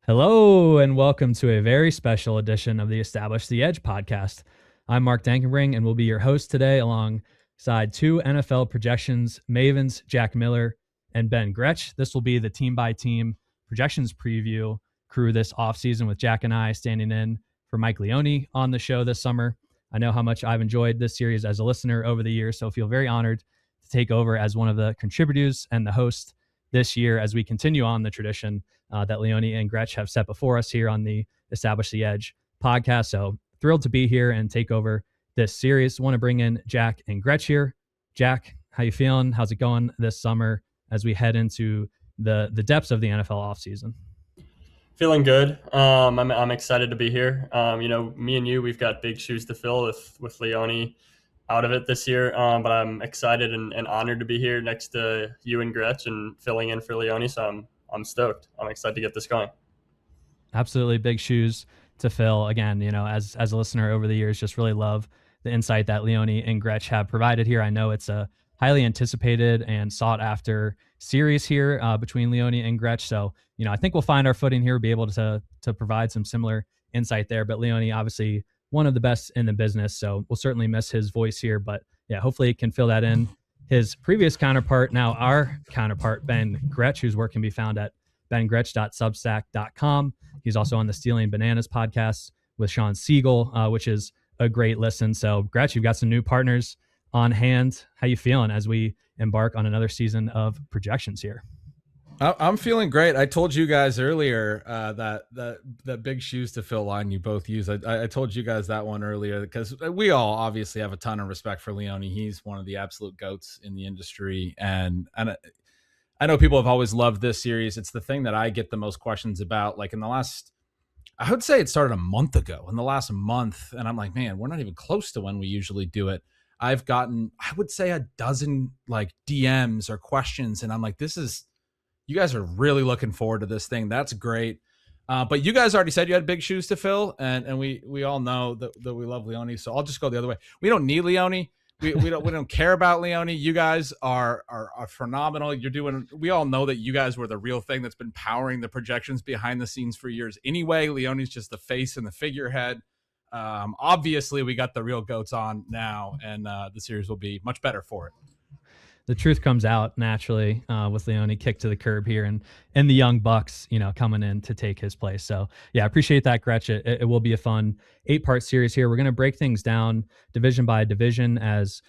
Hello, and welcome to a very special edition of the Establish the Edge podcast. I'm Mark Dankenbring, and will be your host today alongside two NFL projections mavens, Jack Miller and Ben Gretch. This will be the team-by-team projections preview crew this offseason, with Jack and I standing in for Mike Leone on the show this summer. I know how much I've enjoyed this series as a listener over the years, so I feel very honored to take over as one of the contributors and the host this year as we continue on the tradition that Leone and Gretch have set before us here on the Establish the Edge podcast. So thrilled to be here and take over this series. Want to bring in Jack and Gretch here. Jack, how you feeling? How's it going this summer as we head into the depths of the NFL offseason? Feeling good. I'm excited to be here. Me and you, we've got big shoes to fill with Leone out of it this year. But I'm excited and honored to be here next to you and Gretch and filling in for Leone. So I'm stoked. I'm excited to get this going. Absolutely big shoes to fill. Again, as a listener over the years, just really love the insight that Leone and Gretch have provided here. I know it's a highly anticipated and sought after series here between Leone and Gretch. So, I think we'll find our footing here, be able to provide some similar insight there. But Leone, obviously one of the best in the business, so we'll certainly miss his voice here. But yeah, hopefully he can fill that in. His previous counterpart, now our counterpart, Ben Gretch, whose work can be found at bengretch.substack.com. He's also on the Stealing Bananas podcast with Sean Siegel, which is a great listen. So, Gretch, you've got some new partners on hand. How you feeling as we embark on another season of projections here? I'm feeling great. I told you guys earlier that big shoes to fill line you both use. I told you guys that one earlier because we all obviously have a ton of respect for Leone. He's one of the absolute GOATs in the industry. And I know people have always loved this series. It's the thing that I get the most questions about. Like I would say it started a month ago, in the last month. And I'm like, man, we're not even close to when we usually do it. I've gotten, I would say, a dozen like DMs or questions. And I'm like, you guys are really looking forward to this thing. That's great. But you guys already said you had big shoes to fill, and we all know that we love Leone. So I'll just go the other way. We don't need Leone. We don't care about Leone. You guys are phenomenal. We all know that you guys were the real thing that's been powering the projections behind the scenes for years. Anyway, Leone's just the face and the figurehead. Obviously, we got the real GOATs on now, and the series will be much better for it. The truth comes out naturally with Leone kicked to the curb here, and the young Bucks, coming in to take his place. So yeah, I appreciate that, Gretch. It will be a fun 8-part series here. We're going to break things down division by division as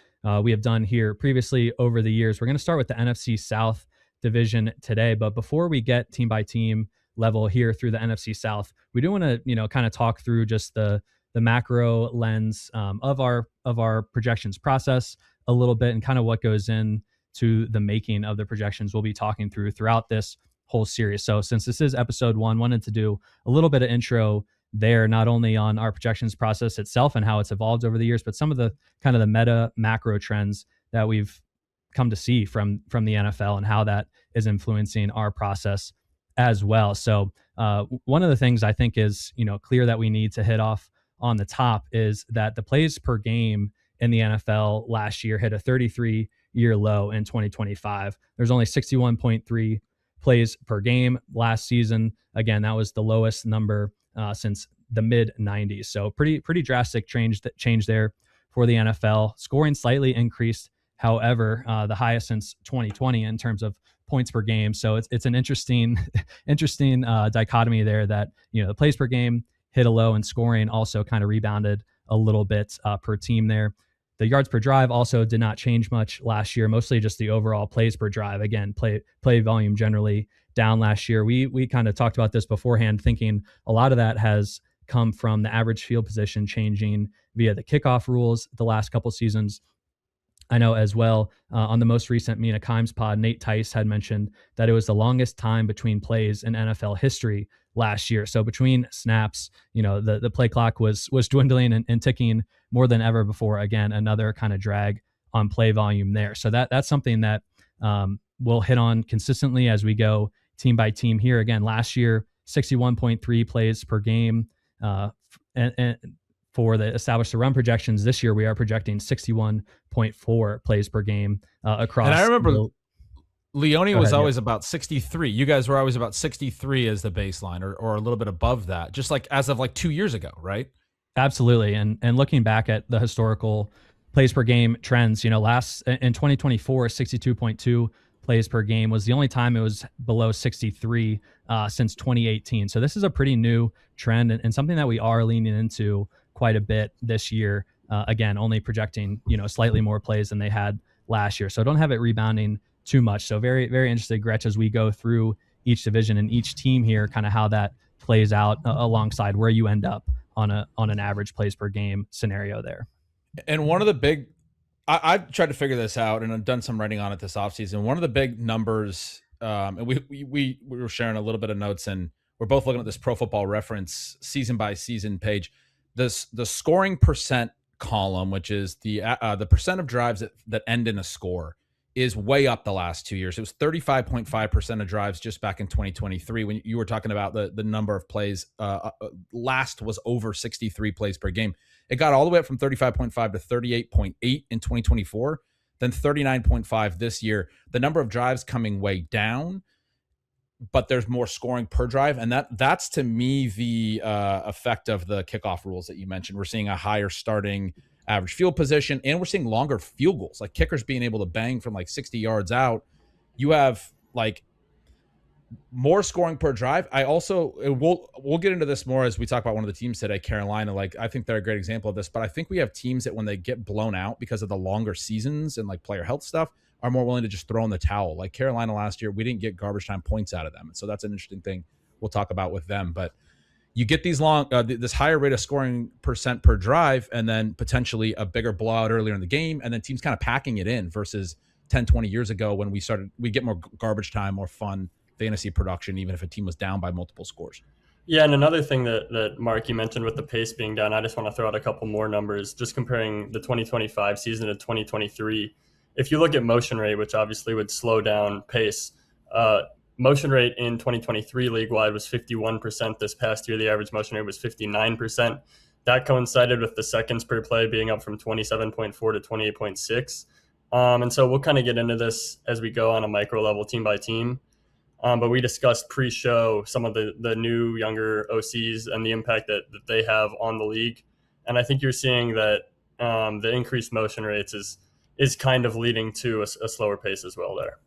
we have done here previously over the years. We're going to start with the NFC South division today, but before we get team by team level here through the NFC South, we do want to kind of talk through just the macro lens of our projections process a little bit, and kind of what goes in to the making of the projections we'll be talking through throughout this whole series. So since this is episode 1, wanted to do a little bit of intro there, not only on our projections process itself and how it's evolved over the years, but some of the kind of the meta macro trends that we've come to see from the NFL and how that is influencing our process as well. So one of the things I think is, clear that we need to hit off on the top is that the plays per game in the NFL last year hit a 33-year low in 2025. There's only 61.3 plays per game last season. Again, that was the lowest number since the mid 90s. So pretty drastic change there for the NFL. Scoring slightly increased, however, the highest since 2020 in terms of points per game. So it's an interesting dichotomy there that, the plays per game hit a low and scoring also kind of rebounded a little bit per team there. The yards per drive also did not change much last year, mostly just the overall plays per drive. Again, play volume generally down last year. We kind of talked about this beforehand, thinking a lot of that has come from the average field position changing via the kickoff rules the last couple seasons. I know as well on the most recent Mina Kimes pod, Nate Tice had mentioned that it was the longest time between plays in NFL history last year. So between snaps, the play clock was dwindling and ticking more than ever before. Again, another kind of drag on play volume there. So that's something that we'll hit on consistently as we go team by team here. Again, last year, 61.3 plays per game. And for the established run projections this year, we are projecting 61.4 plays per game across. And I remember Leone Go was ahead, yeah. always about 63. You guys were always about 63 as the baseline, or a little bit above that, just like as of like 2 years ago, right? Absolutely. And looking back at the historical plays per game trends, last in 2024, 62.2 plays per game was the only time it was below 63 since 2018. So this is a pretty new trend, and something that we are leaning into quite a bit this year. Again, only projecting, slightly more plays than they had last year. So don't have it rebounding too much. So very, very interested, Gretch, as we go through each division and each team here, kind of how that plays out alongside where you end up on an average plays per game scenario there. And one of the big, I've tried to figure this out, and I've done some writing on it this offseason. One of the big numbers, and we were sharing a little bit of notes, and we're both looking at this Pro Football Reference season by season page. The scoring percent column, which is the percent of drives that end in a score, is way up the last 2 years. It was 35.5% of drives just back in 2023 when you were talking about the number of plays. Last was over 63 plays per game. It got all the way up from 35.5 to 38.8 in 2024, then 39.5 this year. The number of drives coming way down, but there's more scoring per drive. And that's to me the effect of the kickoff rules that you mentioned. We're seeing a higher starting average field position, and we're seeing longer field goals, like kickers being able to bang from like 60 yards out. You have like more scoring per drive. We'll get into this more as we talk about one of the teams today, Carolina. Like, I think they're a great example of this, but I think we have teams that when they get blown out because of the longer seasons and like player health stuff are more willing to just throw in the towel. Like Carolina last year, we didn't get garbage time points out of them. And so that's an interesting thing we'll talk about with them. But you get these this higher rate of scoring percent per drive, and then potentially a bigger blowout earlier in the game, and then teams kind of packing it in versus 10, 20 years ago when we get more garbage time, more fun fantasy production, even if a team was down by multiple scores. Yeah, and another thing that Mark, you mentioned with the pace being down, I just want to throw out a couple more numbers, just comparing the 2025 season to 2023. If you look at motion rate, which obviously would slow down pace, motion rate in 2023 league-wide was 51%. This past year, the average motion rate was 59%. That coincided with the seconds per play being up from 27.4 to 28.6. And so we'll kind of get into this as we go on a micro level, team by team. But we discussed pre-show some of the new younger OCs and the impact that they have on the league. And I think you're seeing that the increased motion rates is kind of leading to a slower pace as well there.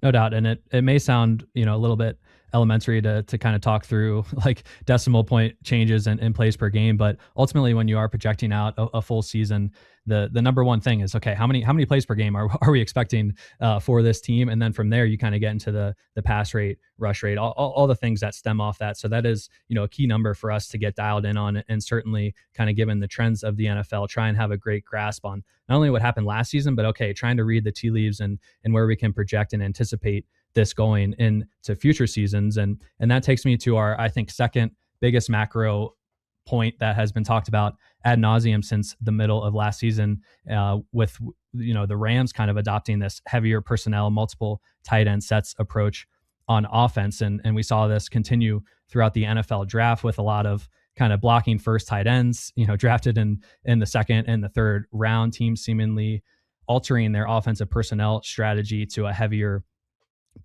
No doubt. And it may sound, a little bit elementary to kind of talk through like decimal point changes and plays per game. But ultimately, when you are projecting out a full season, the number one thing is, okay, how many plays per game are we expecting for this team? And then from there, you kind of get into the pass rate, rush rate, all the things that stem off that. So that is, a key number for us to get dialed in on, and certainly kind of given the trends of the NFL, try and have a great grasp on not only what happened last season, but okay, trying to read the tea leaves and where we can project and anticipate this going into future seasons. And that takes me to our, I think, second biggest macro point that has been talked about ad nauseum since the middle of last season, with the Rams kind of adopting this heavier personnel, multiple tight end sets approach on offense. And we saw this continue throughout the NFL draft with a lot of kind of blocking first tight ends, drafted in the second and the third round, teams seemingly altering their offensive personnel strategy to a heavier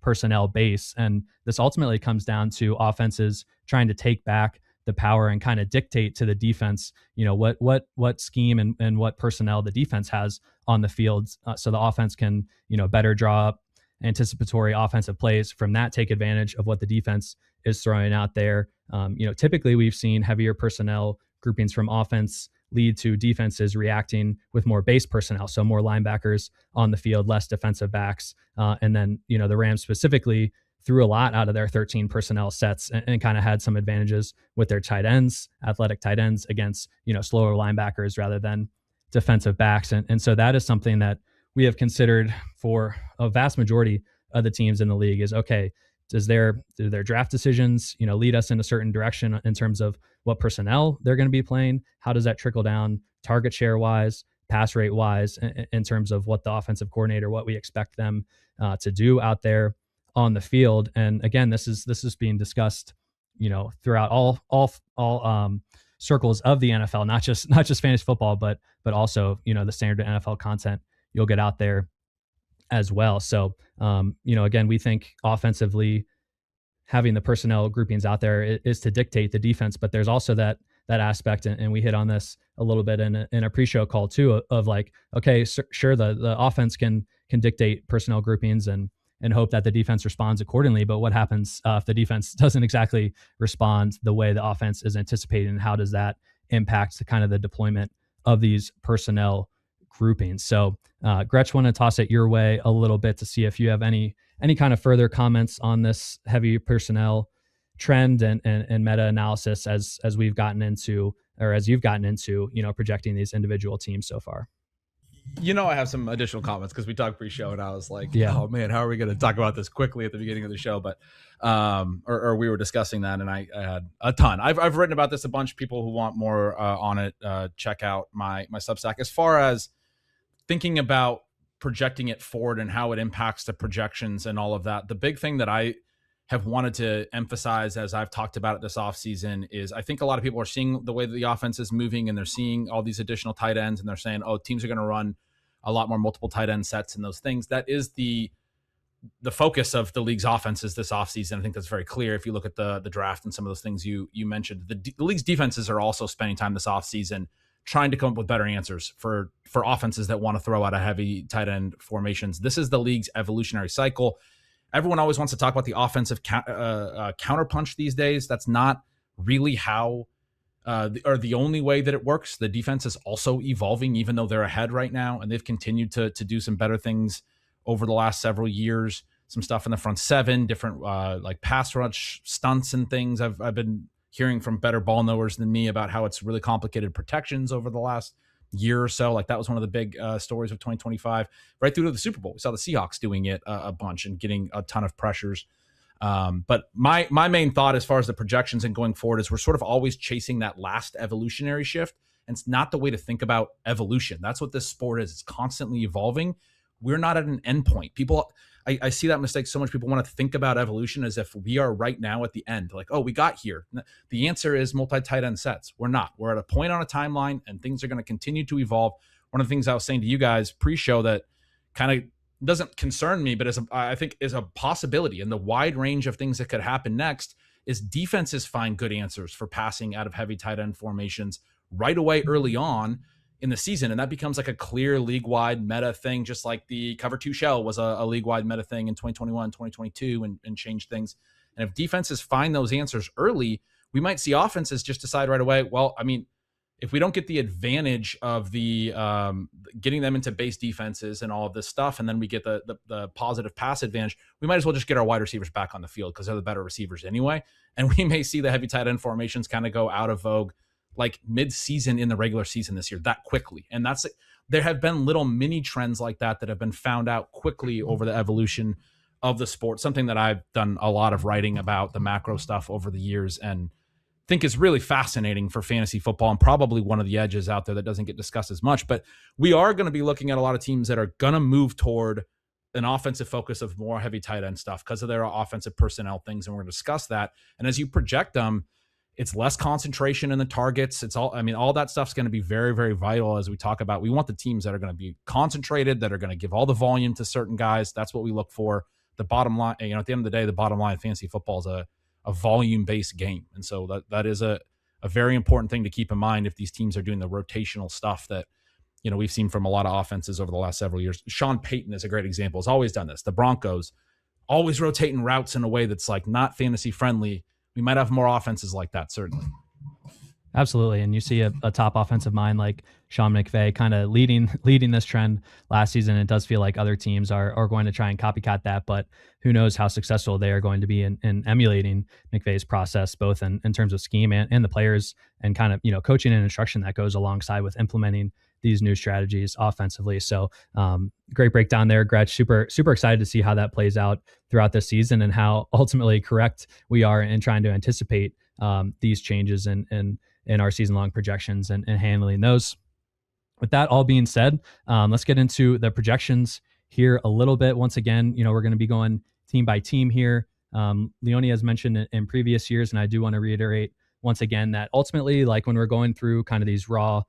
personnel base. And this ultimately comes down to offenses trying to take back the power and kind of dictate to the defense, what scheme and what personnel the defense has on the field, so the offense can, better draw up anticipatory offensive plays from that, take advantage of what the defense is throwing out there. Typically we've seen heavier personnel groupings from offense lead to defenses reacting with more base personnel. So more linebackers on the field, less defensive backs. And then, the Rams specifically threw a lot out of their 13 personnel sets and kind of had some advantages with their tight ends, athletic tight ends against, slower linebackers rather than defensive backs. And so that is something that we have considered for a vast majority of the teams in the league is, okay, do their draft decisions, lead us in a certain direction in terms of what personnel they're going to be playing? How does that trickle down target share wise, pass rate wise, in terms of what the offensive coordinator, what we expect them to do out there on the field? And again, this is being discussed, throughout all circles of the NFL, not just fantasy football, but also, the standard NFL content you'll get out there as well. So, again, we think offensively having the personnel groupings out there is to dictate the defense, but there's also that aspect, and we hit on this a little bit in a pre-show call too, of like, okay, sure, the offense can dictate personnel groupings and hope that the defense responds accordingly, but what happens if the defense doesn't exactly respond the way the offense is anticipating, and how does that impact the kind of the deployment of these personnel groupings? So Gretch, want to toss it your way a little bit to see if you have any kind of further comments on this heavy personnel trend and meta-analysis as we've gotten into, or as you've gotten into, projecting these individual teams so far. I have some additional comments because we talked pre-show and I was like, oh man, how are we going to talk about this quickly at the beginning of the show? But or we were discussing that, and I had a ton. I've written about this a bunch. People who want more on it, check out my Substack. As far as thinking about projecting it forward and how it impacts the projections and all of that, the big thing that I have wanted to emphasize as I've talked about it this offseason is I think a lot of people are seeing the way that the offense is moving, and they're seeing all these additional tight ends, and they're saying, oh, teams are going to run a lot more multiple tight end sets and those things. That is the focus of the league's offenses this offseason. I think that's very clear if you look at the draft and some of those things you mentioned. The league's defenses are also spending time this offseason trying to come up with better answers for offenses that want to throw out a heavy tight end formations. This is the league's evolutionary cycle. Everyone always wants to talk about the offensive counterpunch these days. That's not really how or the only way that it works. The defense is also evolving, even though they're ahead right now, and they've continued to do some better things over the last several years. Some stuff in the front seven, different like pass rush stunts and things. I've been hearing from better ball knowers than me about how it's really complicated protections over the last year or so. Like that was one of the big stories of 2025, right through to the Super Bowl. We saw the Seahawks doing it a bunch and getting a ton of pressures. But my main thought as far as the projections and going forward is we're sort of always chasing that last evolutionary shift. And it's not the way to think about evolution. That's what this sport is. It's constantly evolving. We're not at an endpoint. People, I see that mistake so much. People want to think about evolution as if we are right now at the end. Like, oh, we got here. The answer is multi-tight end sets. We're not. We're at a point on a timeline, and things are going to continue to evolve. One of the things I was saying to you guys pre-show that kind of doesn't concern me, but I think is a possibility in the wide range of things that could happen next, is defenses find good answers for passing out of heavy tight end formations right away early on in the season. And that becomes like a clear league-wide meta thing, just like the cover two shell was a league-wide meta thing in 2021, 2022 and changed things. And if defenses find those answers early, we might see offenses just decide right away, well, I mean, if we don't get the advantage of the getting them into base defenses and all of this stuff, and then we get the positive pass advantage, we might as well just get our wide receivers back on the field because they're the better receivers anyway. And we may see the heavy tight end formations kind of go out of vogue like mid-season in the regular season this year that quickly. And there have been little mini trends like that have been found out quickly over the evolution of the sport, something that I've done a lot of writing about, the macro stuff over the years, and think is really fascinating for fantasy football and probably one of the edges out there that doesn't get discussed as much. But we are going to be looking at a lot of teams that are going to move toward an offensive focus of more heavy tight end stuff because of their offensive personnel things. And we're going to discuss that. And as you project them, it's less concentration in the targets. All that stuff's going to be very, very vital as we talk about. We want the teams that are going to be concentrated, that are going to give all the volume to certain guys. That's what we look for. The bottom line, at the end of the day, the bottom line of fantasy football is a volume-based game. And so that is a very important thing to keep in mind if these teams are doing the rotational stuff that, we've seen from a lot of offenses over the last several years. Sean Payton is a great example. Has always done this. The Broncos always rotating routes in a way that's like not fantasy friendly. We might have more offenses like that, certainly. Absolutely. And you see a top offensive mind like Sean McVay kind of leading this trend last season. It does feel like other teams are going to try and copycat that, but who knows how successful they are going to be in emulating McVay's process, both in terms of scheme and the players and kind of, coaching and instruction that goes alongside with implementing these new strategies offensively. So great breakdown there, Gretch. Super, super excited to see how that plays out throughout this season and how ultimately correct we are in trying to anticipate these changes in our season-long projections and handling those. With that all being said, let's get into the projections here a little bit. Once again, we're going to be going team by team here. Leone has mentioned in previous years, and I do want to reiterate once again that ultimately, like when we're going through kind of these raw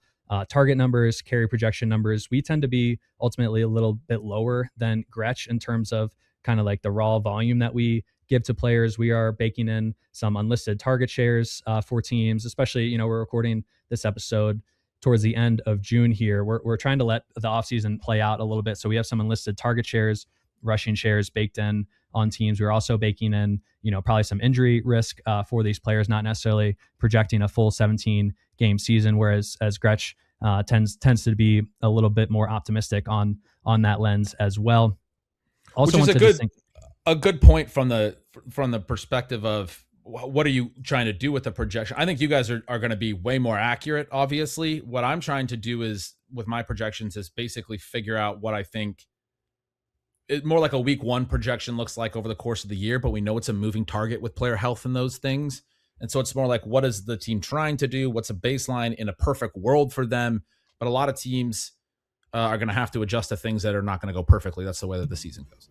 target numbers, carry projection numbers. We tend to be ultimately a little bit lower than Gretch in terms of kind of like the raw volume that we give to players. We are baking in some unlisted target shares for teams, especially, we're recording this episode towards the end of June here. We're trying to let the offseason play out a little bit. So we have some enlisted target shares, rushing shares baked in on teams. We're also baking in, probably some injury risk for these players, not necessarily projecting a full 17 game season, whereas as Gretch tends to be a little bit more optimistic on that lens as well. Also, which is a good point from the perspective of what are you trying to do with the projection. I think you guys are going to be way more accurate. Obviously, what I'm trying to do is with my projections is basically figure out what I think it more like a week one projection looks like over the course of the year, but we know it's a moving target with player health and those things. And so it's more like, what is the team trying to do? What's a baseline in a perfect world for them? But a lot of teams are going to have to adjust to things that are not going to go perfectly. That's the way that the season goes.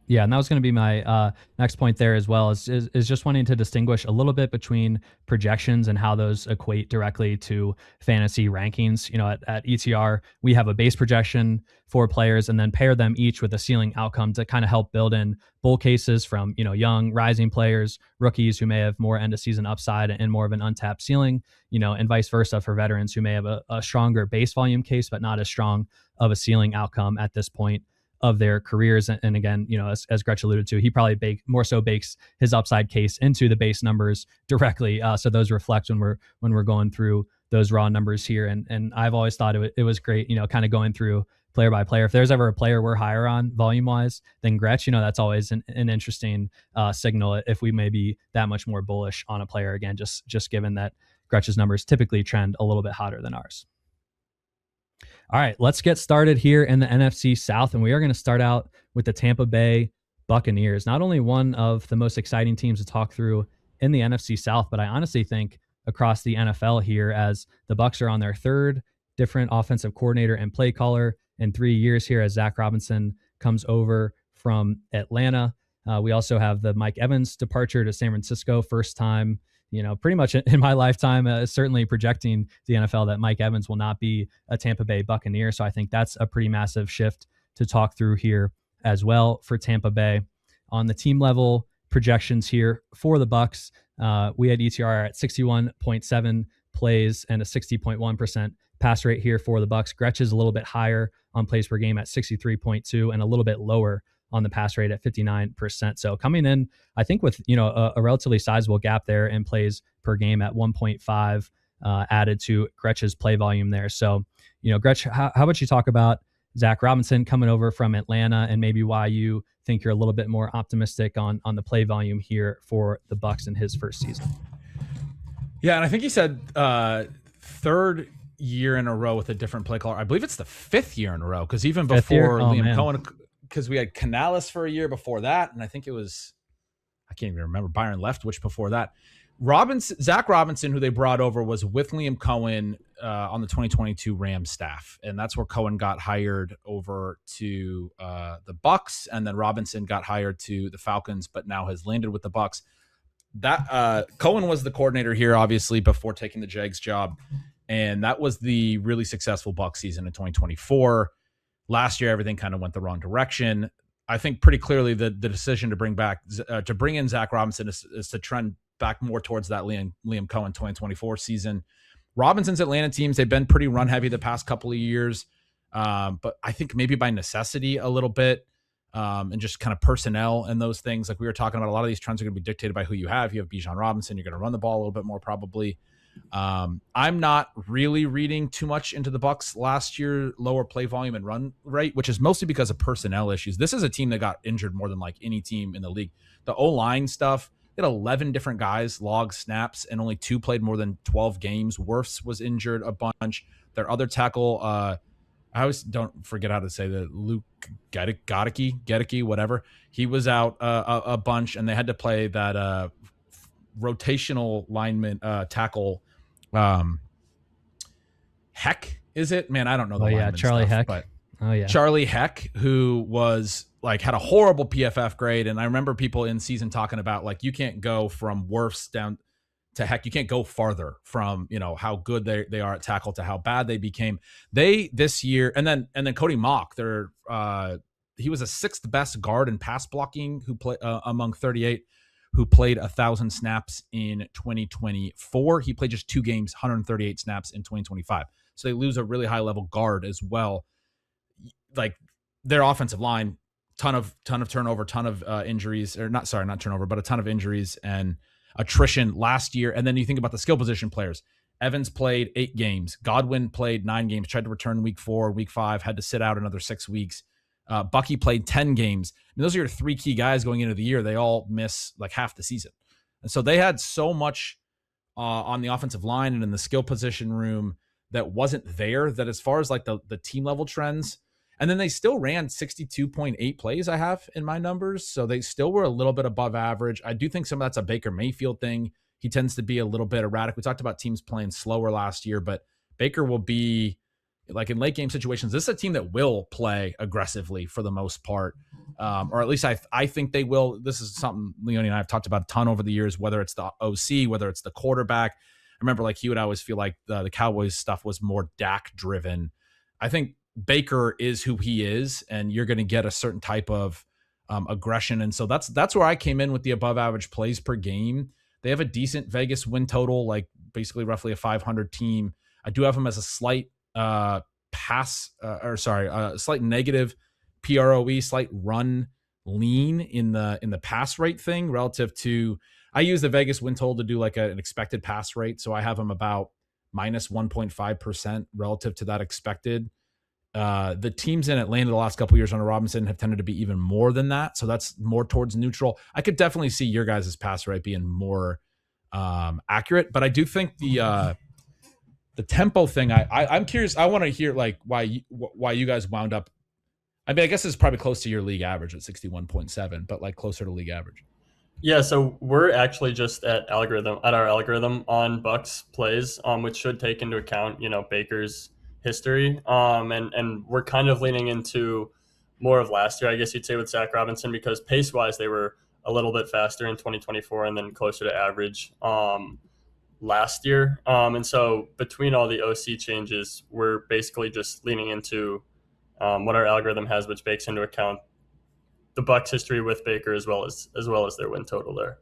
Yeah, and that was going to be my next point there as well, is just wanting to distinguish a little bit between projections and how those equate directly to fantasy rankings. At ETR, we have a base projection for players and then pair them each with a ceiling outcome to kind of help build in bull cases from, young rising players, rookies who may have more end of season upside and more of an untapped ceiling, and vice versa for veterans who may have a stronger base volume case, but not as strong of a ceiling outcome at this point of their careers. And again, as Gretch alluded to, he probably more so bakes his upside case into the base numbers directly. So those reflect when we're going through those raw numbers here. And I've always thought it was great, kind of going through player by player. If there's ever a player we're higher on volume wise than Gretch, that's always an interesting signal if we may be that much more bullish on a player. Again, just given that Gretch's numbers typically trend a little bit hotter than ours. All right, let's get started here in the NFC South, and we are going to start out with the Tampa Bay Buccaneers. Not only one of the most exciting teams to talk through in the NFC South, but I honestly think across the NFL here, as the Bucs are on their third different offensive coordinator and play caller in 3 years here, as Zach Robinson comes over from Atlanta. We also have the Mike Evans departure to San Francisco, first time pretty much in my lifetime, certainly projecting the NFL that Mike Evans will not be a Tampa Bay Buccaneer. So I think that's a pretty massive shift to talk through here as well for Tampa Bay. On the team level projections here for the Bucs, we had ETR at 61.7 plays and a 60.1% pass rate here for the Bucs. Gretch is a little bit higher on plays per game at 63.2 and a little bit lower on the pass rate at 59%. So coming in, I think with, a relatively sizable gap there in plays per game at 1.5 added to Gretch's play volume there. So, Gretch, how about you talk about Zach Robinson coming over from Atlanta and maybe why you think you're a little bit more optimistic on the play volume here for the Bucs in his first season? Yeah, and I think he said third year in a row with a different play caller. I believe it's the fifth year in a row, because even before Liam Cohen, because we had Canales for a year before that, and I think it was, I can't even remember, Byron Leftwich before that. Zach Robinson, who they brought over, was with Liam Cohen on the 2022 Rams staff, and that's where Cohen got hired over to the Bucs, and then Robinson got hired to the Falcons, but now has landed with the Bucs. That Cohen was the coordinator here, obviously, before taking the Jags job, and that was the really successful Bucs season in 2024. Last year, everything kind of went the wrong direction. I think pretty clearly the decision to bring in Zach Robinson is to trend back more towards that Liam Cohen 2024 season. Robinson's Atlanta teams, they've been pretty run heavy the past couple of years, but I think maybe by necessity a little bit, and just kind of personnel and those things. Like we were talking about, a lot of these trends are going to be dictated by who you have. You have Bijan Robinson, you're going to run the ball a little bit more probably. I'm not really reading too much into the Bucs last year, lower play volume and run rate, which is mostly because of personnel issues. This is a team that got injured more than like any team in the league. The O-line stuff, they had 11 different guys log snaps and only 2 played more than 12 games. Wirfs was injured a bunch. Their other tackle, I always don't forget how to say that, Luke Gedeke, whatever. He was out a bunch, and they had to play that rotational lineman tackle. Heck, is it? Man, I don't know the lineman Charlie stuff, Heck. but yeah, Charlie Heck, who was like had a horrible PFF grade, and I remember people in season talking about like you can't go from Wirfs down to heck, you can't go farther from, how good they are at tackle to how bad they became. They this year, and then Cody Mock, he was a 6th best guard in pass blocking who play among 38 who played 1,000 snaps in 2024. He played just 2 games, 138 snaps in 2025. So they lose a really high level guard as well. Like their offensive line, ton of turnover, ton of injuries, or not turnover, but a ton of injuries and attrition last year. And then you think about the skill position players. Evans played 8 games. Godwin played 9 games, tried to return week 4, week 5, had to sit out another 6 weeks. Bucky played 10 games. I mean, those are your 3 key guys going into the year. They all miss like half the season. And so they had so much on the offensive line and in the skill position room that wasn't there, that as far as like the team level trends, and then they still ran 62.8 plays I have in my numbers. So they still were a little bit above average. I do think some of that's a Baker Mayfield thing. He tends to be a little bit erratic. We talked about teams playing slower last year, but Baker will be like in late game situations. This is a team that will play aggressively for the most part. Or at least I think they will. This is something Leone and I have talked about a ton over the years, whether it's the OC, whether it's the quarterback. I remember like he would always feel like the Cowboys stuff was more Dak driven. I think Baker is who he is, and you're going to get a certain type of aggression. And so that's where I came in with the above average plays per game. They have a decent Vegas win total, like basically roughly a 500 team. I do have them as a slight slight negative PROE, slight run lean in the pass rate thing relative to, I use the Vegas win total to do like an expected pass rate. So I have them about minus 1.5% relative to that expected. The teams in Atlanta the last couple of years under Robinson have tended to be even more than that. So that's more towards neutral. I could definitely see your guys' pass rate being more accurate, but I do think the tempo thing, I'm curious. I want to hear like why you guys wound up. I mean, I guess it's probably close to your league average at 61.7, but like closer to league average. Yeah, so we're actually just at our algorithm on Bucks plays, which should take into account, Baker's history. And we're kind of leaning into more of last year, I guess you'd say, with Zach Robinson, because pace wise, they were a little bit faster in 2024 and then closer to average last year. And so between all the OC changes, we're basically just leaning into what our algorithm has, which bakes into account the Bucks history with Baker as well as their win total there.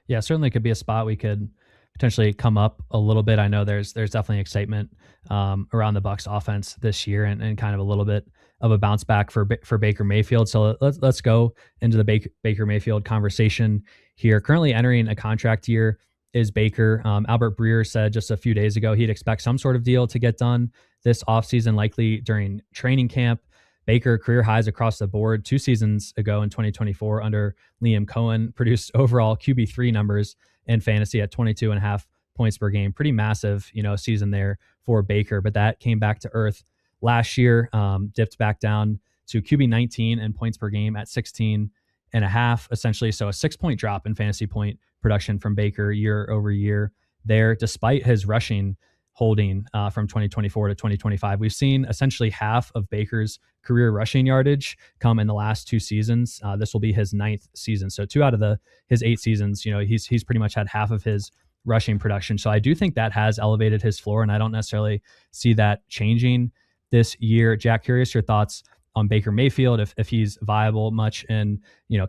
Yeah, certainly could be a spot we could potentially come up a little bit. I know there's definitely excitement around the Bucks offense this year and kind of a little bit of a bounce back for Baker Mayfield. So let's go into the Baker Mayfield conversation here. Currently entering a contract year is Baker. Albert Breer said just a few days ago he'd expect some sort of deal to get done this offseason, likely during training camp. Baker, career highs across the board 2 seasons ago in 2024 under Liam Cohen, produced overall QB3 numbers in fantasy at 22.5 points per game. Pretty massive, season there for Baker, but that came back to earth last year, dipped back down to QB 19 and points per game at 16.5, essentially. So a 6-point drop in fantasy point production from Baker year over year there, despite his rushing holding from 2024 to 2025. We've seen essentially half of Baker's career rushing yardage come in the last 2 seasons. This will be his 9th season. So 2 out of his 8 seasons, he's pretty much had half of his rushing production. So I do think that has elevated his floor, and I don't necessarily see that changing this year. Jack, curious your thoughts on Baker Mayfield, if he's viable much in,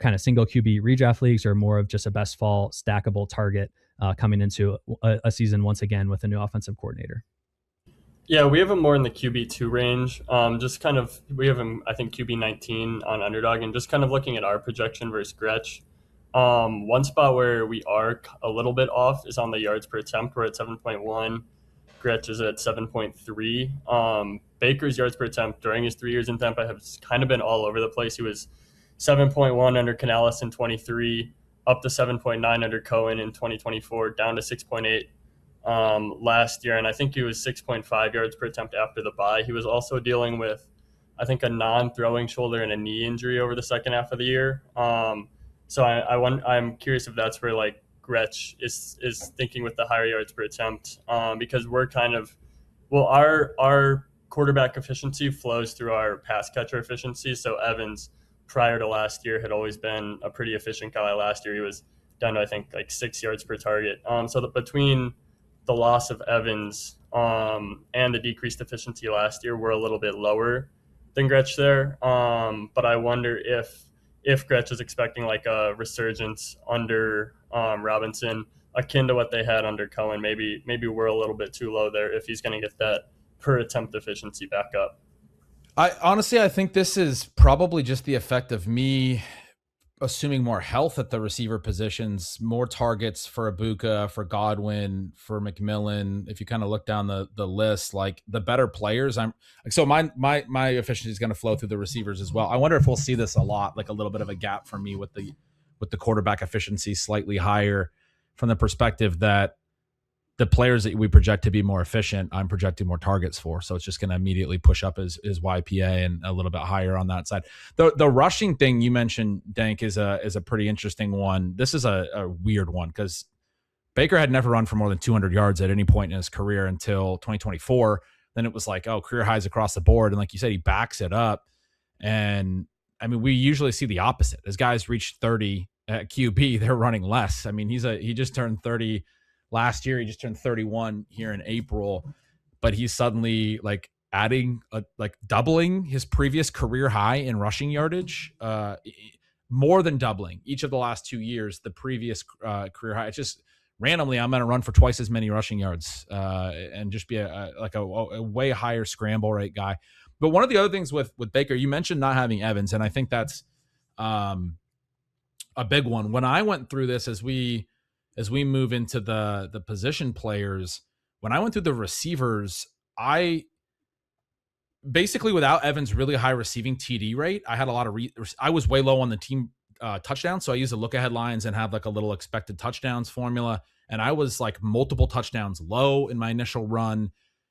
kind of single QB redraft leagues, or more of just a best fall stackable target coming into a season once again with a new offensive coordinator. Yeah, we have him more in the QB2 range. We have him, I think, QB 19 on Underdog, and just kind of looking at our projection versus Gretch. One spot where we are a little bit off is on the yards per attempt. We're at 7.1. Gretch is at 7.3. Baker's yards per attempt during his 3 years in Tampa have kind of been all over the place. He was 7.1 under Canales in 23, up to 7.9 under Cohen in 2024, down to 6.8 last year. And I think he was 6.5 yards per attempt after the bye. He was also dealing with, I think, a non-throwing shoulder and a knee injury over the second half of the year. So I'm curious if that's where like Gretch is thinking with the higher yards per attempt, because we're kind of, our quarterback efficiency flows through our pass catcher efficiency. So Evans, prior to last year, had always been a pretty efficient guy. Last year he was down to, I think, like 6 yards per target. So between the loss of Evans and the decreased efficiency last year, we're a little bit lower than Gretch there. But I wonder if Gretch is expecting like a resurgence under Robinson, akin to what they had under Cohen. Maybe we're a little bit too low there if he's going to get that per attempt efficiency back up. I think this is probably just the effect of me assuming more health at the receiver positions, more targets for Ibuka, for Godwin, for McMillan. If you kind of look down the list, like the better players, my efficiency is going to flow through the receivers as well. I wonder if we'll see this a lot, like a little bit of a gap for me with the quarterback efficiency slightly higher, from the perspective that the players that we project to be more efficient, I'm projecting more targets for. So it's just going to immediately push up his YPA and a little bit higher on that side. The rushing thing you mentioned, Dank, is a pretty interesting one. This is a weird one because Baker had never run for more than 200 yards at any point in his career until 2024. Then it was like, oh, career highs across the board. And like you said, he backs it up. And I mean, we usually see the opposite. As guys reach 30 at QB, they're running less. I mean, he just turned 30 last year. He just turned 31 here in April, but he's suddenly like doubling his previous career high in rushing yardage, more than doubling each of the last 2 years, the previous career high. It's just randomly, I'm going to run for twice as many rushing yards and just be a way higher scramble rate guy. But one of the other things with Baker, you mentioned not having Evans, and I think that's a big one. When I went through this, as we move into the position players, when I went through the receivers, I basically, without Evans' really high receiving TD rate, I had a lot of I was way low on the team touchdowns. So I used to look ahead lines and have like a little expected touchdowns formula. And I was like multiple touchdowns low in my initial run.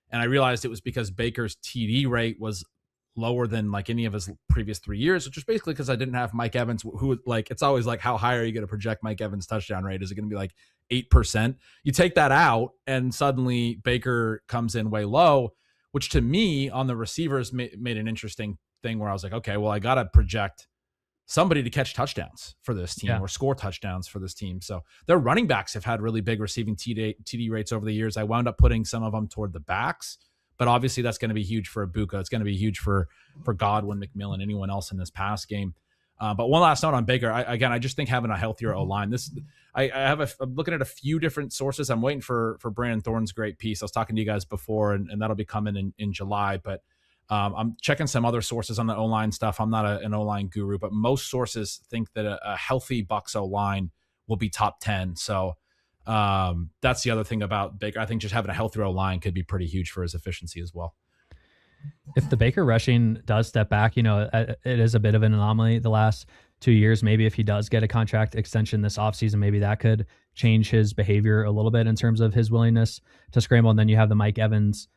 And I realized it was because Baker's TD rate was lower than like any of his previous 3 years, which is basically because I didn't have Mike Evans, who, like, it's always like, how high are you going to project Mike Evans' touchdown rate? Is it going to be like 8%? You take that out and suddenly Baker comes in way low, which to me on the receivers made an interesting thing where I was like, okay, well, I got to project somebody to catch touchdowns for this team or score touchdowns for this team. So their running backs have had really big receiving TD rates over the years. I wound up putting some of them toward the backs, but obviously that's going to be huge for Ibuka. It's going to be huge for Godwin, McMillan, anyone else in this pass game. But one last note on Baker. I just think having a healthier O-line. I'm looking at a few different sources. I'm waiting for Brandon Thorne's great piece. I was talking to you guys before, and that'll be coming in July. But I'm checking some other sources on the O-line stuff. I'm not an O-line guru, but most sources think that a healthy Bucs O-line will be top 10. So that's the other thing about Baker. I think just having a healthier O-line could be pretty huge for his efficiency as well. If the Baker rushing does step back, it is a bit of an anomaly the last 2 years. Maybe if he does get a contract extension this offseason, maybe that could change his behavior a little bit in terms of his willingness to scramble. And then you have the Mike Evans,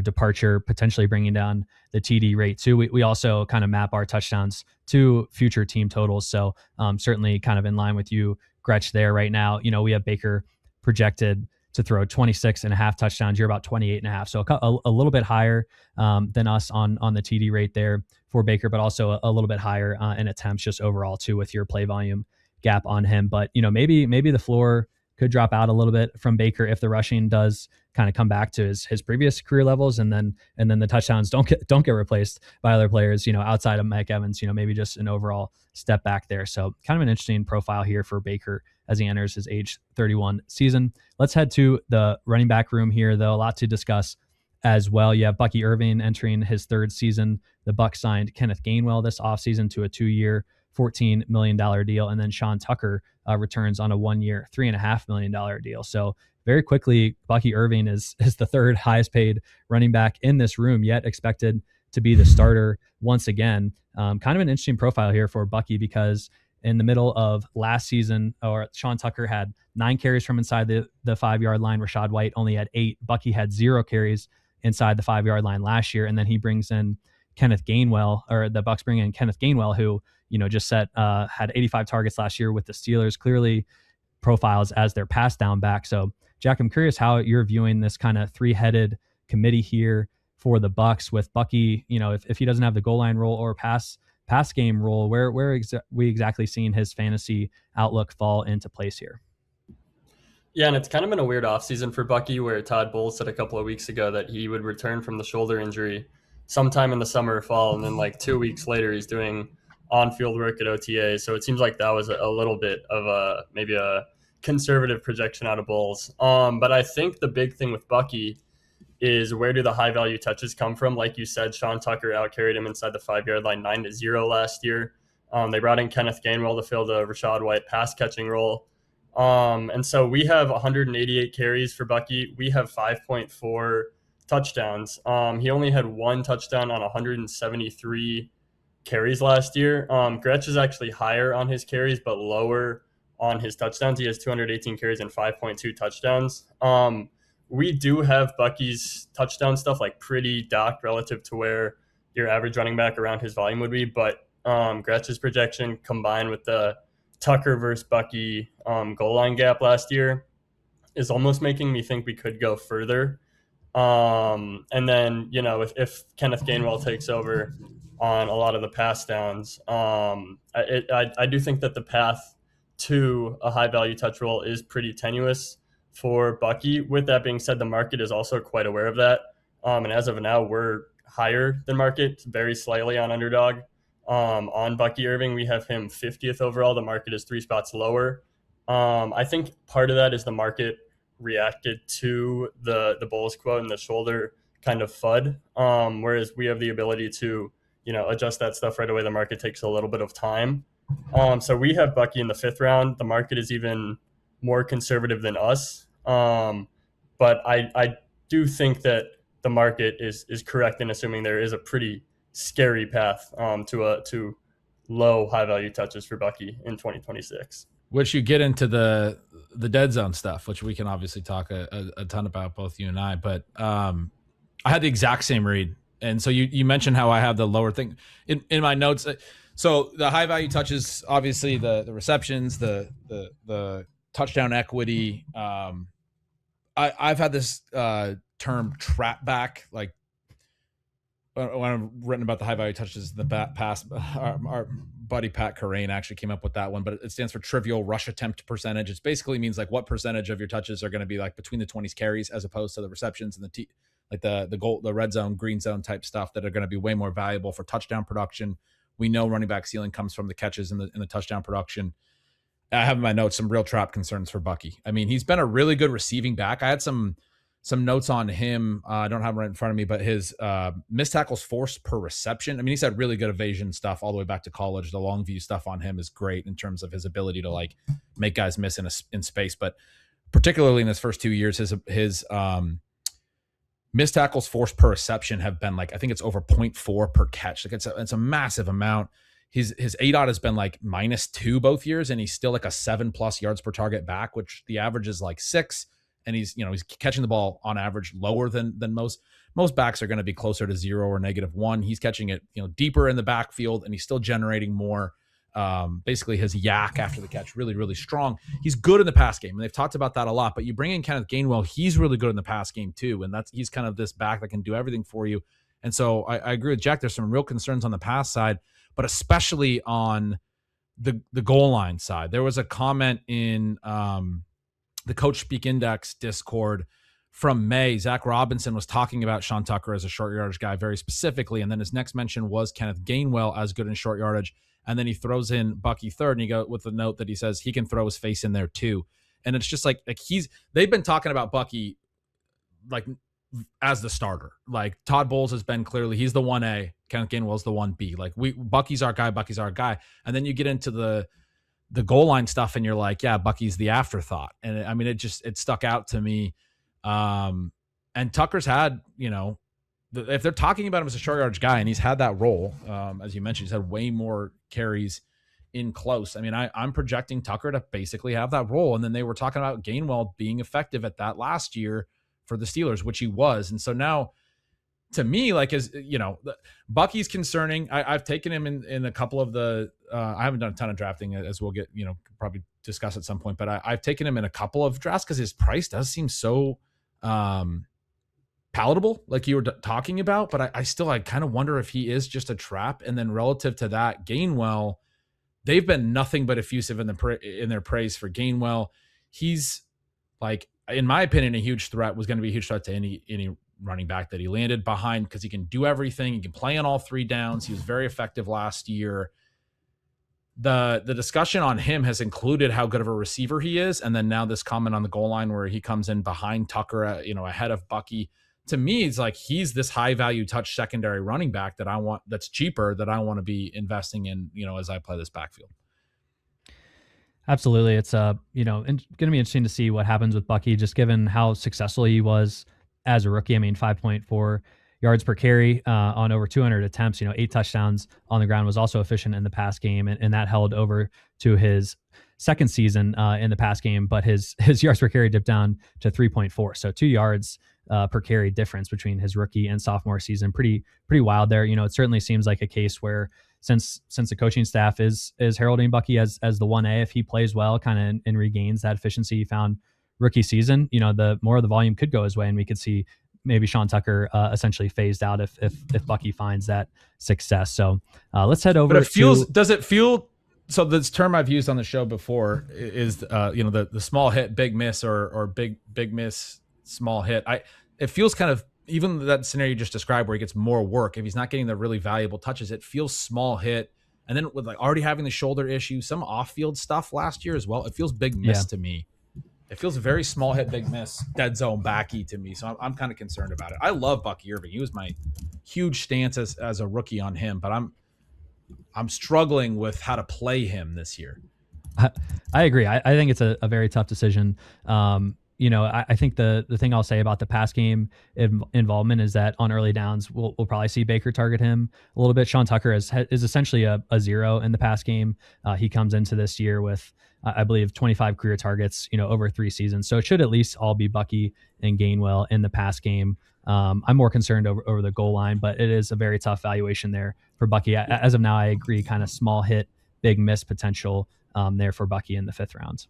departure potentially bringing down the TD rate too. We also kind of map our touchdowns to future team totals. So certainly kind of in line with you, Gretch, there right now. We have Baker projected to throw 26.5 touchdowns. You're about 28.5. So a little bit higher than us on the TD rate there for Baker, but also a little bit higher in attempts just overall too with your play volume gap on him. But, maybe the floor could drop out a little bit from Baker if the rushing does kind of come back to his previous career levels, and then the touchdowns don't get replaced by other players, outside of Mike Evans, maybe just an overall step back there. So kind of an interesting profile here for Baker as he enters his age 31 season. Let's head to the running back room here, though. A lot to discuss as well. You have Bucky Irving entering his third season. The Bucs signed Kenneth Gainwell this offseason to a 2-year, $14 million deal. And then Sean Tucker returns on a 1-year, $3.5 million deal. So very quickly, Bucky Irving is the third highest paid running back in this room, yet expected to be the starter once again. Kind of an interesting profile here for Bucky, because in the middle of last season, Sean Tucker had 9 carries from inside the 5-yard line. Rachaad White only had 8. Bucky had 0 carries inside the 5-yard line last year. And then he brings in Kenneth Gainwell, or the Bucs bring in Kenneth Gainwell, who, just had 85 targets last year with the Steelers, clearly profiles as their pass down back. So Jack, I'm curious how you're viewing this kind of 3-headed committee here for the Bucs with Bucky, if he doesn't have the goal line role or pass pass game role, where we exactly seeing his fantasy outlook fall into place here? Yeah, and it's kind of been a weird offseason for Bucky, where Todd Bowles said a couple of weeks ago that he would return from the shoulder injury sometime in the summer or fall, and then like 2 weeks later, he's doing on-field work at OTA. So it seems like that was a little bit of maybe a conservative projection out of Bowles. But I think the big thing with Bucky is, where do the high value touches come from? Like you said, Sean Tucker out carried him inside the 5-yard line 9-0 last year. They brought in Kenneth Gainwell to fill the Rachaad White pass catching role. And so we have 188 carries for Bucky. We have 5.4 touchdowns. He only had 1 touchdown on 173 carries last year. Gretch is actually higher on his carries, but lower on his touchdowns. He has 218 carries and 5.2 touchdowns. We do have Bucky's touchdown stuff like pretty docked relative to where your average running back around his volume would be, but Gretch's projection combined with the Tucker versus Bucky goal line gap last year is almost making me think we could go further. And then, if Kenneth Gainwell takes over on a lot of the pass downs, I do think that the path to a high value touch role is pretty tenuous for Bucky. With that being said, the market is also quite aware of that. And as of now, we're higher than market, very slightly on underdog. On Bucky Irving, we have him 50th overall. The market is 3 spots lower. I think part of that is the market reacted to the Bulls quote and the shoulder kind of FUD, whereas we have the ability to, adjust that stuff right away. The market takes a little bit of time. So we have Bucky in the 5th round. The market is even more conservative than us. But I do think that the market is correct in assuming there is a pretty scary path to low high value touches for Bucky in 2026. Which you get into the dead zone stuff, which we can obviously talk a ton about, both you and I. But I had the exact same read. And so you mentioned how I have the lower thing in my notes. So the high value touches, obviously the receptions, the touchdown equity. I've had this term trap back, like when I've written about the high value touches, the pass, our buddy Pat Corain actually came up with that one, but it stands for trivial rush attempt percentage. It basically means like what percentage of your touches are going to be like between the 20s carries as opposed to the receptions and the goal, the red zone, green zone type stuff that are going to be way more valuable for touchdown production. We know running back ceiling comes from the catches and the touchdown production. I have in my notes some real trap concerns for Bucky. I mean, he's been a really good receiving back. I had some notes on him. I don't have them right in front of me, but his missed tackles forced per reception. I mean, he's had really good evasion stuff all the way back to college. The long view stuff on him is great in terms of his ability to like make guys miss in space. But particularly in his first 2 years, his missed tackles forced per reception have been like, I think it's over 0.4 per catch. Like it's a massive amount. His ADOT has been like -2 both years, and he's still like a 7+ yards per target back, which the average is like 6. And he's catching the ball on average lower than most backs are going to be closer to 0 or -1. He's catching it, deeper in the backfield, and he's still generating more. Basically his yak after the catch, really, really strong. He's good in the pass game, and they've talked about that a lot. But you bring in Kenneth Gainwell, he's really good in the pass game too, and he's kind of this back that can do everything for you. And so I agree with Jack. There's some real concerns on the pass side, but especially on the goal line side. There was a comment in the Coach Speak Index Discord from May. Zach Robinson was talking about Sean Tucker as a short yardage guy very specifically, and then his next mention was Kenneth Gainwell as good in short yardage, and then he throws in Bucky third, and he goes with a note that he says he can throw his face in there too. And it's just like they've been talking about Bucky like as the starter. Like Todd Bowles has been clearly, he's the 1A, Kenneth Gainwell's the 1B. Like Bucky's our guy. And then you get into the goal line stuff and you're like, yeah, Bucky's the afterthought. And I mean, it stuck out to me. And Tucker's had, if they're talking about him as a short yardage guy, and he's had that role, as you mentioned, he's had way more carries in close. I mean, I'm projecting Tucker to basically have that role. And then they were talking about Gainwell being effective at that last year for the Steelers, which he was. And so now, to me, like, Bucky's concerning. I've taken him in a couple of the I haven't done a ton of drafting, as we'll get, probably discuss at some point, but I've taken him in a couple of drafts because his price does seem so palatable, like you were talking about, but I kind of wonder if he is just a trap. And then relative to that, Gainwell, they've been nothing but effusive in their praise for Gainwell. He's like, in my opinion, a huge threat, was going to be a huge threat to any running back that he landed behind, because he can do everything. He can play on all 3 downs. He was very effective last year. The discussion on him has included how good of a receiver he is, and then now this comment on the goal line where he comes in behind Tucker, ahead of Bucky. To me, it's like he's this high value touch secondary running back that I want, that's cheaper, that I want to be investing in, as I play this backfield. Absolutely. It's going to be interesting to see what happens with Bucky, just given how successful he was as a rookie. I mean, 5.4 yards per carry on over 200 attempts, 8 touchdowns on the ground, was also efficient in the pass game. And that held over to his second season in the pass game, but his yards per carry dipped down to 3.4. So 2 yards per carry difference between his rookie and sophomore season. Pretty wild there. It certainly seems like a case where since the coaching staff is heralding Bucky as the 1A, if he plays well kind of and regains that efficiency he found rookie season, the more of the volume could go his way, and we could see maybe Sean Tucker essentially phased out if Bucky finds that success. So let's head over. But does it feel? So this term I've used on the show before is the small hit, big miss, or big miss, small hit. It feels kind of, even that scenario you just described where he gets more work, if he's not getting the really valuable touches, it feels small hit. And then with like already having the shoulder issue, some off-field stuff last year as well, it feels big miss to me. It feels a very small hit, big miss, dead zone backy to me. So I'm kind of concerned about it. I love Bucky Irving. He was my huge stance as a rookie on him, but I'm struggling with how to play him this year. I agree. I think it's a very tough decision. I think the thing I'll say about the pass game involvement is that on early downs, we'll probably see Baker target him a little bit. Sean Tucker is essentially a 0 in the pass game. He comes into this year with, I believe, 25 career targets, over 3 seasons. So it should at least all be Bucky and Gainwell in the pass game. I'm more concerned over the goal line, but it is a very tough valuation there for Bucky. As of now, I agree, kind of small hit, big miss potential there for Bucky in the 5th round.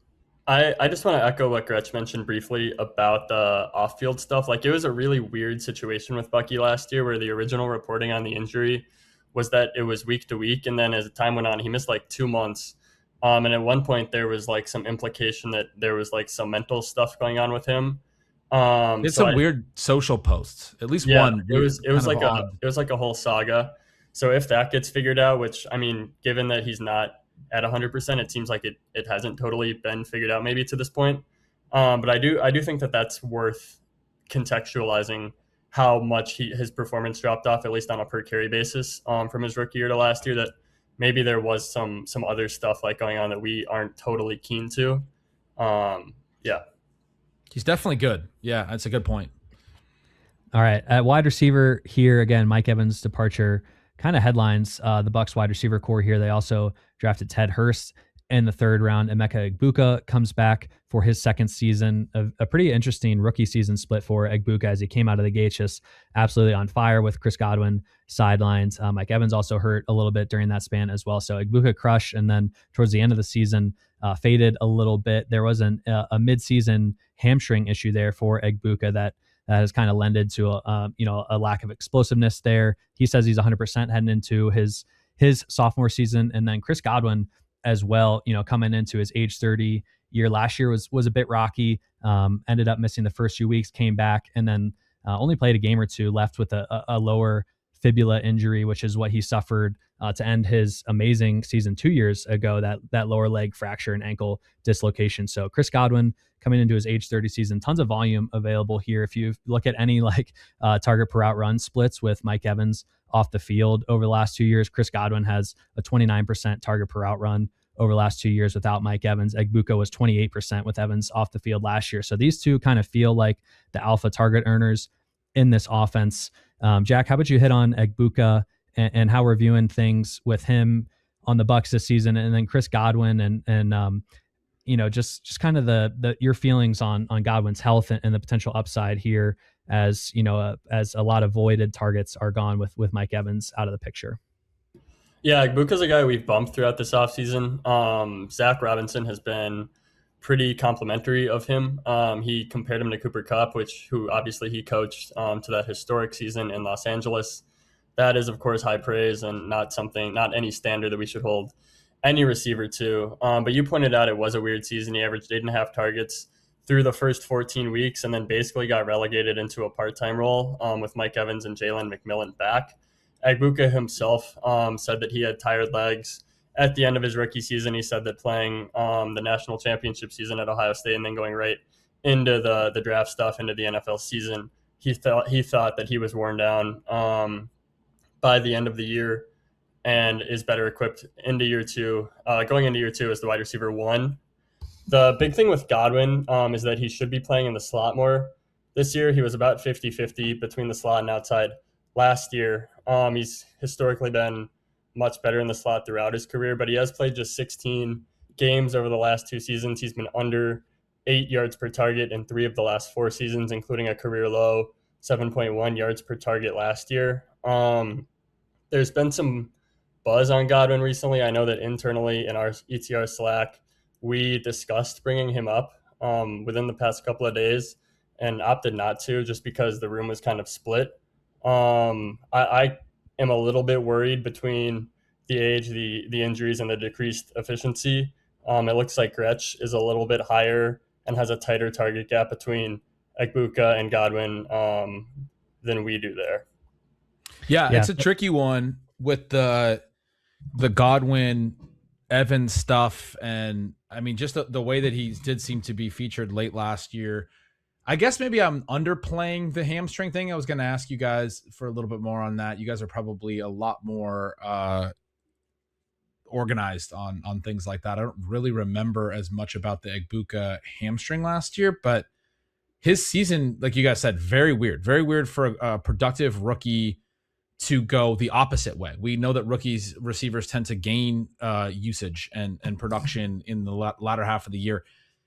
I just want to echo what Gretch mentioned briefly about the off-field stuff. Like, it was a really weird situation with Bucky last year, where the original reporting on the injury was that it was week to week, and then as time went on, he missed like 2 months. And at one point, there was like some implication that there was like some mental stuff going on with him. It's some weird social posts. At least one. It was like a whole saga. So if that gets figured out, which, I mean, given that he's not at 100%, it seems like it hasn't totally been figured out maybe to this point. But I do think that that's worth contextualizing how much his performance dropped off, at least on a per carry basis, from his rookie year to last year, that maybe there was some other stuff like going on that we aren't totally keen to. He's definitely good. Yeah, that's a good point. All right. At wide receiver here, again, Mike Evans' departure kind of headlines the Bucs wide receiver core here. They also drafted Ted Hurst in the 3rd round. Emeka Egbuka comes back for his 2nd season. A pretty interesting rookie season split for Egbuka, as he came out of the gate just absolutely on fire with Chris Godwin sidelines. Mike Evans also hurt a little bit during that span as well. So Egbuka crushed, and then towards the end of the season faded a little bit. There was a midseason hamstring issue there for Egbuka that has kind of lended to a lack of explosiveness there. He says he's 100% heading into his sophomore season. And then Chris Godwin as well, coming into his age 30 year last year was a bit rocky, ended up missing the first few weeks, came back, and then only played a game or 2, left with a lower fibula injury, which is what he suffered to end his amazing season 2 years ago, that lower leg fracture and ankle dislocation. So Chris Godwin coming into his age 30 season, tons of volume available here. If you look at any target per out run splits with Mike Evans off the field over the last 2 years, Chris Godwin has a 29% target per out run over the last 2 years without Mike Evans. Egbuka was 28% with Evans off the field last year. So these two kind of feel like the alpha target earners in this offense. Jack, how about you hit on Egbuka and how we're viewing things with him on the Bucs this season, and then Chris Godwin and just kind of your feelings on Godwin's health and the potential upside here, as as a lot of voided targets are gone with Mike Evans out of the picture. Yeah, Egbuka's a guy we've bumped throughout this offseason. Zach Robinson has been pretty complimentary of him. He compared him to Cooper Kupp, who obviously he coached to that historic season in Los Angeles. That is, of course, high praise and not any standard that we should hold any receiver to. But you pointed out it was a weird season. He averaged 8.5 targets through the first 14 weeks and then basically got relegated into a part-time role with Mike Evans and Jalen McMillan back. Egbuka himself said that he had tired legs at the end of his rookie season. He said that playing the national championship season at Ohio State and then going right into the draft stuff, into the NFL season, he thought that he was worn down by the end of the year and is better equipped into year two, going into year two as the wide receiver 1. The big thing with Godwin is that he should be playing in the slot more this year. He was about 50-50 between the slot and outside last year. He's historically been much better in the slot throughout his career, but he has played just 16 games over the last 2 seasons. He's been under 8 yards per target in 3 of the last 4 seasons, including a career low 7.1 yards per target last year. There's been some buzz on Godwin recently. I know that internally in our ETR Slack, we discussed bringing him up within the past couple of days and opted not to, just because the room was kind of split. I am a little bit worried between the age, the injuries, and the decreased efficiency. It looks like Gretch is a little bit higher and has a tighter target gap between Egbuka and Godwin than we do there. Yeah, it's a tricky one with the Godwin Evans stuff, and I mean just the way that he did seem to be featured late last year. I guess maybe I'm underplaying the hamstring thing. I was going to ask you guys for a little bit more on that. You guys are probably a lot more organized on things like that. I don't really remember as much about the Egbuka hamstring last year, but his season, like you guys said, very weird for a productive rookie to go the opposite way. We know that receivers tend to gain usage and production in the latter half of the year.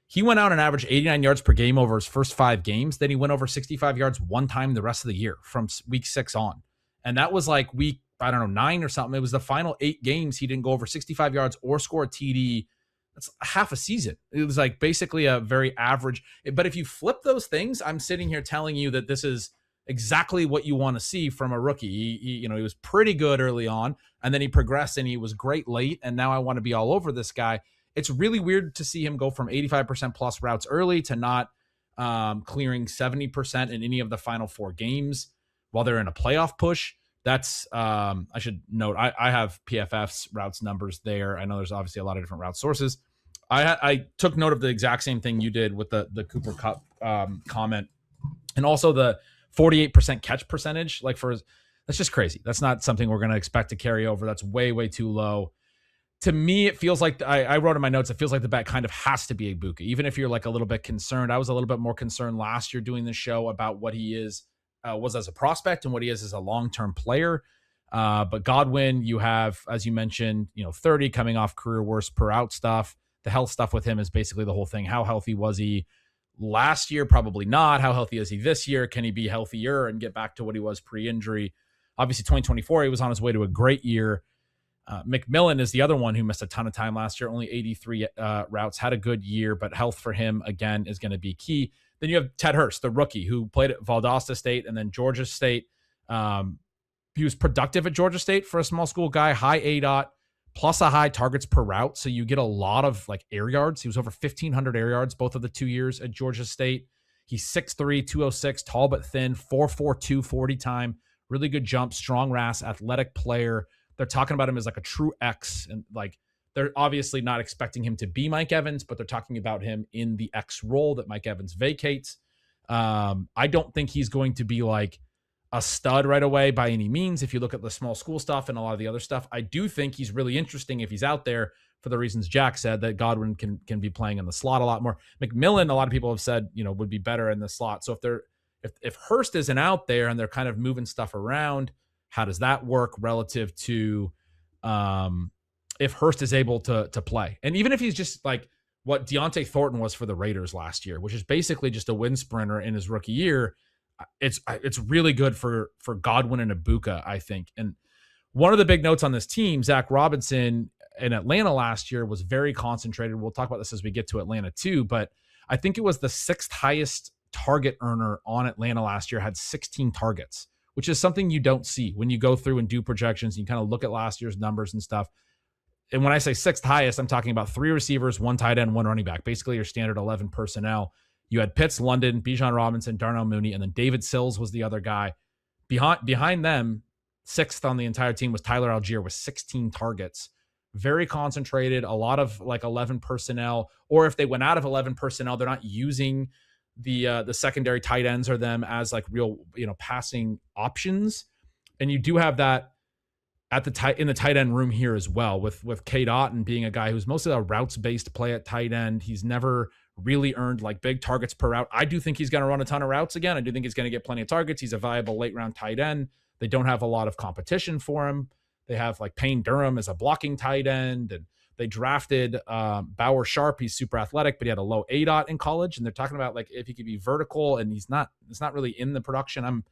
He went out and averaged 89 yards per game over his first 5 games. Then he went over 65 yards one time the rest of the year from week 6 on. And that was like week, 9 or something. It was the final 8 games. He didn't go over 65 yards or score a TD. That's half a season. It was like basically a very average. But if you flip those things, I'm sitting here telling you that this is exactly what you want to see from a rookie. He was pretty good early on, and then he progressed and he was great late. And now I want to be all over this guy. It's really weird to see him go from 85% plus routes early to not clearing 70% in any of the final 4 games while they're in a playoff push. That's I should note, I have PFF's routes numbers there. I know there's obviously a lot of different route sources. I took note of the exact same thing you did with the Cooper Kupp comment, and also the 48% catch percentage. That's just crazy. That's not something we're going to expect to carry over. That's way too low. To me, it feels like I wrote in my notes, it feels like the bet kind of has to be Egbuka, even if you're like a little bit concerned. I was a little bit more concerned last year doing this show about what he was as a prospect and what he is as a long-term player. But Godwin, you have, as you mentioned, 30 coming off career worst per out stuff. The health stuff with him is basically the whole thing. How healthy was he last year? Probably not. How healthy is he this year? Can he be healthier and get back to what he was pre-injury? Obviously, 2024, he was on his way to a great year. McMillan is the other one who missed a ton of time last year, only 83 routes, had a good year, but health for him, again, is going to be key. Then you have Ted Hurst, the rookie, who played at Valdosta State and then Georgia State. He was productive at Georgia State for a small school guy, high ADOT, plus a high targets per route, so you get a lot of air yards. He was over 1,500 air yards both of the 2 years at Georgia State. He's 6'3", 206, tall but thin, 4.42 40 time, really good jump, strong RAS, athletic player. They're talking about him as a true X, and they're obviously not expecting him to be Mike Evans, but they're talking about him in the X role that Mike Evans vacates. I don't think he's going to be a stud right away by any means. If you look at the small school stuff and a lot of the other stuff, I do think he's really interesting if he's out there for the reasons Jack said, that Godwin can be playing in the slot a lot more. McMillan, a lot of people have said, would be better in the slot. So if Hurst isn't out there and they're kind of moving stuff around, how does that work relative to if Hurst is able to play? And even if he's just what Deontay Thornton was for the Raiders last year, which is basically just a wind sprinter in his rookie year, it's really good for Godwin and Egbuka, I think. And one of the big notes on this team, Zach Robinson, in Atlanta last year was very concentrated. We'll talk about this as we get to Atlanta too, but I think it was the 6th highest target earner on Atlanta last year, had 16 targets, which is something you don't see when you go through and do projections. And you kind of look at last year's numbers and stuff. And when I say 6th highest, I'm talking about 3 receivers, 1 tight end, 1 running back, basically your standard 11 personnel. You had Pitts, London, Bijan Robinson, Darnell Mooney, and then David Sills was the other guy. Behind them, 6th on the entire team was Tyler Algier with 16 targets. Very concentrated, a lot of like 11 personnel, or if they went out of 11 personnel, they're not using the secondary tight ends or them as like real, passing options. And you do have that at in the tight end room here as well, with Cade Otton being a guy who's mostly a routes based play at tight end. He's never really earned like big targets per route. I do think he's going to run a ton of routes again. I do think he's going to get plenty of targets. He's a viable late round tight end. They don't have a lot of competition for him. They have like Payne Durham as a blocking tight end, and they drafted Bauer Sharp. He's super athletic, but he had a low ADOT in college. And they're talking about like if he could be vertical, and it's not really in the production. I'm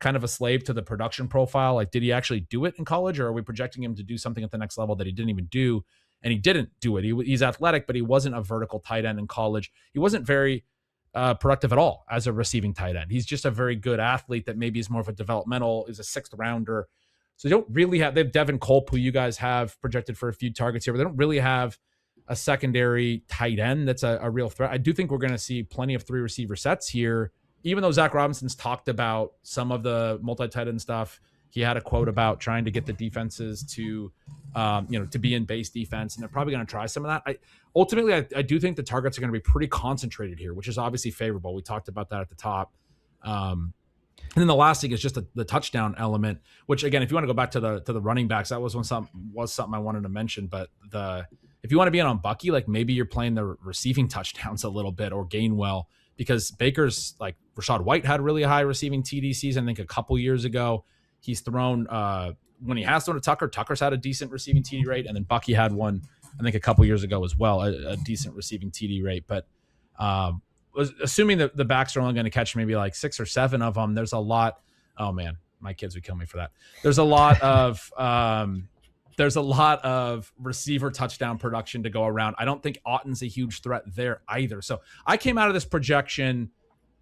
kind of a slave to the production profile. Like, did he actually do it in college, or are we projecting him to do something at the next level that he didn't even do? And he didn't do it. He's athletic, but he wasn't a vertical tight end in college. He wasn't very productive at all as a receiving tight end. He's just a very good athlete that maybe is more of a developmental, is a 6th rounder. So they don't really have, they have Devin Culp, who you guys have projected for a few targets here, but they don't really have a secondary tight end that's a real threat. I do think we're going to see plenty of 3 receiver sets here, even though Zach Robinson's talked about some of the multi-tight end stuff. He had a quote about trying to get the defenses to, to be in base defense, and they're probably going to try some of that. Ultimately, I do think the targets are going to be pretty concentrated here, which is obviously favorable. We talked about that at the top. And then the last thing is just the touchdown element, which again, if you want to go back to the running backs, that was something I wanted to mention. But if you want to be in on Bucky, like maybe you're playing the receiving touchdowns a little bit, or Gainwell, because Baker's like Rachaad White had really high receiving TD season. I think a couple years ago, he's thrown when he has thrown to Tucker. Tucker's had a decent receiving TD rate, and then Bucky had one I think a couple years ago as well, a decent receiving TD rate. But assuming that the backs are only going to catch maybe like 6 or 7 of them, there's a lot. Oh man, my kids would kill me for that. There's a lot of receiver touchdown production to go around. I don't think Otton's a huge threat there either. So I came out of this projection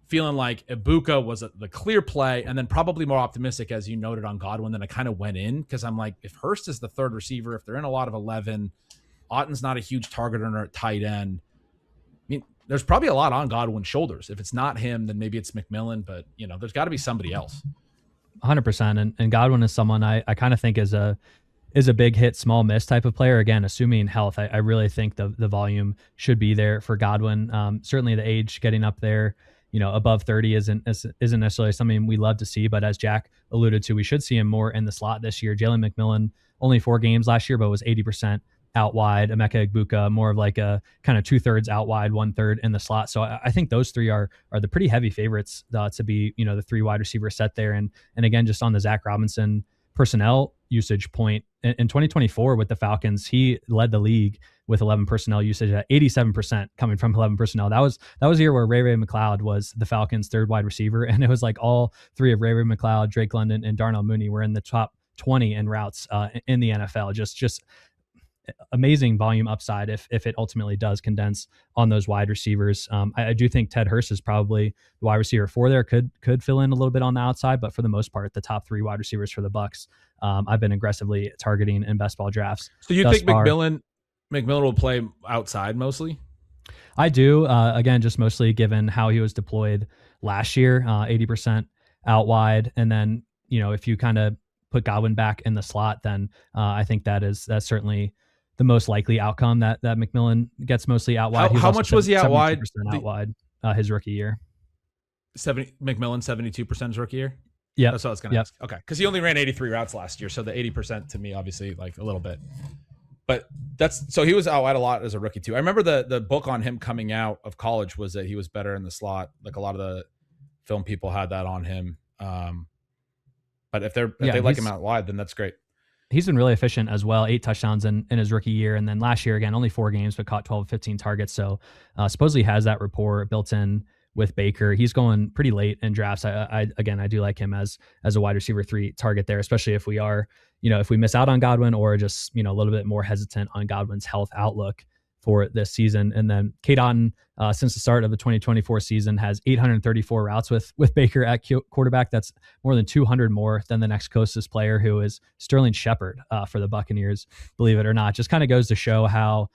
feeling like Ibuka was the clear play, and then probably more optimistic, as you noted, on Godwin. Then I kind of went in because I'm like, if Hurst is the 3rd receiver, if they're in a lot of 11, Otton's not a huge target earner at tight end. I mean, there's probably a lot on Godwin's shoulders. If it's not him, then maybe it's McMillan, but there's got to be somebody else. 100%. And Godwin is someone I kind of think is a big hit, small miss type of player. Again, assuming health, I really think the volume should be there for Godwin. Certainly the age getting up there, above 30 isn't necessarily something we love to see, but as Jack alluded to, we should see him more in the slot this year. Jalen McMillan, only 4 games last year, but was 80% out wide. Emeka Egbuka, more of like a kind of 2/3 out wide, 1/3 in the slot. So I think those 3 are the pretty heavy favorites to be, the 3 wide receiver set there. And again, just on the Zach Robinson personnel usage point, in 2024 with the Falcons, he led the league with 11 personnel usage at 87% coming from 11 personnel. That was a year where Ray McLeod was the Falcons' 3rd wide receiver. And it was like all 3 of Ray McLeod, Drake London, and Darnell Mooney were in the top 20 in routes in the NFL. Just amazing volume upside if it ultimately does condense on those wide receivers. I do think Ted Hurst is probably the wide receiver 4 there, could fill in a little bit on the outside, but for the most part, the top 3 wide receivers for the Bucs, I've been aggressively targeting in best ball drafts. So you think McMillan will play outside mostly? I do. Again, just mostly given how he was deployed last year, 80% out wide. And then, if you kind of put Godwin back in the slot, then I think that's certainly the most likely outcome, that McMillan gets mostly out wide. How much was he out wide? Out wide his rookie year. McMillan 72% his rookie year. Yeah, that's what I was going to ask. Okay, because he only ran 83 routes last year, so the 80% to me, obviously, like a little bit. But so he was out wide a lot as a rookie too. I remember the book on him coming out of college was that he was better in the slot. Like a lot of the film people had that on him. But if they like him out wide, then that's great. He's been really efficient as well. 8 touchdowns in his rookie year. And then last year, again, only 4 games, but caught 12, 15 targets. So supposedly has that rapport built in with Baker. He's going pretty late in drafts. I do like him as a wide receiver 3 target there, especially if we are, if we miss out on Godwin or just, a little bit more hesitant on Godwin's health outlook for this season. And then Cade Otton, since the start of the 2024 season, has 834 routes with Baker at quarterback. That's more than 200 more than the next closest player, who is Sterling Shepard for the Buccaneers, believe it or not. Just kind of goes to show how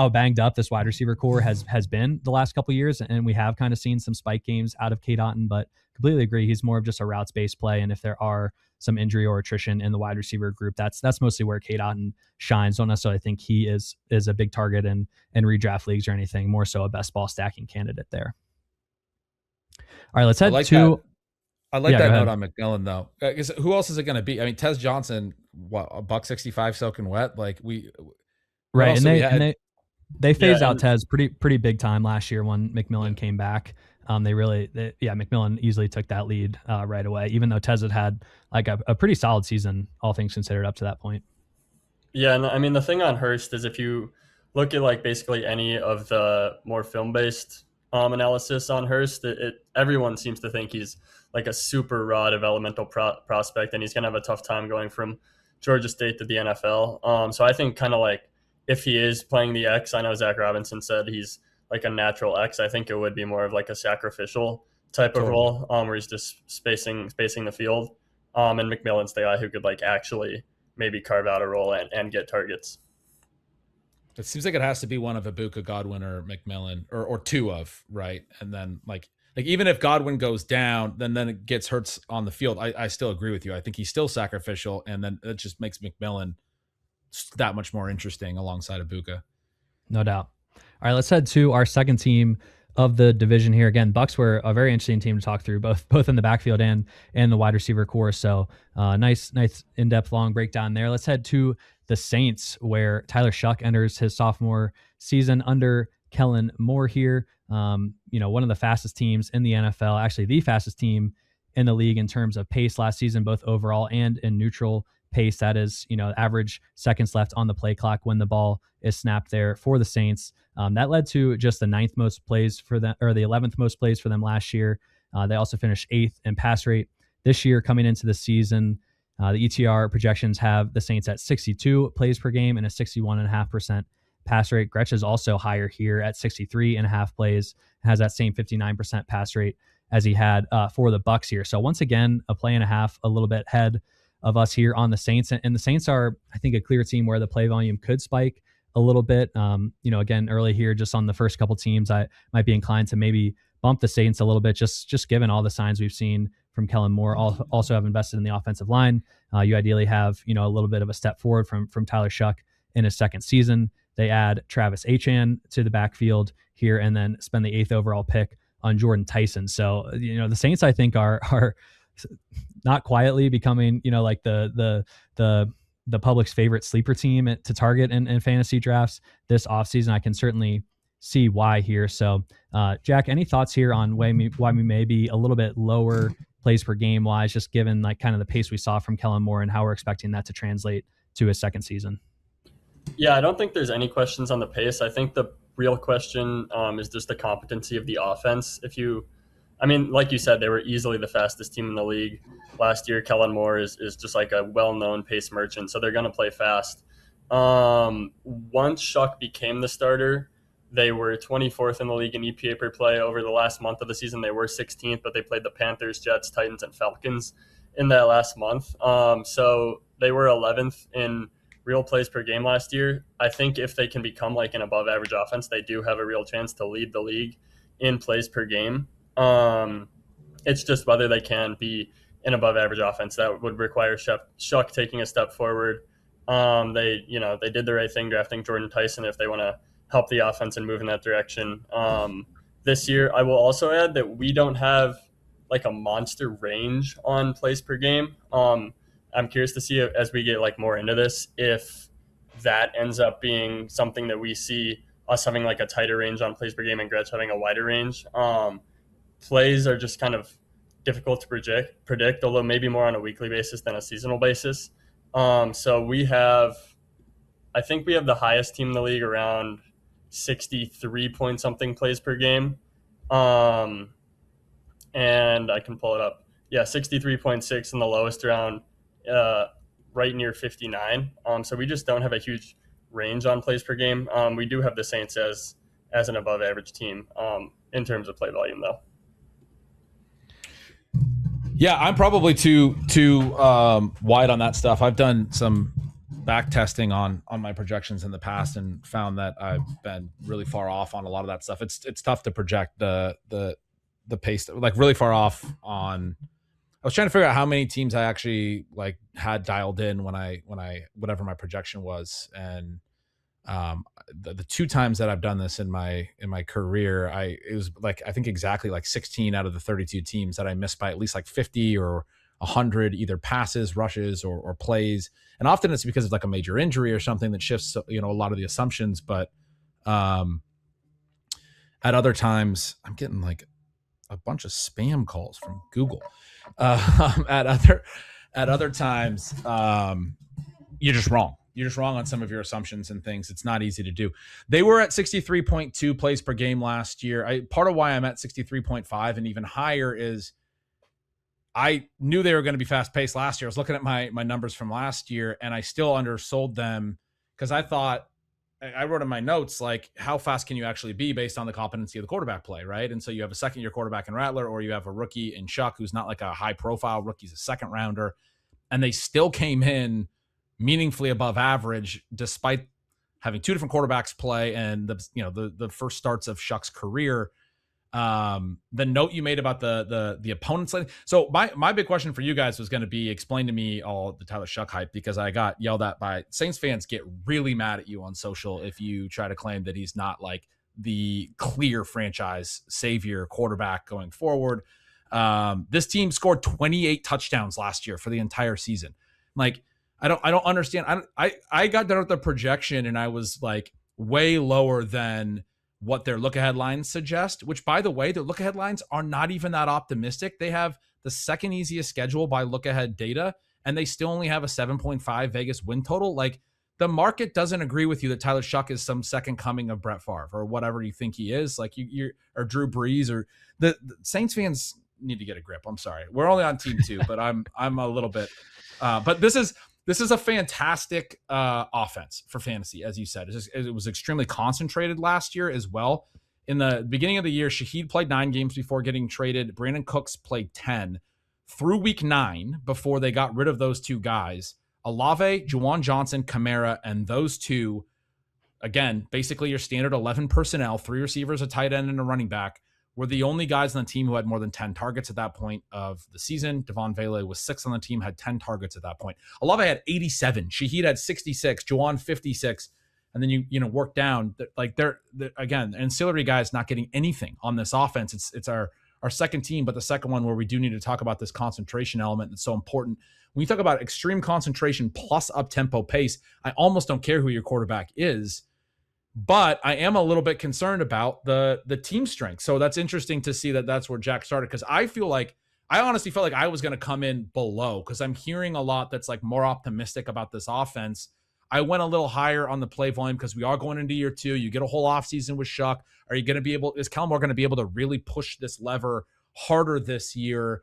banged up this wide receiver core has been the last couple of years. And we have kind of seen some spike games out of Cade Otton, but completely agree. He's more of just a routes-based play. And if there are some injury or attrition in the wide receiver group, that's mostly where Cade Otton shines. Don't necessarily think he is a big target in redraft leagues or anything, more so a best ball stacking candidate there. All right, let's head to... I like that note on McMillan, though. Who else is it going to be? I mean, Tez Johnson, what, $165 soaking wet? Like, right, and they phased out Tez pretty big time last year when McMillan came back. McMillan easily took that lead right away, even though Tez had like a pretty solid season, all things considered, up to that point. Yeah, and I mean, the thing on Hurst is if you look at like basically any of the more film-based analysis on Hurst, everyone seems to think he's like a super raw developmental prospect, and he's going to have a tough time going from Georgia State to the NFL. So I think kind of like if he is playing the X, I know Zach Robinson said he's like a natural X. I think it would be more of like a sacrificial type of role where he's just spacing the field. And McMillan's the guy who could like actually maybe carve out a role and get targets. It seems like it has to be one of Ibuka, Godwin, or McMillan, or two of, right? And then like even if Godwin goes down, then it gets Hurts on the field. I still agree with you. I think he's still sacrificial, and then it just makes McMillan that much more interesting alongside Ibuka. No doubt. All right, let's head to our second team of the division here. Again, Bucs were a very interesting team to talk through, both in the backfield and the wide receiver core. So nice in-depth long breakdown there. Let's head to the Saints, where Tyler Shuck enters his sophomore season under Kellen Moore here. One of the fastest teams in the NFL, actually the fastest team in the league in terms of pace last season, both overall and in neutral pace. That is, average seconds left on the play clock when the ball is snapped there for the Saints. That led to just the 9th most plays for them, or the 11th most plays for them last year. They also finished 8th in pass rate this year coming into the season. The ETR projections have the Saints at 62 plays per game and a 61.5% pass rate. Gretch is also higher here at 63.5 plays, has that same 59% pass rate as he had for the Bucs here. So once again, a play and a half, a little bit ahead of us here on the Saints. And the Saints are, I think, a clear team where the play volume could spike a little bit. Again, early here, just on the first couple teams, I might be inclined to maybe bump the Saints a little bit, just given all the signs we've seen from Kellen Moore. Also have invested in the offensive line. You ideally have, a little bit of a step forward from Tyler Shuck in his second season. They add Travis Etienne to the backfield here, and then spend the 8th overall pick on Jordan Tyson. So, the Saints, I think, are not quietly becoming, like the public's favorite sleeper team to target in fantasy drafts this offseason. I can certainly see why here. So, Jack, any thoughts here on why we may be a little bit lower plays per game wise, just given like kind of the pace we saw from Kellen Moore and how we're expecting that to translate to his second season? Yeah, I don't think there's any questions on the pace. I think the real question is just the competency of the offense. Like you said, they were easily the fastest team in the league last year. Kellen Moore is just like a well-known pace merchant, so they're going to play fast. Once Shuck became the starter, they were 24th in the league in EPA per play. Over the last month of the season, they were 16th, but they played the Panthers, Jets, Titans, and Falcons in that last month. So they were 11th in real plays per game last year. I think if they can become like an above average offense, they do have a real chance to lead the league in plays per game. It's just whether they can be an above average offense. That would require Shuck taking a step forward. They did the right thing drafting Jordan Tyson if they want to help the offense and move in that direction. This year, I will also add that we don't have like a monster range on plays per game. I'm curious to see as we get like more into this, if that ends up being something that we see us having like a tighter range on plays per game and Gretch having a wider range. Plays are just kind of difficult to predict, although maybe more on a weekly basis than a seasonal basis. So I think we have the highest team in the league around 63 point something plays per game. And I can pull it up. Yeah, 63.6 and the lowest around right near 59. So we just don't have a huge range on plays per game. We do have the Saints as an above average team in terms of play volume, though. Yeah, I'm probably too wide on that stuff. I've done some back testing on my projections in the past and found that I've been really far off on a lot of that stuff. It's tough to project the pace, like really far off on. I was trying to figure out how many teams I actually like had dialed in when I whatever my projection was, and the two times that I've done this in my career, it was like, I think exactly like 16 out of the 32 teams that I missed by at least like 50 or 100 either passes, rushes, or plays. And often it's because of like a major injury or something that shifts, a lot of the assumptions. But at other times, I'm getting like a bunch of spam calls from Google. At other times, you're just wrong. You're just wrong on some of your assumptions and things. It's not easy to do. They were at 63.2 plays per game last year. Part of why I'm at 63.5 and even higher is I knew they were going to be fast paced last year. I was looking at my numbers from last year, and I still undersold them because I thought, I wrote in my notes, like, how fast can you actually be based on the competency of the quarterback play, right? And so you have a second-year quarterback in Rattler, or you have a rookie in Shuck, who's not like a high-profile rookie, he's a second-rounder, and they still came in meaningfully above average despite having two different quarterbacks play and the first starts of Shuck's career. The note you made about the opponents. So my big question for you guys was going to be, explain to me all the Tyler Shuck hype, because I got yelled at by Saints fans. Get really mad at you on social if you try to claim that he's not like the clear franchise savior quarterback going forward. This team scored 28 touchdowns last year for the entire season. Like, I don't understand. I got done with the projection and I was like way lower than what their look-ahead lines suggest, which, by the way, their look-ahead lines are not even that optimistic. They have the second easiest schedule by look-ahead data, and they still only have a 7.5 Vegas win total. Like, the market doesn't agree with you that Tyler Shuck is some second coming of Brett Favre or whatever you think he is. Like, or Drew Brees, or the Saints fans need to get a grip. I'm sorry. We're only on team 2, but I'm a little bit. But this is a fantastic offense for fantasy, as you said. It was extremely concentrated last year as well. In the beginning of the year, Shaheed played 9 games before getting traded. Brandon Cooks played 10. Through week 9, before they got rid of those two guys, Olave, Juwan Johnson, Kamara, and those two, again, basically your standard 11 personnel, 3 receivers, a tight end, and a running back, were the only guys on the team who had more than 10 targets at that point of the season. Devon Vele was 6th on the team, had 10 targets at that point. Olave had 87. Shaheed had 66. Juwan 56. And then you work down. Like, they're again, ancillary guys not getting anything on this offense. It's our second team, but the second one where we do need to talk about this concentration element that's so important. When you talk about extreme concentration plus up-tempo pace, I almost don't care who your quarterback is. But I am a little bit concerned about the team strength. So that's interesting to see that that's where Jack started, because I honestly felt like I was going to come in below, because I'm hearing a lot that's like more optimistic about this offense. I went a little higher on the play volume because we are going into year 2. You get a whole offseason with Shuck. Is Kellen Moore going to be able to really push this lever harder this year?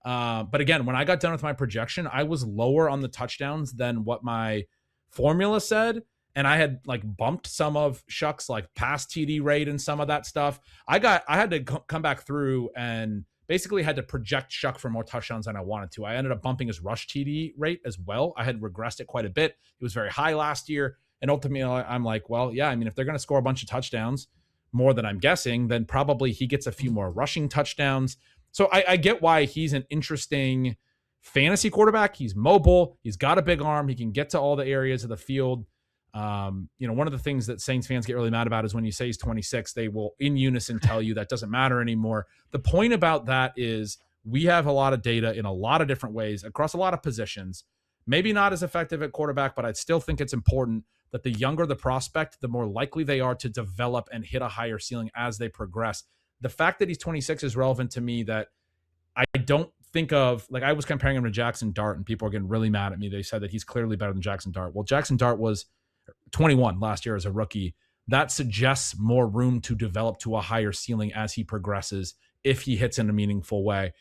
But again, when I got done with my projection, I was lower on the touchdowns than what my formula said. And I had like bumped some of Shuck's like pass TD rate and some of that stuff. I had to come back through and basically had to project Shuck for more touchdowns than I wanted to. I ended up bumping his rush TD rate as well. I had regressed it quite a bit. It was very high last year. And ultimately, I'm like, well, yeah, I mean, if they're going to score a bunch of touchdowns, more than I'm guessing, then probably he gets a few more rushing touchdowns. So I get why he's an interesting fantasy quarterback. He's mobile. He's got a big arm. He can get to all the areas of the field. One of the things that Saints fans get really mad about is when you say he's 26, they will in unison tell you that doesn't matter anymore. The point about that is we have a lot of data in a lot of different ways across a lot of positions, maybe not as effective at quarterback, but I still think it's important that the younger the prospect, the more likely they are to develop and hit a higher ceiling as they progress. The fact that he's 26 is relevant to me, that I don't think of, like, I was comparing him to Jackson Dart and people are getting really mad at me. They said that he's clearly better than Jackson Dart. Well, Jackson Dart was 21 last year as a rookie. That suggests more room to develop to a higher ceiling as he progresses, if he hits in a meaningful way.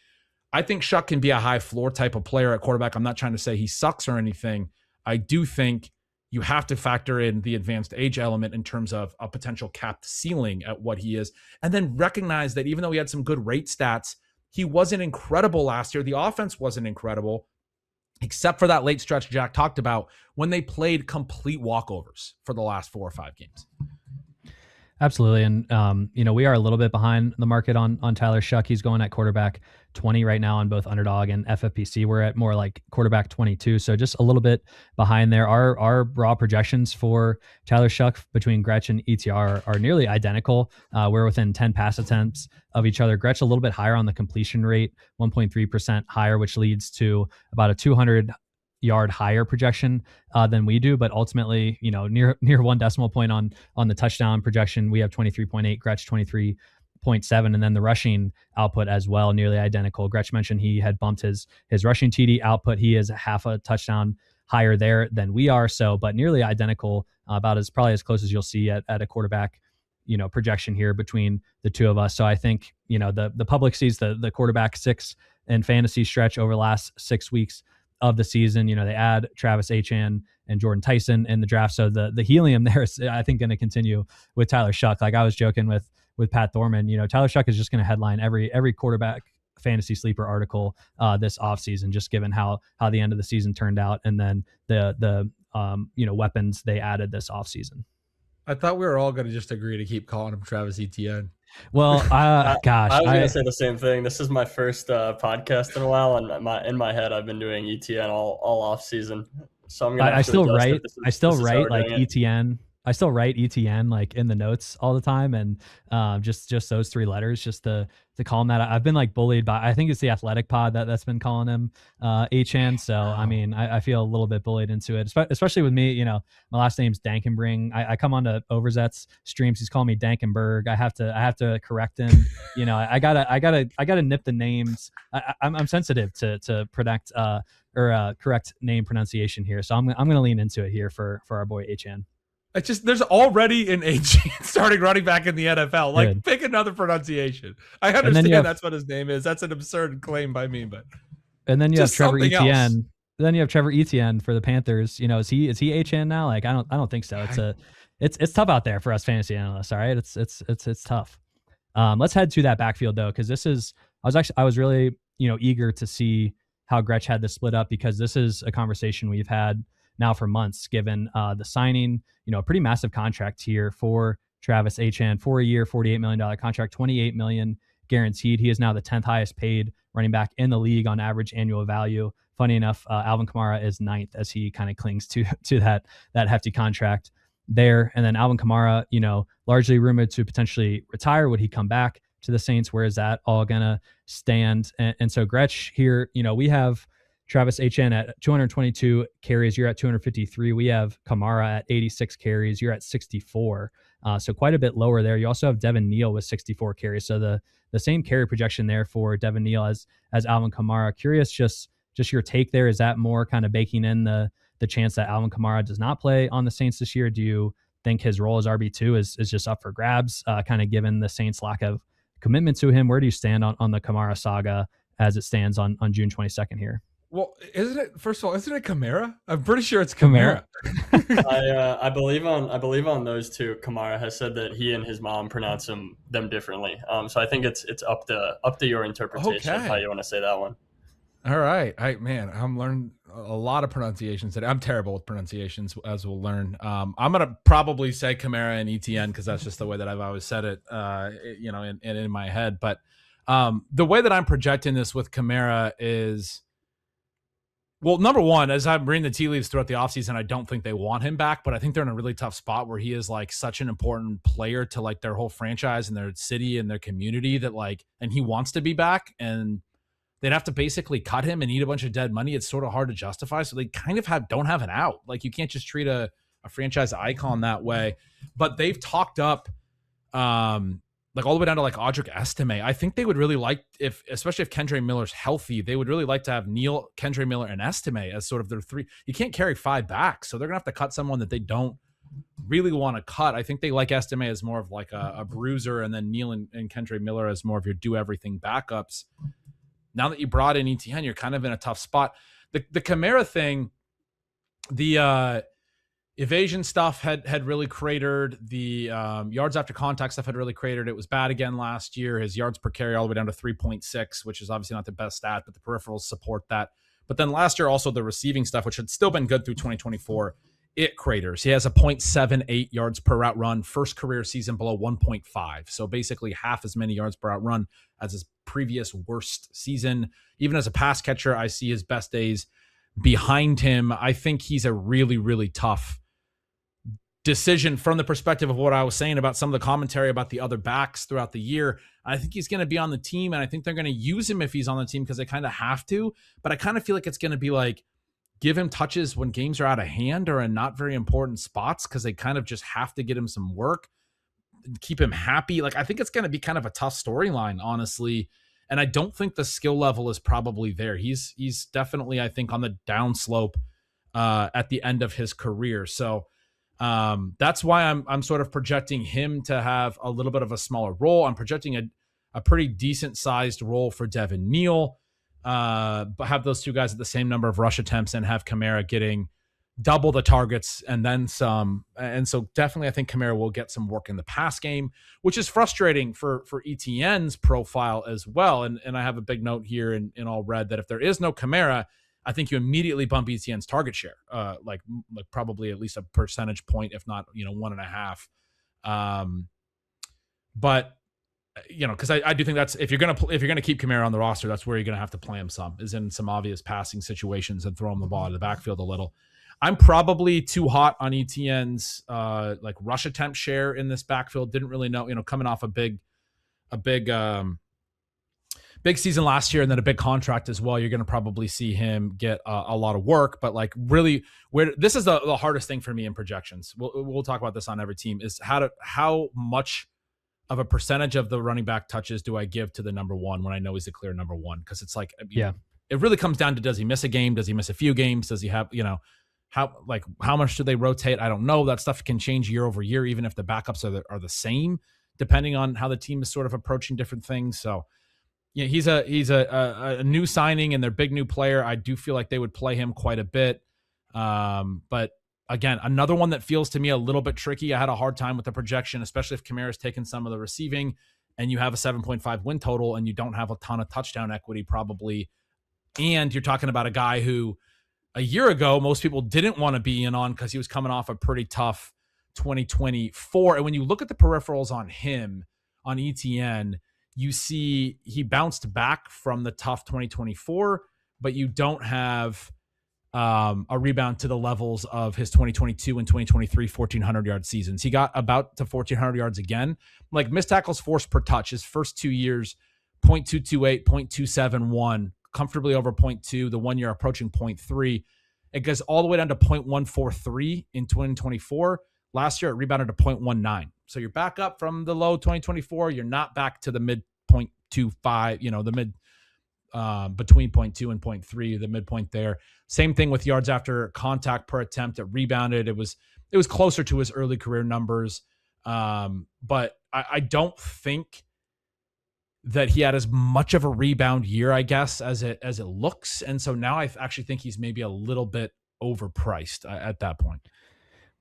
I think Shuck can be a high floor type of player at quarterback. I'm not trying to say he sucks or anything. I do think you have to factor in the advanced age element in terms of a potential capped ceiling at what he is. And then recognize that even though he had some good rate stats, he wasn't incredible last year. The offense wasn't incredible, except for that late stretch Jack talked about when they played complete walkovers for the last 4 or 5 games. Absolutely. And, we are a little bit behind the market on Tyler Shuck. He's going at quarterback 20 right now on both Underdog and FFPC. We're at more like quarterback 22. So just a little bit behind there. Our raw projections for Tyler Shuck between Gretch and ETR are nearly identical. We're within 10 pass attempts of each other. Gretch a little bit higher on the completion rate, 1.3% higher, which leads to about a 200-yard higher projection than we do, but ultimately, near 1 decimal point on the touchdown projection, we have 23.8, Gretch 23.7, and then the rushing output as well, nearly identical. Gretch mentioned he had bumped his rushing TD output. He is half a touchdown higher there than we are, but nearly identical, probably as close as you'll see at a quarterback projection here between the two of us. So I think the public sees the quarterback 6 in fantasy stretch over the last 6 weeks of the season. They add Travis Etienne and Jordan Tyson in the draft. So the helium there is, I think, going to continue with Tyler Shuck. Like I was joking with Pat Thorman, Tyler Shuck is just going to headline every quarterback fantasy sleeper article this offseason, just given how the end of the season turned out. And then the weapons they added this offseason. I thought we were all going to just agree to keep calling him Travis Etienne. Well, gosh, I was going to say the same thing. This is my first podcast in a while, and in my head, I've been doing ETN all off season. So I'm gonna. I still write like ETN. I still write ETN like in the notes all the time, and just those 3 letters just to call him that. I've been like bullied by, I think it's the Athletic Pod that's been calling him HN. So I mean, I feel a little bit bullied into it, especially with me. My last name's Dankenbring. I come on to Overzet's streams. He's calling me Dankenberg. I have to correct him. I gotta nip the names. I'm sensitive to protect correct name pronunciation here. So I'm gonna lean into it here for our boy HN. It's just there's already an AG starting running back in the NFL. Like, Good. Pick another pronunciation. I understand that's what his name is. That's an absurd claim by me, but and then you have Trevor Etienne. Else. Then you have Trevor Etienne for the Panthers. Is he HN now? Like I don't think so. It's tough out there for us fantasy analysts. All right, it's tough. Let's head to that backfield though, because I was really eager to see how Gretch had this split up, because this is a conversation we've had now for months, given the signing, a pretty massive contract here for Travis Etienne, 4-year, $48 million contract, $28 million guaranteed. He is now the 10th highest paid running back in the league on average annual value. Funny enough, Alvin Kamara is 9th as he kind of clings to that hefty contract there. And then Alvin Kamara, largely rumored to potentially retire. Would he come back to the Saints? Where is that all gonna stand? And so Gretch here, we have Travis Etienne at 222 carries. You're at 253. We have Kamara at 86 carries. You're at 64. So quite a bit lower there. You also have Devin Neal with 64 carries. So the same carry projection there for Devin Neal as Alvin Kamara. Curious, just your take there. Is that more kind of baking in the chance that Alvin Kamara does not play on the Saints this year? Do you think his role as RB2 is just up for grabs, kind of given the Saints' lack of commitment to him? Where do you stand on the Kamara saga as it stands on June 22nd here? Well, isn't it Kamara? I'm pretty sure it's Kamara. I believe on those two. Kamara has said that he and his mom pronounce them differently. So I think it's up to your interpretation of how you want to say that one. All right. I'm learning a lot of pronunciations today. I'm terrible with pronunciations, as we'll learn. I'm gonna probably say Kamara and ETN because that's just the way that I've always said it. In my head. But the way that I'm projecting this with Kamara is. Well, number one, as I'm reading the tea leaves throughout the offseason, I don't think they want him back, but I think they're in a really tough spot where he is like such an important player to like their whole franchise and their city and their community that like, and he wants to be back, and they'd have to basically cut him and eat a bunch of dead money. It's sort of hard to justify. So they kind of don't have an out. Like you can't just treat a franchise icon that way, but they've talked up, like all the way down to like Audric Estime. I think they would really like especially if Kendre Miller's healthy, they would really like to have Neal, Kendre Miller, and Estime as sort of their 3. You can't carry 5 backs, so they're gonna have to cut someone that they don't really want to cut. I think they like Estime as more of like a bruiser, and then Neal and Kendre Miller as more of your do everything backups. Now that you brought in ETN, you're kind of in a tough spot. The Kamara thing, the evasion stuff had really cratered. The yards after contact stuff had really cratered. It was bad again last year. His yards per carry all the way down to 3.6, which is obviously not the best stat, but the peripherals support that. But then last year, also the receiving stuff, which had still been good through 2024, it craters. He has a 0.78 yards per route run, first career season below 1.5. So basically half as many yards per route run as his previous worst season. Even as a pass catcher, I see his best days behind him. I think he's a really, really tough decision from the perspective of what I was saying about some of the commentary about the other backs throughout the year. I think he's going to be on the team, and I think they're going to use him if he's on the team because they kind of have to. But I kind of feel like it's going to be like, give him touches when games are out of hand or in not very important spots because they kind of just have to get him some work, keep him happy. Like, I think it's going to be kind of a tough storyline, honestly. And I don't think the skill level is probably there. He's definitely, I think, on the downslope at the end of his career. So that's why I'm sort of projecting him to have a little bit of a smaller role. I'm projecting a pretty decent sized role for Devin Neal. But have those two guys at the same number of rush attempts and have Kamara getting double the targets and then some. And so definitely I think Kamara will get some work in the pass game, which is frustrating for ETN's profile as well. And I have a big note here in all red that if there is no Kamara, I think you immediately bump ETN's target share, like probably at least a percentage point, if not, 1.5. But because I do think that's if you're gonna keep Kamara on the roster, that's where you're gonna have to play him some, is in some obvious passing situations and throw him the ball in the backfield a little. I'm probably too hot on ETN's like rush attempt share in this backfield. Didn't really know, coming off a big season last year and then a big contract as well. You're gonna probably see him get a lot of work, but like really, where this is the hardest thing for me in projections. We'll talk about this on every team, is how much of a percentage of the running back touches do I give to the number one when I know he's the clear number one? Because it's like, it really comes down to, does he miss a game? Does he miss a few games? Does he have, how much do they rotate? I don't know. That stuff can change year over year, even if the backups are the same, depending on how the team is sort of approaching different things. So yeah, he's a new signing and their big new player. I do feel like they would play him quite a bit. But again, another one that feels to me a little bit tricky. I had a hard time with the projection, especially if Kamara's taken some of the receiving and you have a 7.5 win total and you don't have a ton of touchdown equity probably. And you're talking about a guy who a year ago, most people didn't want to be in on because he was coming off a pretty tough 2024. And when you look at the peripherals on him, on ETN, you see he bounced back from the tough 2024, but you don't have a rebound to the levels of his 2022 and 2023 1,400-yard seasons. He got about to 1,400 yards again. Like missed tackles forced per touch, his first 2 years, 0.228, 0.271, comfortably over 0.2. The 1 year approaching 0.3. It goes all the way down to 0.143 in 2024. Last year, it rebounded to 0.19. So you're back up from the low 2024. You're not back to the mid 0.25, the mid between 0.2 and 0.3, the midpoint there. Same thing with yards after contact per attempt. It rebounded. It was closer to his early career numbers. But I don't think that he had as much of a rebound year, I guess, as it looks. And so now I actually think he's maybe a little bit overpriced at that point.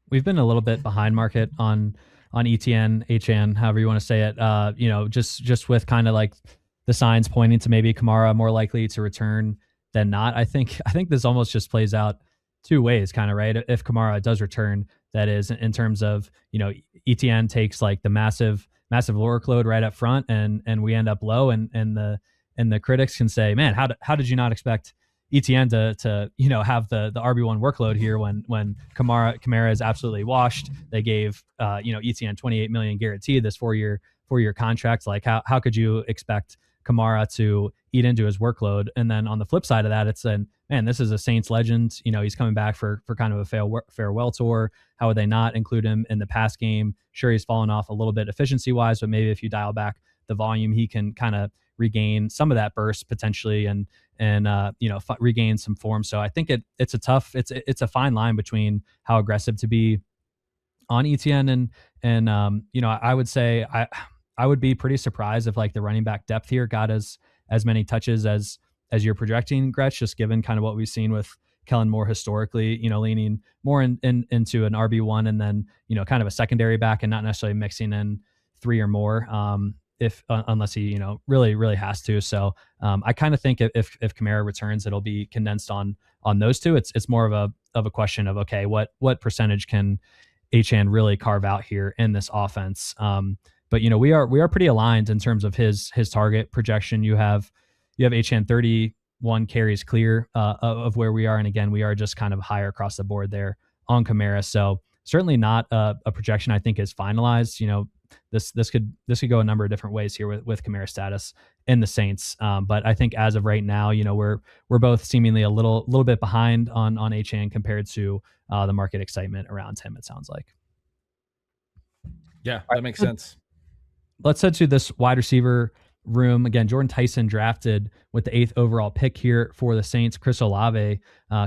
We've been a little bit behind market on ETN, HN, however you want to say it. Just with kind of like the signs pointing to maybe Kamara more likely to return than not. I think this almost just plays out two ways, kind of, right? If Kamara does return, that is, in terms of, ETN takes like the massive workload right up front and we end up low and the critics can say, man, how did you not expect ETN to have the RB1 workload here when Kamara is absolutely washed? They gave ETN $28 million guaranteed, this four-year contract. Like how could you expect Kamara to eat into his workload? And then on the flip side of that, it's man, this is a Saints legend. He's coming back for kind of a farewell tour. How would they not include him in the pass game? Sure, he's fallen off a little bit efficiency wise, but maybe if you dial back the volume, he can kind of regain some of that burst potentially and regain some form. So I think it's a fine line between how aggressive to be on ETN and I would say I would be pretty surprised if like the running back depth here got as many touches as as you're projecting, Gretch, just given kind of what we've seen with Kellen Moore historically, leaning more into an RB1 and then, kind of a secondary back and not necessarily mixing in 3 or more. If unless he really really has to. So I kind of think if Kamara returns, it'll be condensed on those two. It's more of a question of, okay, what percentage can Achane really carve out here in this offense? But we are pretty aligned in terms of his target projection. You have Achane 31 carries clear of where we are, and again, we are just kind of higher across the board there on Kamara. So certainly not a projection I think is finalized. This could go a number of different ways here with Kamara's status in the Saints. But I think as of right now, we're both seemingly a little bit behind on Achane compared to the market excitement around him, it sounds like. Yeah, that makes sense. Let's head to this wide receiver room. Again, Jordan Tyson drafted with the 8th overall pick here for the Saints. Chris Olave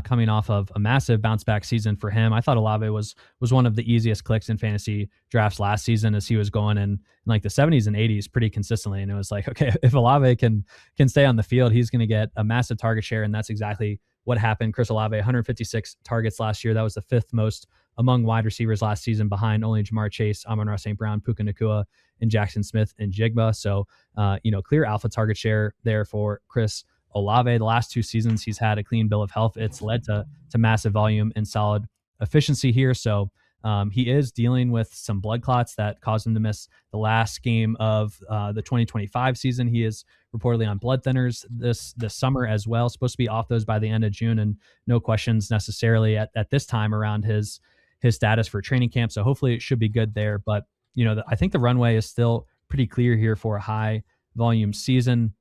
coming off of a massive bounce back season for him. I thought Olave was one of the easiest clicks in fantasy drafts last season, as he was going in like the 70s and 80s pretty consistently. And it was like, okay, if Olave can stay on the field, he's going to get a massive target share. And that's exactly what happened. Chris Olave, 156 targets last year. That was the 5th most among wide receivers last season, behind only Jamar Chase, Amon-Ra St. Brown, Puka Nacua, and Jackson Smith and Jigba. So, clear alpha target share there for Chris Olave. The last 2 seasons, he's had a clean bill of health. It's led to massive volume and solid efficiency here. So he is dealing with some blood clots that caused him to miss the last game of the 2025 season. He is reportedly on blood thinners this summer as well. Supposed to be off those by the end of June, and no questions necessarily at this time around his status for training camp. So hopefully it should be good there. But I think the runway is still pretty clear here for a high volume season.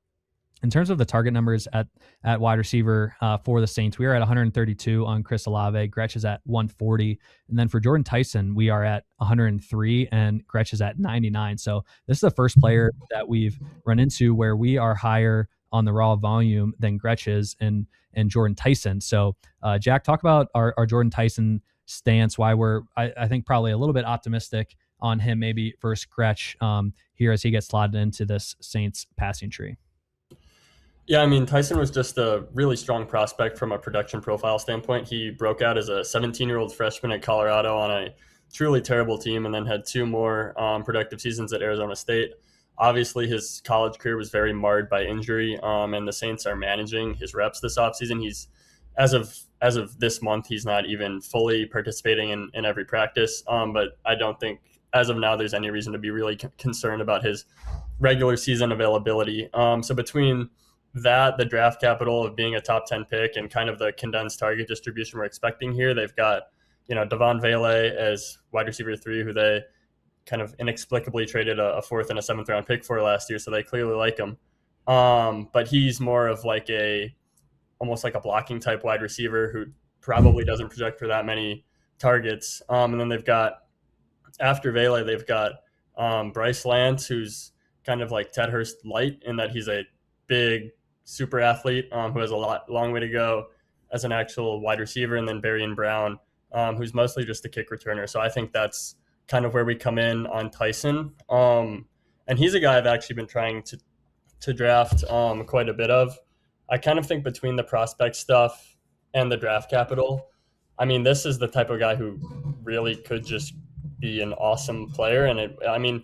In terms of the target numbers at wide receiver for the Saints, we are at 132 on Chris Olave. Gretch is at 140. And then for Jordan Tyson, we are at 103 and Gretch is at 99. So this is the first player that we've run into where we are higher on the raw volume than Gretch is and Jordan Tyson. So Jack, talk about our Jordan Tyson stance, why we're, I think, probably a little bit optimistic on him maybe versus Gretch here as he gets slotted into this Saints passing tree. Yeah, I mean, Tyson was just a really strong prospect from a production profile standpoint. He broke out as a 17-year-old freshman at Colorado on a truly terrible team and then had 2 more productive seasons at Arizona State. Obviously, his college career was very marred by injury, and the Saints are managing his reps this offseason. He's, as of this month, he's not even fully participating in every practice, but I don't think, as of now, there's any reason to be really concerned about his regular season availability. So between that, the draft capital of being a top 10 pick, and kind of the condensed target distribution we're expecting here, they've got, Devon Vele as wide receiver 3, who they kind of inexplicably traded a 4th and a 7th round pick for last year. So they clearly like him. But he's more of like almost like a blocking type wide receiver who probably doesn't project for that many targets. And then they've got, after Vele, they've got Bryce Lance, who's kind of like Ted Hurst light in that he's a big super athlete who has a long way to go as an actual wide receiver, and then Berrien Brown, who's mostly just a kick returner. So I think that's kind of where we come in on Tyson. And he's a guy I've actually been trying to draft quite a bit of. I kind of think between the prospect stuff and the draft capital, I mean, this is the type of guy who really could just be an awesome player. And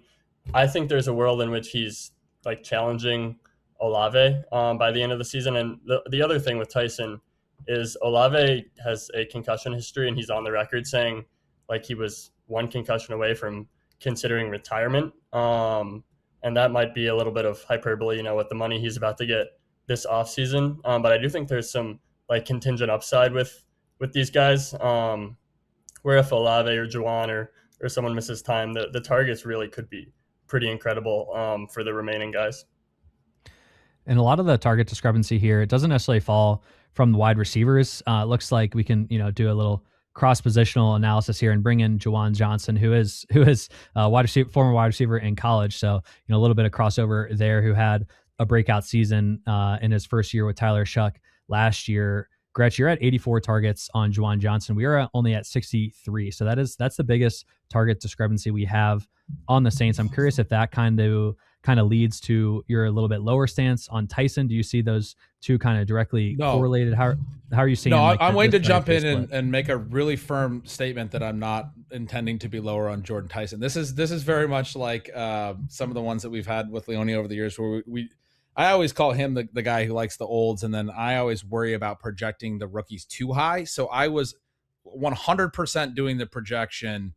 I think there's a world in which he's like challenging Olave by the end of the season. And the other thing with Tyson is Olave has a concussion history, and he's on the record saying like he was 1 concussion away from considering retirement. And that might be a little bit of hyperbole, with the money he's about to get this offseason. But I do think there's some like contingent upside with these guys, where if Olave or Juwan or someone misses time, the targets really could be pretty incredible for the remaining guys. And a lot of the target discrepancy here, it doesn't necessarily fall from the wide receivers. It looks like we can, do a little cross-positional analysis here and bring in Juwan Johnson, who is former wide receiver in college. So, a little bit of crossover there, who had a breakout season in his first year with Tyler Shuck last year. Gretch, you're at 84 targets on Juwan Johnson. We are only at 63. So that's the biggest target discrepancy we have on the Saints. I'm curious if that kind of leads to your a little bit lower stance on Tyson. Do you see those two kind of directly correlated? How are you seeing? No, I'm waiting to jump in and make a really firm statement that I'm not intending to be lower on Jordan Tyson. This is very much like some of the ones that we've had with Leone over the years, where I always call him the guy who likes the olds, and then I always worry about projecting the rookies too high. So I was 100% doing the projection,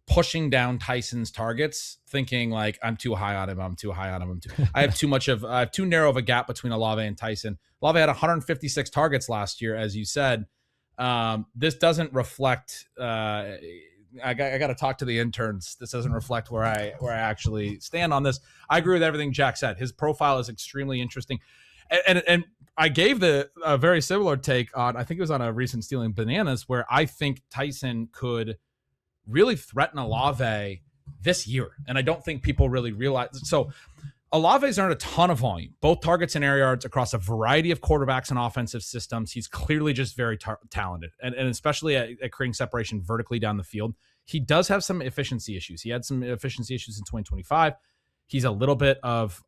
pushing down Tyson's targets, thinking like I'm too high on him. I have too narrow of a gap between Olave and Tyson. Olave had 156 targets last year, as you said. This doesn't reflect. I got to talk to the interns. This doesn't reflect where I actually stand on this. I agree with everything Jack said. His profile is extremely interesting, and I gave a very similar take on, I think it was on a recent Stealing Bananas, where I think Tyson could really threaten Olave this year, and I don't think people really realize. So Olave's earned a ton of volume, both targets and air yards, across a variety of quarterbacks and offensive systems. He's clearly just very talented, and especially at creating separation vertically down the field. He does have some efficiency issues. He had some efficiency issues in 2025. He's a little bit of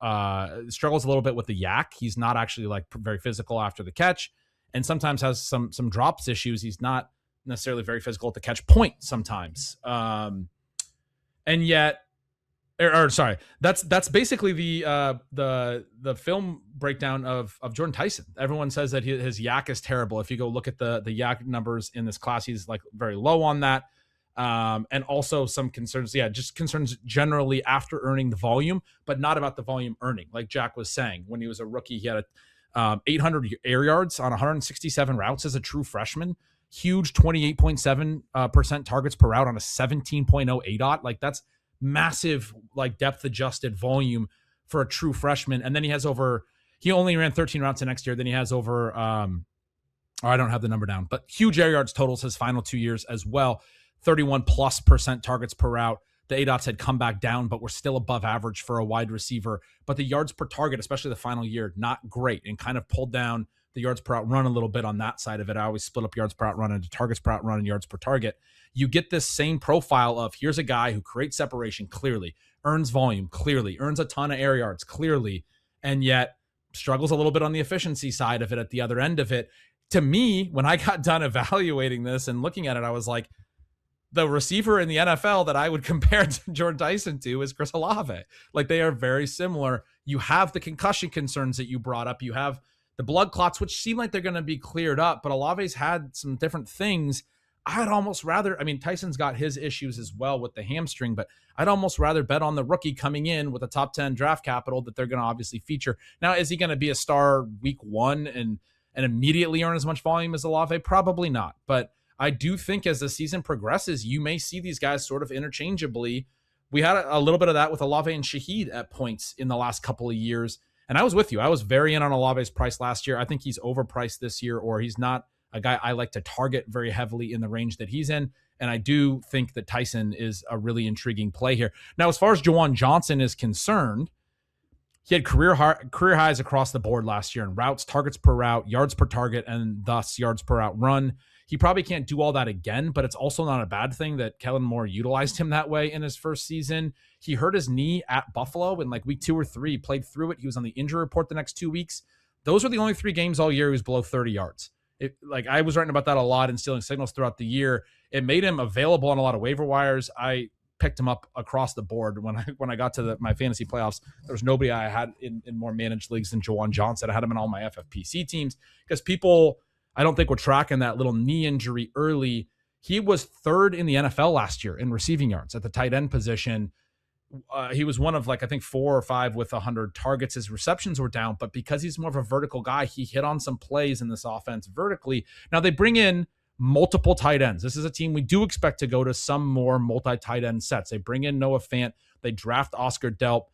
struggles a little bit with the yak. He's not actually like very physical after the catch, and sometimes has some drops issues. He's not necessarily very physical at the catch point sometimes. And yet, sorry, that's basically the film breakdown of Jordan Tyson. Everyone says that his yak is terrible. If you go look at the yak numbers in this class, he's like very low on that. And also some concerns, just concerns generally after earning the volume, but not about the volume earning. Like Jack was saying, when he was a rookie, he had 800 air yards on 167 routes as a true freshman. Huge 28.7% targets per route on a 17.0 ADOT. Like that's massive, like depth adjusted volume for a true freshman. And then he only ran 13 routes the next year. Then he has over, I don't have the number down, but huge air yards totals his final 2 years as well. 31+% targets per route. The ADOTs had come back down, but were still above average for a wide receiver. But the yards per target, especially the final year, not great, and kind of pulled down the yards per out run a little bit on that side of it. I always split up yards per out run into targets per out run and yards per target. You get this same profile of, here's a guy who creates separation clearly, earns volume clearly, earns a ton of air yards clearly, and yet struggles a little bit on the efficiency side of it at the other end of it. To me, when I got done evaluating this and looking at it, I was like, the receiver in the NFL that I would compare to Jordan Tyson to is Chris Olave. Like, they are very similar. You have the concussion concerns that you brought up. You have the blood clots, which seem like they're going to be cleared up, but Olave's had some different things. I'd almost rather, Tyson's got his issues as well with the hamstring, but I'd almost rather bet on the rookie coming in with a top 10 draft capital that they're going to obviously feature. Now, is he going to be a star week one and immediately earn as much volume as Olave? Probably not. But I do think as the season progresses, you may see these guys sort of interchangeably. We had a little bit of that with Olave and Shaheed at points in the last couple of years. And I was with you. I was very in on Olave's price last year. I think he's overpriced this year, or he's not a guy I like to target very heavily in the range that he's in. And I do think that Tyson is a really intriguing play here. Now, as far as Juwan Johnson is concerned, he had career highs across the board last year in routes, targets per route, yards per target, and thus yards per route run. He probably can't do all that again, but it's also not a bad thing that Kellen Moore utilized him that way in his first season. He hurt his knee at Buffalo in like week 2 or 3, played through it. He was on the injury report the next 2 weeks. Those were the only 3 games all year he was below 30 yards. I was writing about that a lot in Stealing Signals throughout the year. It made him available on a lot of waiver wires. I picked him up across the board when I got to my fantasy playoffs. There was nobody I had in more managed leagues than Juwan Johnson. I had him in all my FFPC teams because people, I don't think we're tracking that little knee injury early. He was 3rd in the NFL last year in receiving yards at the tight end position. He was one of I think 4 or 5 with 100 targets. His receptions were down, but because he's more of a vertical guy, he hit on some plays in this offense vertically. Now they bring in multiple tight ends. This is a team we do expect to go to some more multi-tight end sets. They bring in Noah Fant. They draft Oscar Delp.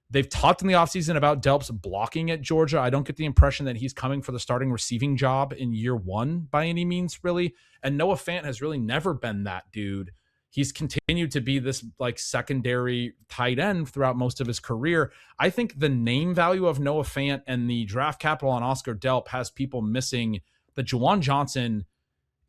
They've talked in the offseason about Delp's blocking at Georgia. I don't get the impression that he's coming for the starting receiving job in year 1 by any means, really. And Noah Fant has really never been that dude. He's continued to be this secondary tight end throughout most of his career. I think the name value of Noah Fant and the draft capital on Oscar Delp has people missing that Juwan Johnson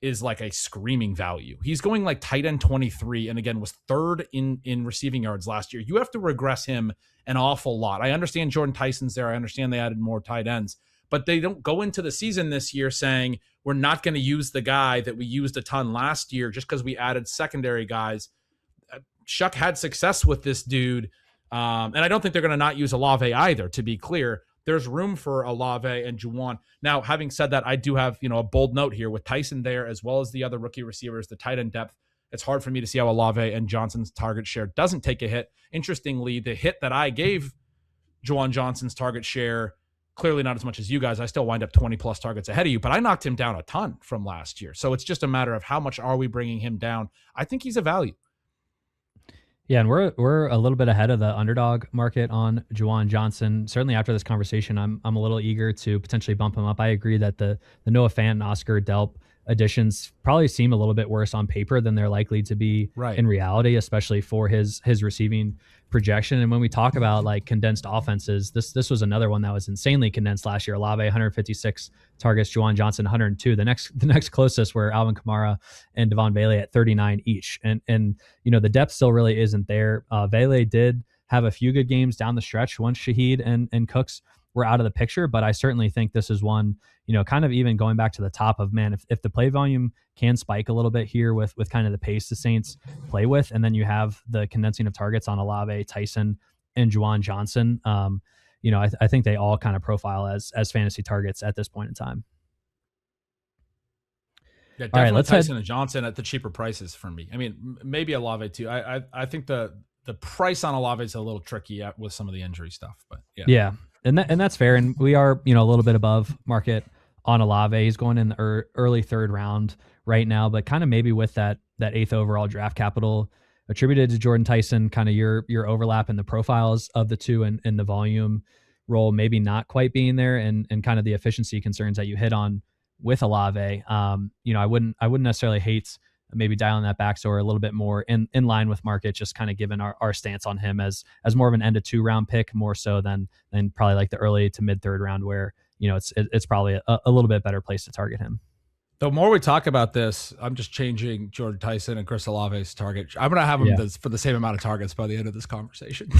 is like a screaming value. He's going like tight end 23, and again was third in receiving yards last year. You have to regress him an awful lot. I understand Jordan Tyson's there. I understand they added more tight ends, but they don't go into the season this year saying we're not going to use the guy that we used a ton last year just because we added secondary guys. Shuck had success with this dude, and I don't think they're going to not use Olave either, to be clear. There's room for Olave and Juwan. Now, having said that, I do have, a bold note here with Tyson there, as well as the other rookie receivers, the tight end depth. It's hard for me to see how Olave and Johnson's target share doesn't take a hit. Interestingly, the hit that I gave Juwan Johnson's target share, clearly not as much as you guys. I still wind up 20 plus targets ahead of you, but I knocked him down a ton from last year. So it's just a matter of how much are we bringing him down. I think he's a value. Yeah, and we're a little bit ahead of the underdog market on Juwan Johnson. Certainly after this conversation, I'm a little eager to potentially bump him up. I agree that the Noah Fant and Oscar Delp additions probably seem a little bit worse on paper than they're likely to be in reality, especially for his receiving projection. And when we talk about like condensed offenses, this was another one that was insanely condensed last year. Olave 156 targets, Juwan Johnson 102. The next closest were Alvin Kamara and Devon Bailey at 39 each. And the depth still really isn't there. Bailey did have a few good games down the stretch once Shaheed and Cooks were out of the picture, but I certainly think this is one, kind of even going back to the top of, man, if the play volume can spike a little bit here with kind of the pace the Saints play with, and then you have the condensing of targets on Olave, Tyson, and Juwan Johnson, I think they all kind of profile as fantasy targets at this point in time. Yeah, definitely. All right, let's Tyson and Johnson at the cheaper prices for me. I mean, maybe Olave too. I think the price on Olave is a little tricky with some of the injury stuff, but yeah. And that's fair. And we are, a little bit above market on Olave. He's going in the early third round right now, but kind of maybe with that 8th overall draft capital attributed to Jordan Tyson, kind of your overlap in the profiles of the two and the volume role, maybe not quite being there, and kind of the efficiency concerns that you hit on with Olave. I wouldn't necessarily hate maybe dialing that back so we're a little bit more in line with market, just kind of given our stance on him as more of an end of 2 round pick, more so than probably like the early to mid 3rd round where, it's probably a little bit better place to target him. The more we talk about this, I'm just changing Jordan Tyson and Chris Olave's target. I'm going to have them for the same amount of targets by the end of this conversation.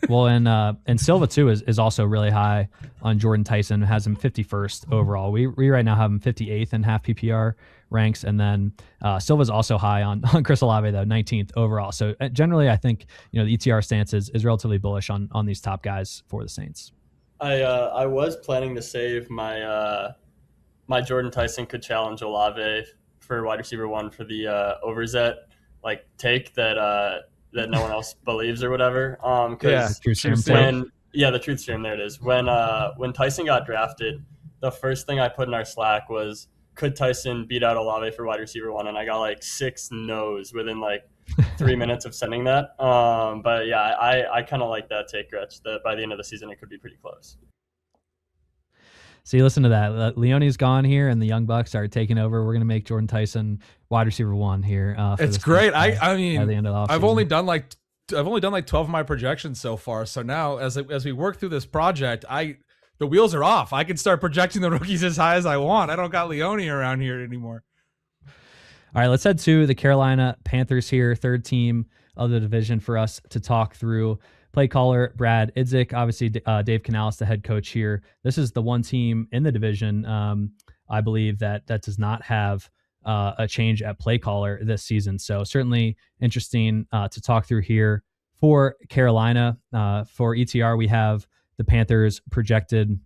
Well, and Silva too is also really high on Jordan Tyson, has him 51st overall. We right now have him 58th in half PPR ranks, and then Silva's also high on Chris Olave though, 19th overall. So generally, I think the ETR stance is relatively bullish on these top guys for the Saints. I was planning to save my my Jordan Tyson could challenge Olave for wide receiver 1 for the Overzet take that no one else believes or whatever. The truth serum, there it is. When Tyson got drafted, the first thing I put in our Slack was, could Tyson beat out Olave for wide receiver 1? And I got 6 no's within 3 minutes of sending that. But yeah, I kind of like that take, Gretch, that by the end of the season it could be pretty close. So you listen to that. Leone's gone here, and the Young Bucks are taking over. We're going to make Jordan Tyson wide receiver 1 here. It's great. I mean, by the end of the I've only done 12 of my projections so far. So now, as we work through this project, the wheels are off. I can start projecting the rookies as high as I want. I don't got Leone around here anymore. All right, let's head to the Carolina Panthers here, 3rd team of the division for us to talk through. Play caller Brad Idzik, obviously Dave Canales, the head coach here. This is the one team in the division, I believe, that does not have a change at play caller this season. So certainly interesting to talk through here. For Carolina, for ETR, we have the Panthers projected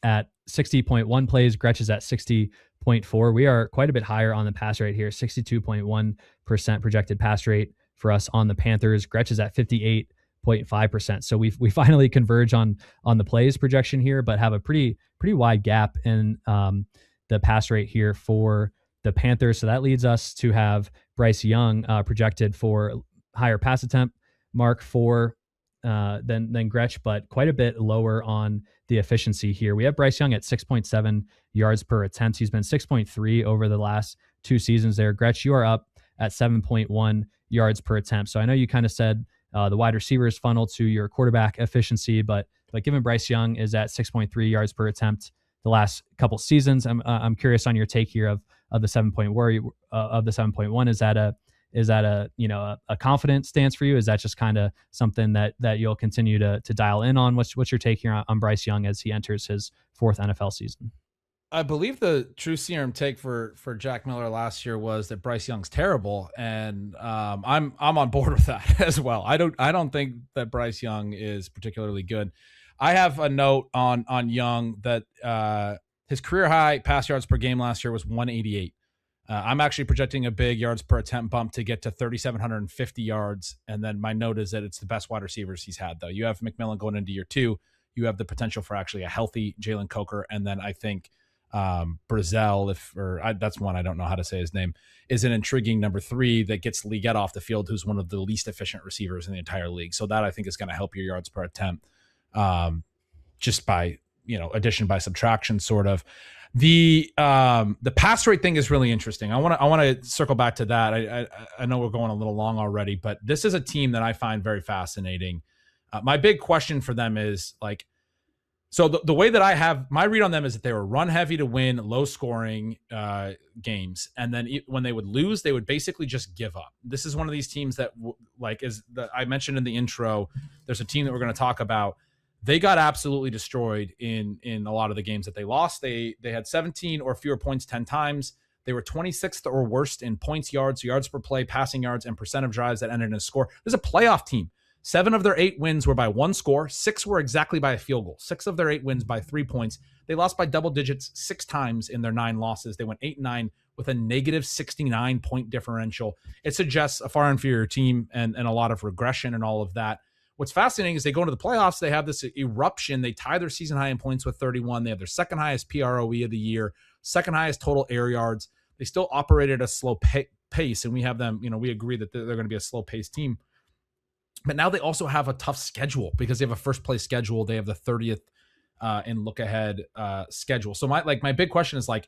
at 60.1 plays. Gretch is at 60.4. We are quite a bit higher on the pass rate here, 62.1% projected pass rate for us on the Panthers. Gretch is at 58.5%. So we finally converge on the plays projection here, but have a pretty wide gap in the pass rate here for the Panthers. So that leads us to have Bryce Young projected for higher pass attempt mark for than Gretch, but quite a bit lower on the efficiency here. We have Bryce Young at 6.7 yards per attempt. He's been 6.3 over the last 2 seasons there. Gretch, you are up at 7.1 yards per attempt. So I know you kind of said the wide receivers funnel to your quarterback efficiency, but given Bryce Young is at 6.3 yards per attempt the last couple seasons. I'm curious on your take here of the 7-point worry of the 7.1. Is that a confident stance for you? Is that just kind of something that you'll continue to dial in on? What's your take here on Bryce Young as he enters his 4th NFL season? I believe the true serum take for Jack Miller last year was that Bryce Young's terrible, and I'm on board with that as well. I don't think that Bryce Young is particularly good. I have a note on Young that his career high pass yards per game last year was 188. I'm actually projecting a big yards per attempt bump to get to 3,750 yards, and then my note is that it's the best wide receivers he's had. Though you have McMillan going into year 2, you have the potential for actually a healthy Jalen Coker, and then I think Brazel, that's one I don't know how to say his name, is an intriguing number 3 that gets Leggett off the field, who's one of the least efficient receivers in the entire league. So that I think is going to help your yards per attempt, just by addition by subtraction, sort of. The pass rate thing is really interesting. I want to circle back to that. I know we're going a little long already, but this is a team that I find very fascinating. My big question for them is like, so the way that I have my read on them is that they were run heavy to win low scoring games. And then when they would lose, they would basically just give up. This is one of these teams that I mentioned in the intro, there's a team that we're going to talk about. They got absolutely destroyed in a lot of the games that they lost. They had 17 or fewer points 10 times. They were 26th or worst in points, yards per play, passing yards, and percent of drives that ended in a score. This is a playoff team. 7 of their 8 wins were by 1 score. 6 were exactly by a field goal. 6 of their 8 wins by 3 points. They lost by double digits 6 times in their 9 losses. They went 8-9 with a negative 69 point differential. It suggests a far inferior team and a lot of regression and all of that. What's fascinating is they go into the playoffs, they have this eruption. They tie their season high in points with 31. They have their second highest PROE of the year, second highest total air yards. They still operate at a slow pace, and we have them, we agree that they're going to be a slow paced team. But now they also have a tough schedule because they have a first place schedule. They have the 30th in look ahead schedule. So my big question is like,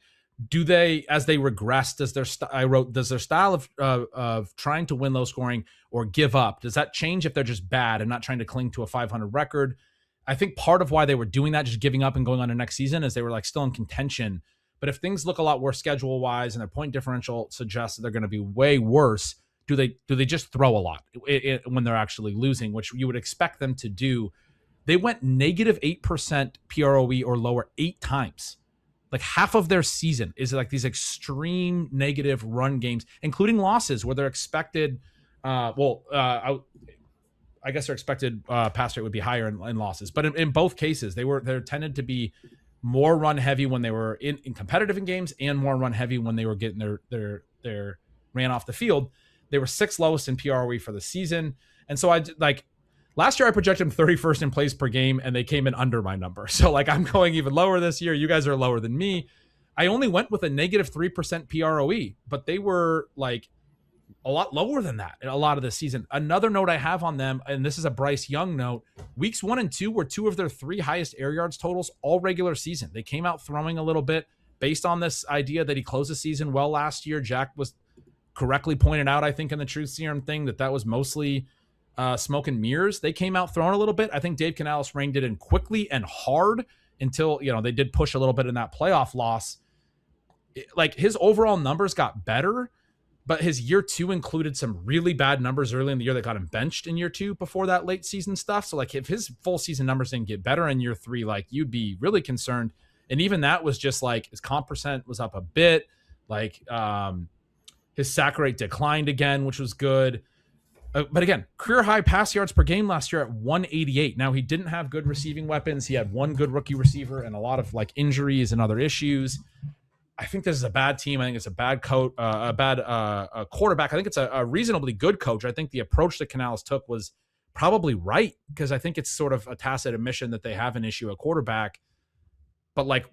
do they, as they regress, does their style of trying to win low scoring or give up, does that change if they're just bad and not trying to cling to a 500 record? I think part of why they were doing that, just giving up and going on to next season, is they were like still in contention. But if things look a lot worse schedule wise and their point differential suggests that they're going to be way worse, do they just throw a lot when they're actually losing, which you would expect them to do? They went negative 8% PROE or lower 8 times. Like half of their season is like these extreme negative run games, including losses where they're expected. I guess their expected pass rate would be higher in losses, but in both cases, they tended to be more run heavy when they were in competitive in games and more run heavy when they were getting their ran off the field. They were 6th lowest in PROE for the season, and so last year I projected them 31st in plays per game, and they came in under my number. So I'm going even lower this year. You guys are lower than me. I only went with a negative 3% PROE, but they were like a lot lower than that in a lot of the season. Another note I have on them, and this is a Bryce Young note, weeks 1 and 2 were 2 of their 3 highest air yards totals all regular season. They came out throwing a little bit based on this idea that he closed the season well last year. Jack was correctly pointed out, I think, in the truth serum thing that was mostly smoke and mirrors. They came out throwing a little bit. I think Dave Canales reined it in quickly and hard until they did push a little bit in that playoff loss. His overall numbers got better, but his year 2 included some really bad numbers early in the year that got him benched in year 2 before that late season stuff. So if his full season numbers didn't get better in year 3, you'd be really concerned. And even that was just his comp percent was up a bit. His sack rate declined again, which was good. But again, career high pass yards per game last year at 188. Now, he didn't have good receiving weapons. He had one good rookie receiver and a lot of injuries and other issues. I think this is a bad team. I think it's a bad coach, a quarterback. I think it's a reasonably good coach. I think the approach that Canales took was probably right, because I think it's sort of a tacit admission that they have an issue at quarterback. But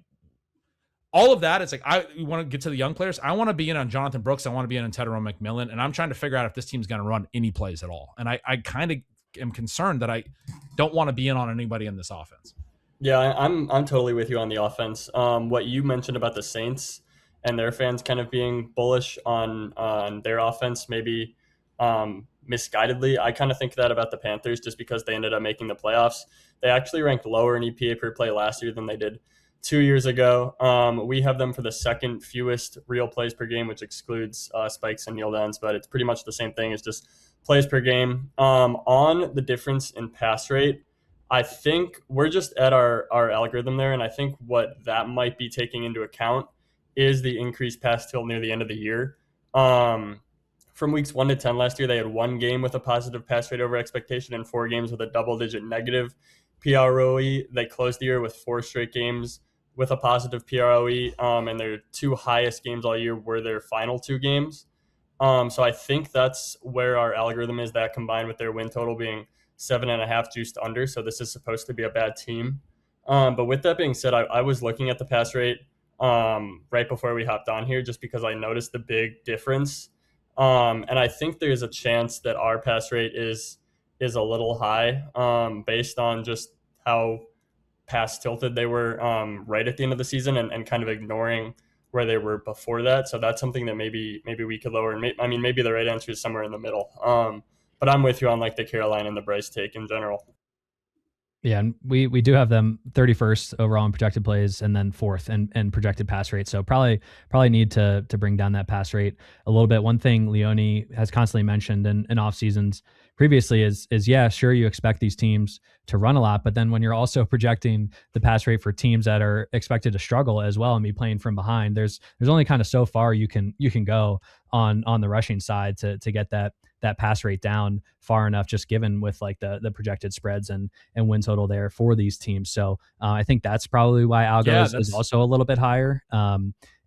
all of that, it's we want to get to the young players. I want to be in on Jonathan Brooks. I want to be in on Tedero McMillan. And I'm trying to figure out if this team's going to run any plays at all. And I kind of am concerned that I don't want to be in on anybody in this offense. Yeah, I'm totally with you on the offense. What you mentioned about the Saints and their fans kind of being bullish on their offense, maybe misguidedly. I kind of think that about the Panthers just because they ended up making the playoffs. They actually ranked lower in EPA per play last year than they did 2 years ago. We have them for the second fewest real plays per game, which excludes spikes and kneel downs, but it's pretty much the same thing. It's just plays per game. On the difference in pass rate, I think we're just at our algorithm there, and I think what that might be taking into account is the increased pass tilt near the end of the year. From weeks 1 to 10 last year, they had 1 game with a positive pass rate over expectation and 4 games with a double-digit negative PROE. They closed the year with 4 straight games with a positive PROE, and their 2 highest games all year were their final 2 games. So I think that's where our algorithm is, that combined with their win total being 7.5 juiced under. So this is supposed to be a bad team. But with that being said, I was looking at the pass rate right before we hopped on here, just because I noticed the big difference. And I think there's a chance that our pass rate is a little high, based on just how pass tilted they were right at the end of the season, and kind of ignoring where they were before that. So that's something that maybe we could lower. And maybe the right answer is somewhere in the middle. But I'm with you on like the Carolina and the Bryce take in general. Yeah, and we do have them 31st overall in projected plays, and then 4th in projected pass rate. So probably need to bring down that pass rate a little bit. One thing Leone has constantly mentioned in off seasons previously is yeah, sure, you expect these teams to run a lot, but then when you're also projecting the pass rate for teams that are expected to struggle as well and be playing from behind, there's only kind of so far you can go on the rushing side to get that pass rate down far enough, just given with like the projected spreads and win total there for these teams. So I think that's probably why Algo is also a little bit higher.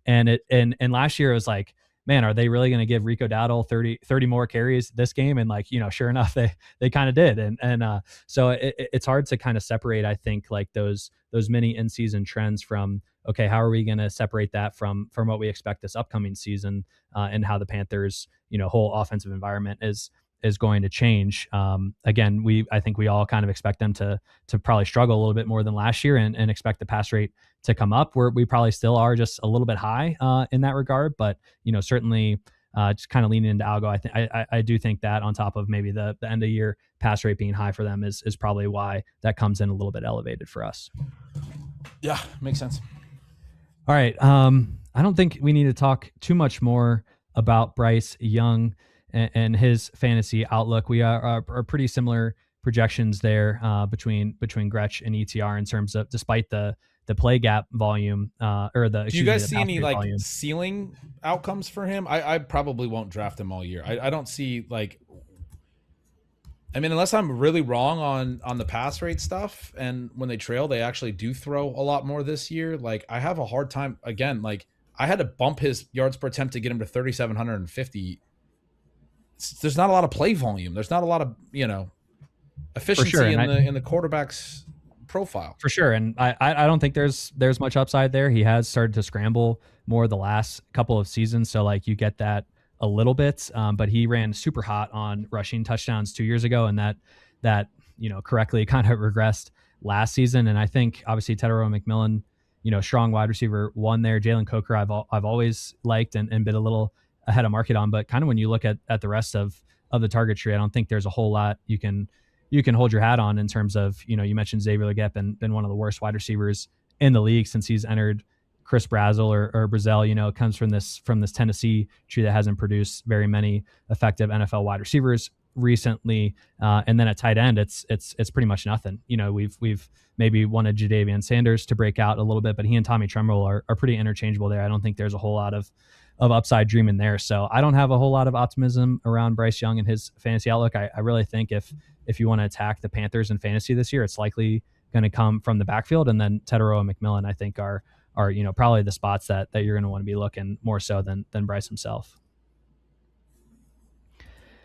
And last year it was like, man, are they really going to give Rico Dowdle 30 more carries this game? And like, sure enough, they kind of did. And so it's hard to kind of separate, I think, like those mini in-season trends from, okay, how are we going to separate that from what we expect this upcoming season, and how the Panthers, whole offensive environment is going to change. Again, I think we all kind of expect them to probably struggle a little bit more than last year, and expect the pass rate to come up, where we probably still are just a little bit high in that regard. But certainly just kind of leaning into Algo, I do think that on top of maybe the end of year pass rate being high for them is probably why that comes in a little bit elevated for us. Yeah, makes sense. All right. I don't think we need to talk too much more about Bryce Young and his fantasy outlook. We are pretty similar projections there between Gretch and ETR in terms of, despite the play gap volume, do you guys see any like volume ceiling outcomes for him? I probably won't draft him all year. I don't see like, I mean, unless I'm really wrong on the pass rate stuff, and when they trail, they actually do throw a lot more this year. Like, I have a hard time, again, like I had to bump his yards per attempt to get him to 3,750. There's not a lot of play volume. There's not a lot of, efficiency in the quarterback's profile. For sure. And I don't think there's much upside there. He has started to scramble more the last couple of seasons. So like you get that a little bit, but he ran super hot on rushing touchdowns 2 years ago, and that correctly kind of regressed last season. And I think obviously Tetairoa McMillan, strong wide receiver one there. Jalen Coker I've always liked and been a little ahead of market on, but kind of when you look at the rest of the target tree, I don't think there's a whole lot you can hold your hat on in terms of, you mentioned Xavier Legette, been one of the worst wide receivers in the league since he's entered. Chris Brazel or Brazel, comes from this Tennessee tree that hasn't produced very many effective NFL wide receivers recently. And then at tight end, it's pretty much nothing. We've maybe wanted Jadavian Sanders to break out a little bit, but he and Tommy Tremble are pretty interchangeable there. I don't think there's a whole lot of upside dreaming there. So I don't have a whole lot of optimism around Bryce Young and his fantasy outlook. I really think if you want to attack the Panthers in fantasy this year, it's likely going to come from the backfield, and then Tetairoa McMillan, I think, are probably the spots that you're going to want to be looking more so than Bryce himself.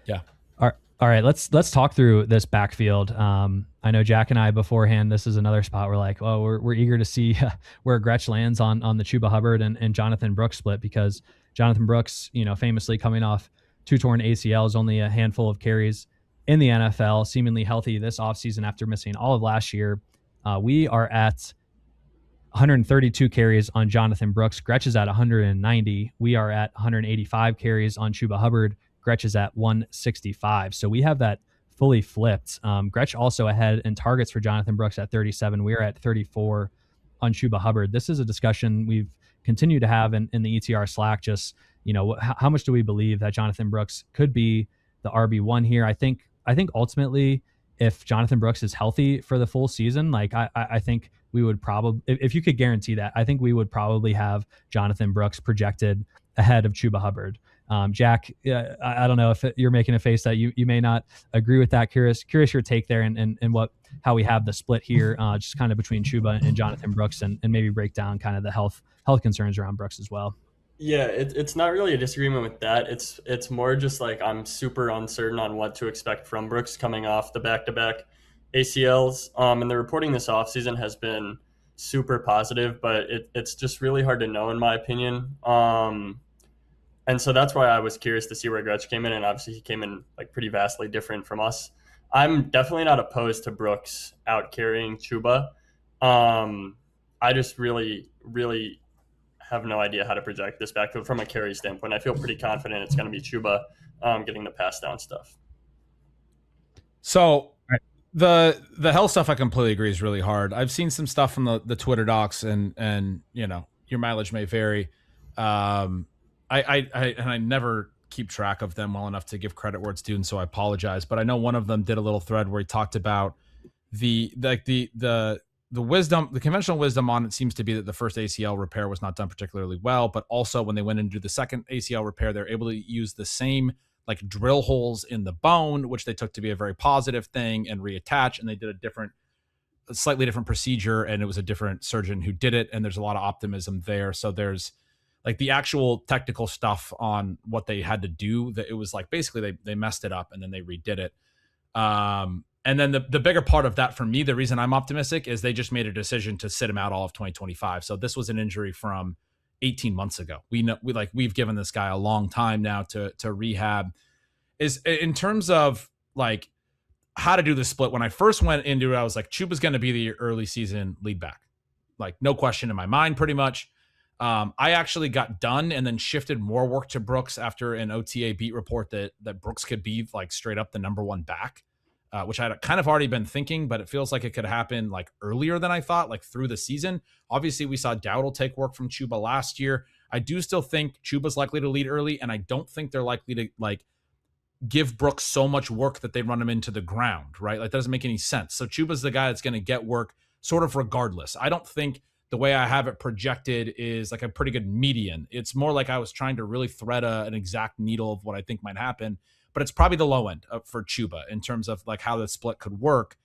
Yeah. All right. Let's talk through this backfield. I know Jack and I beforehand, this is another spot we're like, oh, we're eager to see where Gretch lands on the Chuba Hubbard and Jonathan Brooks split, because Jonathan Brooks, famously coming off 2 torn ACLs, only a handful of carries in the NFL, seemingly healthy this offseason after missing all of last year. We are at 132 carries on Jonathan Brooks. Gretch is at 190. We are at 185 carries on Chuba Hubbard. Gretch is at 165. So we have that fully flipped. Gretch also ahead in targets for Jonathan Brooks at 37. We are at 34 Chuba Hubbard. This is a discussion we've continued to have in the ETR Slack. Just, how much do we believe that Jonathan Brooks could be the RB1 here? I think ultimately, if Jonathan Brooks is healthy for the full season, like I think we would probably, if you could guarantee that, I think we would probably have Jonathan Brooks projected ahead of Chuba Hubbard. Jack, I don't know if you're making a face that you may not agree with that. Curious your take there, and how we have the split here, just kind of between Chuba and Jonathan Brooks, and maybe break down kind of the health concerns around Brooks as well. Yeah, it's not really a disagreement with that. It's more just like I'm super uncertain on what to expect from Brooks coming off the back-to-back ACLs. And the reporting this offseason has been super positive, but it's just really hard to know in my opinion. And so that's why I was curious to see where Gretch came in, and obviously he came in like pretty vastly different from us. I'm definitely not opposed to Brooks out carrying Chuba. I just really, really have no idea how to project this backfield from a carry standpoint. I feel pretty confident it's going to be Chuba getting the pass down stuff. So the health stuff, I completely agree, is really hard. I've seen some stuff from the Twitter docs, and your mileage may vary. I never keep track of them well enough to give credit where it's due, and so I apologize. But I know one of them did a little thread where he talked about the wisdom, the conventional wisdom on it seems to be that the first ACL repair was not done particularly well, but also when they went into the second ACL repair, they're able to use the same like drill holes in the bone, which they took to be a very positive thing, and reattach, and they did a slightly different procedure, and it was a different surgeon who did it, and there's a lot of optimism there. So there's like the actual technical stuff on what they had to do, that it was like basically they messed it up and then they redid it. And then the bigger part of that for me, the reason I'm optimistic, is they just made a decision to sit him out all of 2025. So this was an injury from 18 months ago. We've given this guy a long time now to rehab. Is in terms of like how to do the split. When I first went into it, I was like, Chuba's going to be the early season lead back, like no question in my mind, pretty much. I actually got done and then shifted more work to Brooks after an OTA beat report that Brooks could be like straight up the number one back, which I'd kind of already been thinking, but it feels like it could happen like earlier than I thought, like through the season. Obviously, we saw Dowdle take work from Chuba last year. I do still think Chuba's likely to lead early, and I don't think they're likely to like give Brooks so much work that they run him into the ground, right? Like that doesn't make any sense. So Chuba's the guy that's going to get work sort of regardless. I don't think the way I have it projected is like a pretty good median. It's more like I was trying to really thread an exact needle of what I think might happen, but it's probably the low end for Chuba in terms of like how the split could work.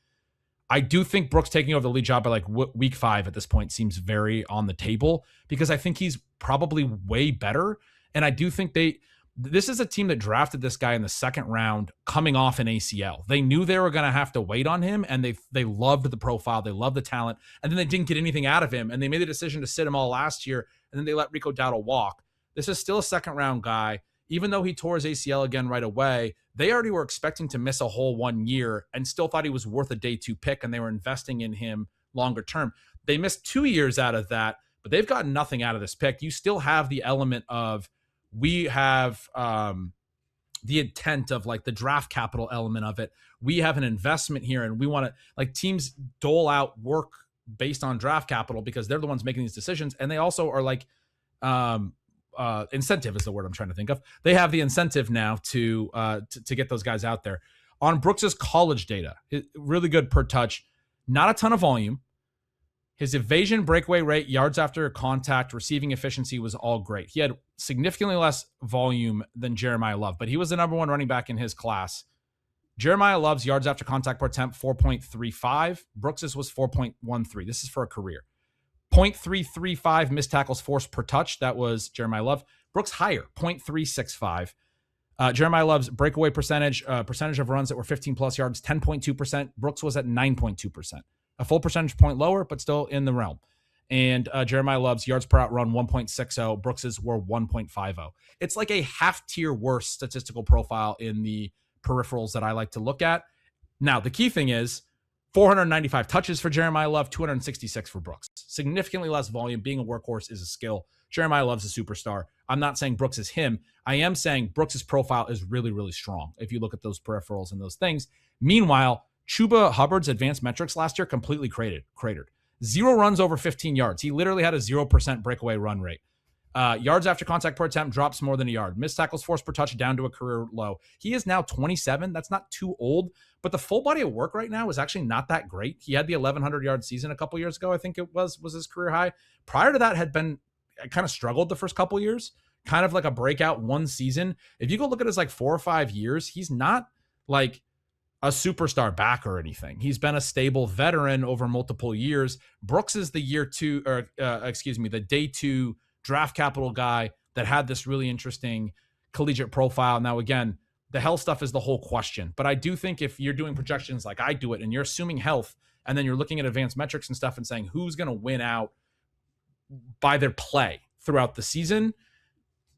I do think Brooks taking over the lead job by like week 5 at this point seems very on the table, because I think he's probably way better. And I do think this is a team that drafted this guy in the second round coming off an ACL. They knew they were going to have to wait on him, and they loved the profile. They loved the talent, and then they didn't get anything out of him, and they made the decision to sit him all last year, and then they let Rico Dowdle walk. This is still a second round guy. Even though he tore his ACL again right away, they already were expecting to miss a whole 1 year and still thought he was worth a day 2 pick, and they were investing in him longer term. They missed 2 years out of that, but they've gotten nothing out of this pick. You still have the element of, we have the intent of like the draft capital element of it. We have an investment here, and we want to, like, teams dole out work based on draft capital because they're the ones making these decisions. And they also are like, incentive is the word I'm trying to think of. They have the incentive now to get those guys out there. On Brooks's college data, really good per touch, not a ton of volume. His evasion, breakaway rate, yards after contact, receiving efficiency was all great. He had significantly less volume than Jeremiah Love, but he was the number one running back in his class. Jeremiah Love's yards after contact per attempt, 4.35. Brooks's was 4.13. This is for a career. 0.335 missed tackles forced per touch. That was Jeremiah Love. Brooks higher, 0.365. Jeremiah Love's breakaway percentage of runs that were 15 plus yards, 10.2%. Brooks was at 9.2%. A full percentage point lower, but still in the realm. And Jeremiah Love's yards per out run, 1.60. Brooks's were 1.50. It's like a half tier worse statistical profile in the peripherals that I like to look at. Now, the key thing is 495 touches for Jeremiah Love, 266 for Brooks. Significantly less volume. Being a workhorse is a skill. Jeremiah Love's a superstar. I'm not saying Brooks is him. I am saying Brooks's profile is really, really strong if you look at those peripherals and those things. Meanwhile, Chuba Hubbard's advanced metrics last year completely cratered. 0 runs over 15 yards. He literally had a 0% breakaway run rate. Yards after contact per attempt drops more than a yard. Missed tackles forced per touch down to a career low. He is now 27. That's not too old, but the full body of work right now is actually not that great. He had the 1,100-yard season a couple years ago. I think it was his career high. Prior to that, had been kind of struggled the first couple years, kind of like a breakout one season. If you go look at his like 4 or 5 years, he's not like a superstar back or anything. He's been a stable veteran over multiple years. Brooks is the the day 2 draft capital guy that had this really interesting collegiate profile. Now, again, the health stuff is the whole question, but I do think if you're doing projections like I do it and you're assuming health, and then you're looking at advanced metrics and stuff and saying who's going to win out by their play throughout the season,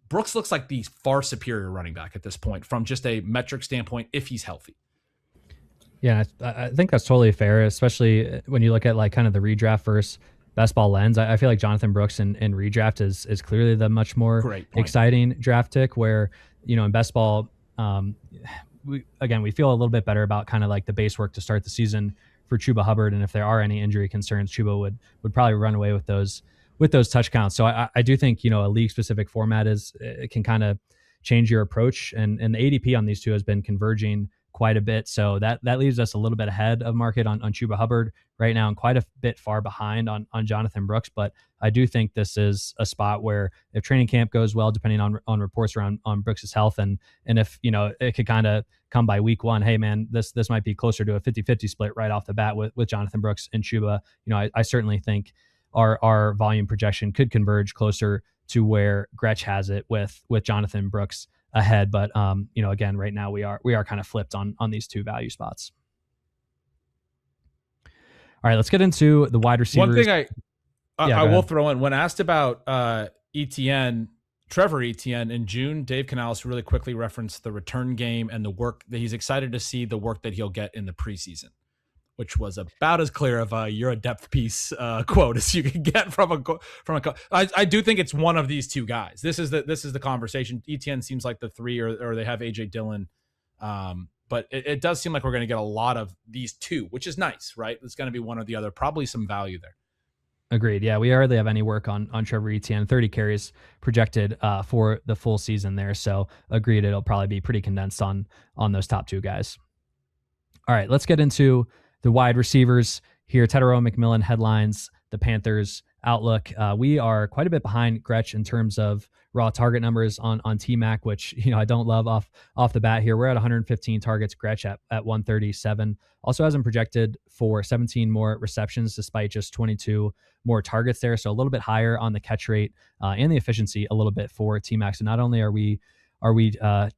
Brooks looks like the far superior running back at this point from just a metric standpoint if he's healthy. Yeah, I think that's totally fair, especially when you look at like kind of the redraft versus best ball lens. I feel like Jonathan Brooks in redraft is clearly the much more exciting draft tick, where, you know, in best ball, we feel a little bit better about kind of like the base work to start the season for Chuba Hubbard. And if there are any injury concerns, Chuba would probably run away with those touch counts. So I do think, you know, a league specific format it can kind of change your approach, and the ADP on these two has been converging quite a bit. So that leaves us a little bit ahead of market on Chuba Hubbard right now, and quite a bit far behind on Jonathan Brooks. But I do think this is a spot where if training camp goes well, depending on reports around on Brooks's health, and if, you know, it could kind of come by week 1, hey man, this might be closer to a 50-50 split right off the bat with Jonathan Brooks and Chuba. You know, I certainly think our volume projection could converge closer to where Gretch has it with Jonathan Brooks ahead. But you know, again, right now we are kind of flipped on these two value spots. All right, let's get into the wide receivers. One thing I will throw in, when asked about Trevor Etienne in June, Dave Canales really quickly referenced the return game and the work that he's excited to see, the work that he'll get in the preseason, which was about as clear of a "you're a depth piece" quote as you can get from a. I do think it's one of these two guys. This is the conversation. Etienne seems like the 3, or they have AJ Dillon, but it does seem like we're going to get a lot of these two, which is nice, right? It's going to be one or the other. Probably some value there. Agreed. Yeah, we hardly have any work on Trevor Etienne. 30 carries projected for the full season there. So agreed, it'll probably be pretty condensed on those top 2 guys. All right, let's get into the wide receivers here. Tetairoa McMillan headlines the Panthers outlook. We are quite a bit behind Gretch in terms of raw target numbers on T-Mac, which, you know, I don't love off the bat here. We're at 115 targets, Gretch at 137. Also has him projected for 17 more receptions despite just 22 more targets there. So a little bit higher on the catch rate and the efficiency a little bit for T-Mac. So not only are we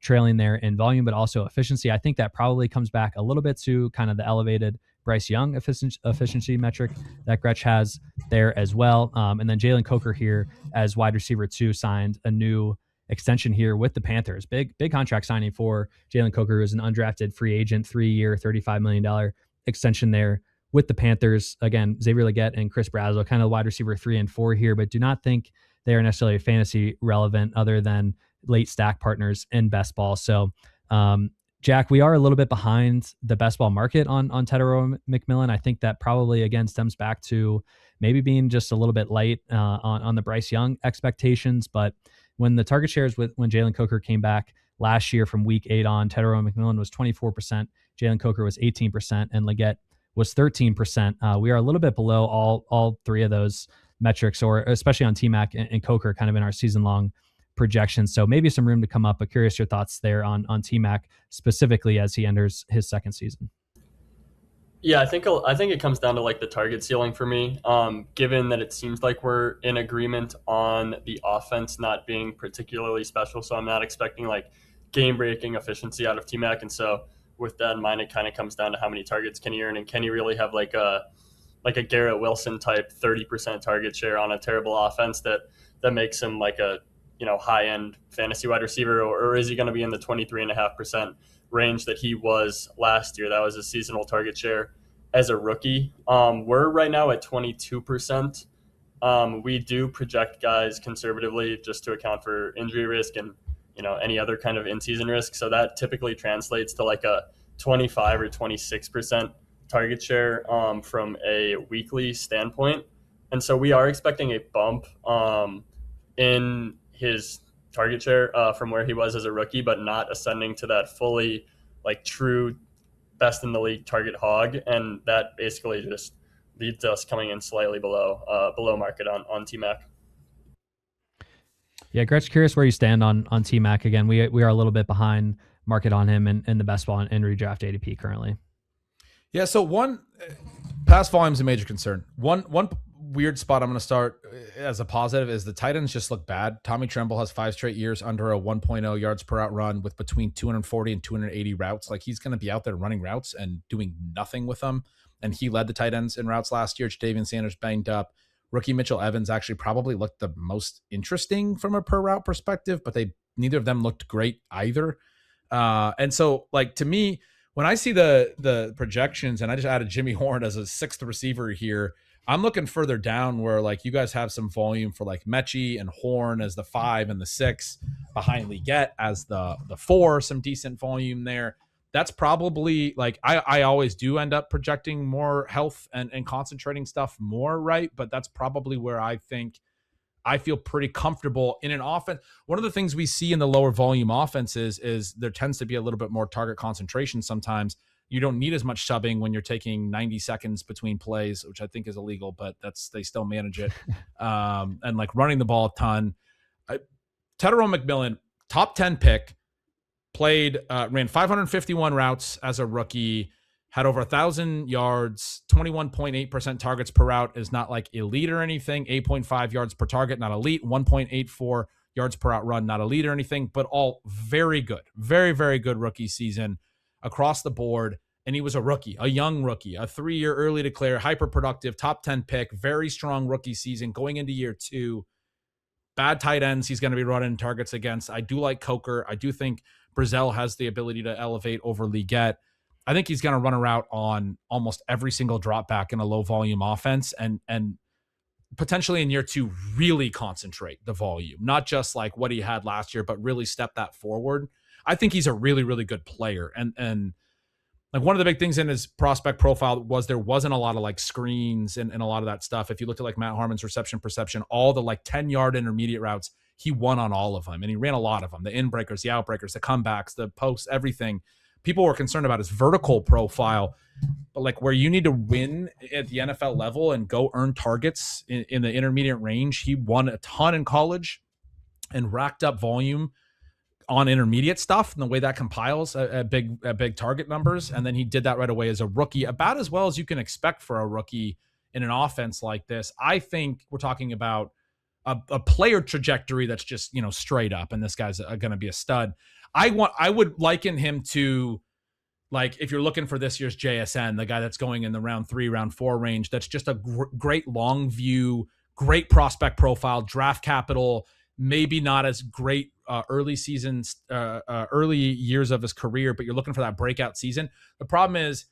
trailing there in volume, but also efficiency. I think that probably comes back a little bit to kind of the elevated Bryce Young efficiency metric that Gretch has there as well. And then Jalen Coker here as wide receiver 2 signed a new extension here with the Panthers. Big contract signing for Jalen Coker, who is an undrafted free agent, 3-year, $35 million extension there with the Panthers. Again, Xavier Legette and Chris Brazzell, kind of wide receiver 3 and 4 here, but do not think they are necessarily fantasy relevant other than late stack partners in best ball. So, Jack, we are a little bit behind the best ball market on Tetairoa McMillan. I think that probably, again, stems back to maybe being just a little bit light on the Bryce Young expectations. But when the target shares when Jalen Coker came back last year from week 8 on, Tetairoa McMillan was 24%, Jalen Coker was 18%, and Legette was 13%. We are a little bit below all 3 of those metrics, or especially on T-Mac and Coker, kind of in our season-long projections. So maybe some room to come up, but curious your thoughts there on T-Mac specifically as he enters his second season. Yeah, I think it comes down to like the target ceiling for me. Given that it seems like we're in agreement on the offense not being particularly special, so I'm not expecting like game-breaking efficiency out of T-Mac. And so with that in mind, it kind of comes down to how many targets can he earn, and can he really have like a Garrett Wilson type 30% target share on a terrible offense that makes him like a, you know, high-end fantasy wide receiver, or is he going to be in the 23.5% range that he was last year? That was a seasonal target share as a rookie. We're right now at 22%. We do project guys conservatively just to account for injury risk and, you know, any other kind of in-season risk. So that typically translates to like a 25 or 26% target share from a weekly standpoint. And so we are expecting a bump in his target share from where he was as a rookie, but not ascending to that fully like true best in the league target hog. And that basically just leads to us coming in slightly below market on T-Mac. Yeah, Gretch, curious where you stand on T-Mac again. We are a little bit behind market on him in the best ball and redraft ADP currently. Yeah, so one pass volume is a major concern. One weird spot I'm going to start as a positive is the tight ends just look bad. Tommy Tremble has 5 straight years under a 1.0 yards per out run with between 240 and 280 routes. Like he's going to be out there running routes and doing nothing with them. And he led the tight ends in routes last year. Jadavian Sanders banged up. Rookie Mitchell Evans actually probably looked the most interesting from a per route perspective, but neither of them looked great either. And so, like, to me, when I see the projections, and I just added Jimmy Horn as a 6th receiver here, I'm looking further down where, like, you guys have some volume for, like, Mechie and Horn as the 5 and the 6, behind Leggett as the 4, some decent volume there. That's probably, like, I always do end up projecting more health and concentrating stuff more, right? But that's probably where I think I feel pretty comfortable in an offense. One of the things we see in the lower volume offenses is there tends to be a little bit more target concentration sometimes. You don't need as much subbing when you're taking 90 seconds between plays, which I think is illegal, but they still manage it. And like running the ball a ton. Tedero McMillan, top 10 pick, ran 551 routes as a rookie, had over 1,000 yards, 21.8% targets per route is not like elite or anything, 8.5 yards per target, not elite, 1.84 yards per out run, not elite or anything, but all very good, very, very good rookie season across the board. And he was a rookie, a young rookie, a 3-year early declare, hyper productive, top 10 pick, very strong rookie season going into year 2. Bad tight ends he's going to be running targets against. I do like Coker. I do think Brazel has the ability to elevate over Leggett. I think he's going to run a route on almost every single drop back in a low volume offense and potentially in year 2 really concentrate the volume, not just like what he had last year, but really step that forward. I think he's a really, really good player. And like one of the big things in his prospect profile was there wasn't a lot of like screens and a lot of that stuff. If you looked at like Matt Harmon's reception perception, all the like 10-yard intermediate routes, he won on all of them. And he ran a lot of them, the in-breakers, the out-breakers, the comebacks, the posts, everything. People were concerned about his vertical profile, but like where you need to win at the NFL level and go earn targets in the intermediate range, he won a ton in college and racked up volume on intermediate stuff and the way that compiles at big target numbers. And then he did that right away as a rookie, about as well as you can expect for a rookie in an offense like this. I think we're talking about a player trajectory that's just, straight up. And this guy's going to be a stud. I would liken him to, like, if you're looking for this year's JSN, the guy that's going in the round 3, round 4 range, that's just a great long view, great prospect profile, draft capital, maybe not as great early seasons, early years of his career, but you're looking for that breakout season. The problem is,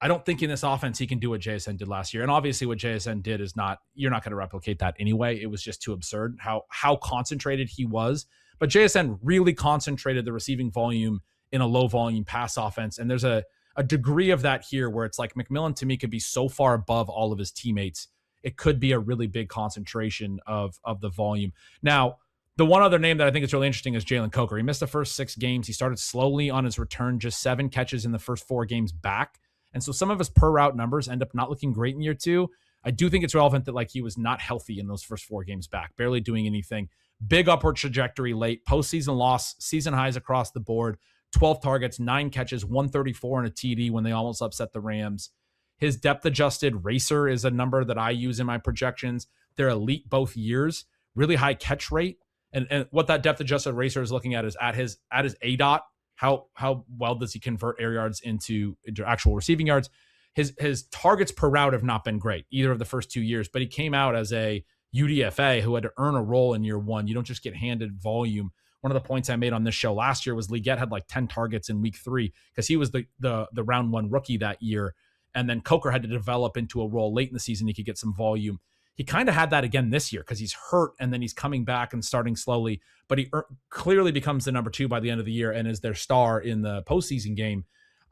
I don't think in this offense he can do what JSN did last year. And obviously what JSN did is you're not going to replicate that anyway. It was just too absurd how concentrated he was. But JSN really concentrated the receiving volume in a low volume pass offense. And there's a degree of that here where it's like McMillan to me could be so far above all of his teammates. It could be a really big concentration of the volume. Now, the one other name that I think is really interesting is Jalen Coker. He missed the first 6 games. He started slowly on his return, just 7 catches in the first 4 games back. And so some of his per route numbers end up not looking great in year 2. I do think it's relevant that like he was not healthy in those first 4 games back, barely doing anything. Big upward trajectory late, postseason loss, season highs across the board, 12 targets, 9 catches, 134 and a TD when they almost upset the Rams. His depth-adjusted racer is a number that I use in my projections. They're elite both years, really high catch rate. And what that depth-adjusted racer is looking at is at his ADOT, how well does he convert air yards into actual receiving yards. His targets per route have not been great either of the first 2 years, but he came out as a UDFA who had to earn a role in year 1. You don't just get handed volume. One of the points I made on this show last year was Leggett had like 10 targets in week 3 because he was the round 1 rookie that year. And then Coker had to develop into a role late in the season. He could get some volume. He kind of had that again this year because he's hurt and then he's coming back and starting slowly, but he clearly becomes the number 2 by the end of the year and is their star in the postseason game.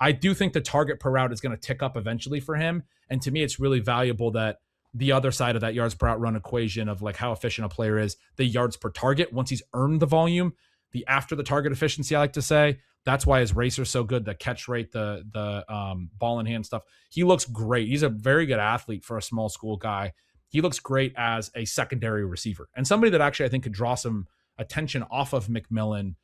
I do think the target per route is going to tick up eventually for him. And to me, it's really valuable that the other side of that yards per route run equation of like how efficient a player is, the yards per target, once he's earned the volume, the after the target efficiency, I like to say. That's why his racer's so good, the catch rate, the ball in hand stuff. He looks great. He's a very good athlete for a small school guy. He looks great as a secondary receiver and somebody that actually I think could draw some attention off of McMillan.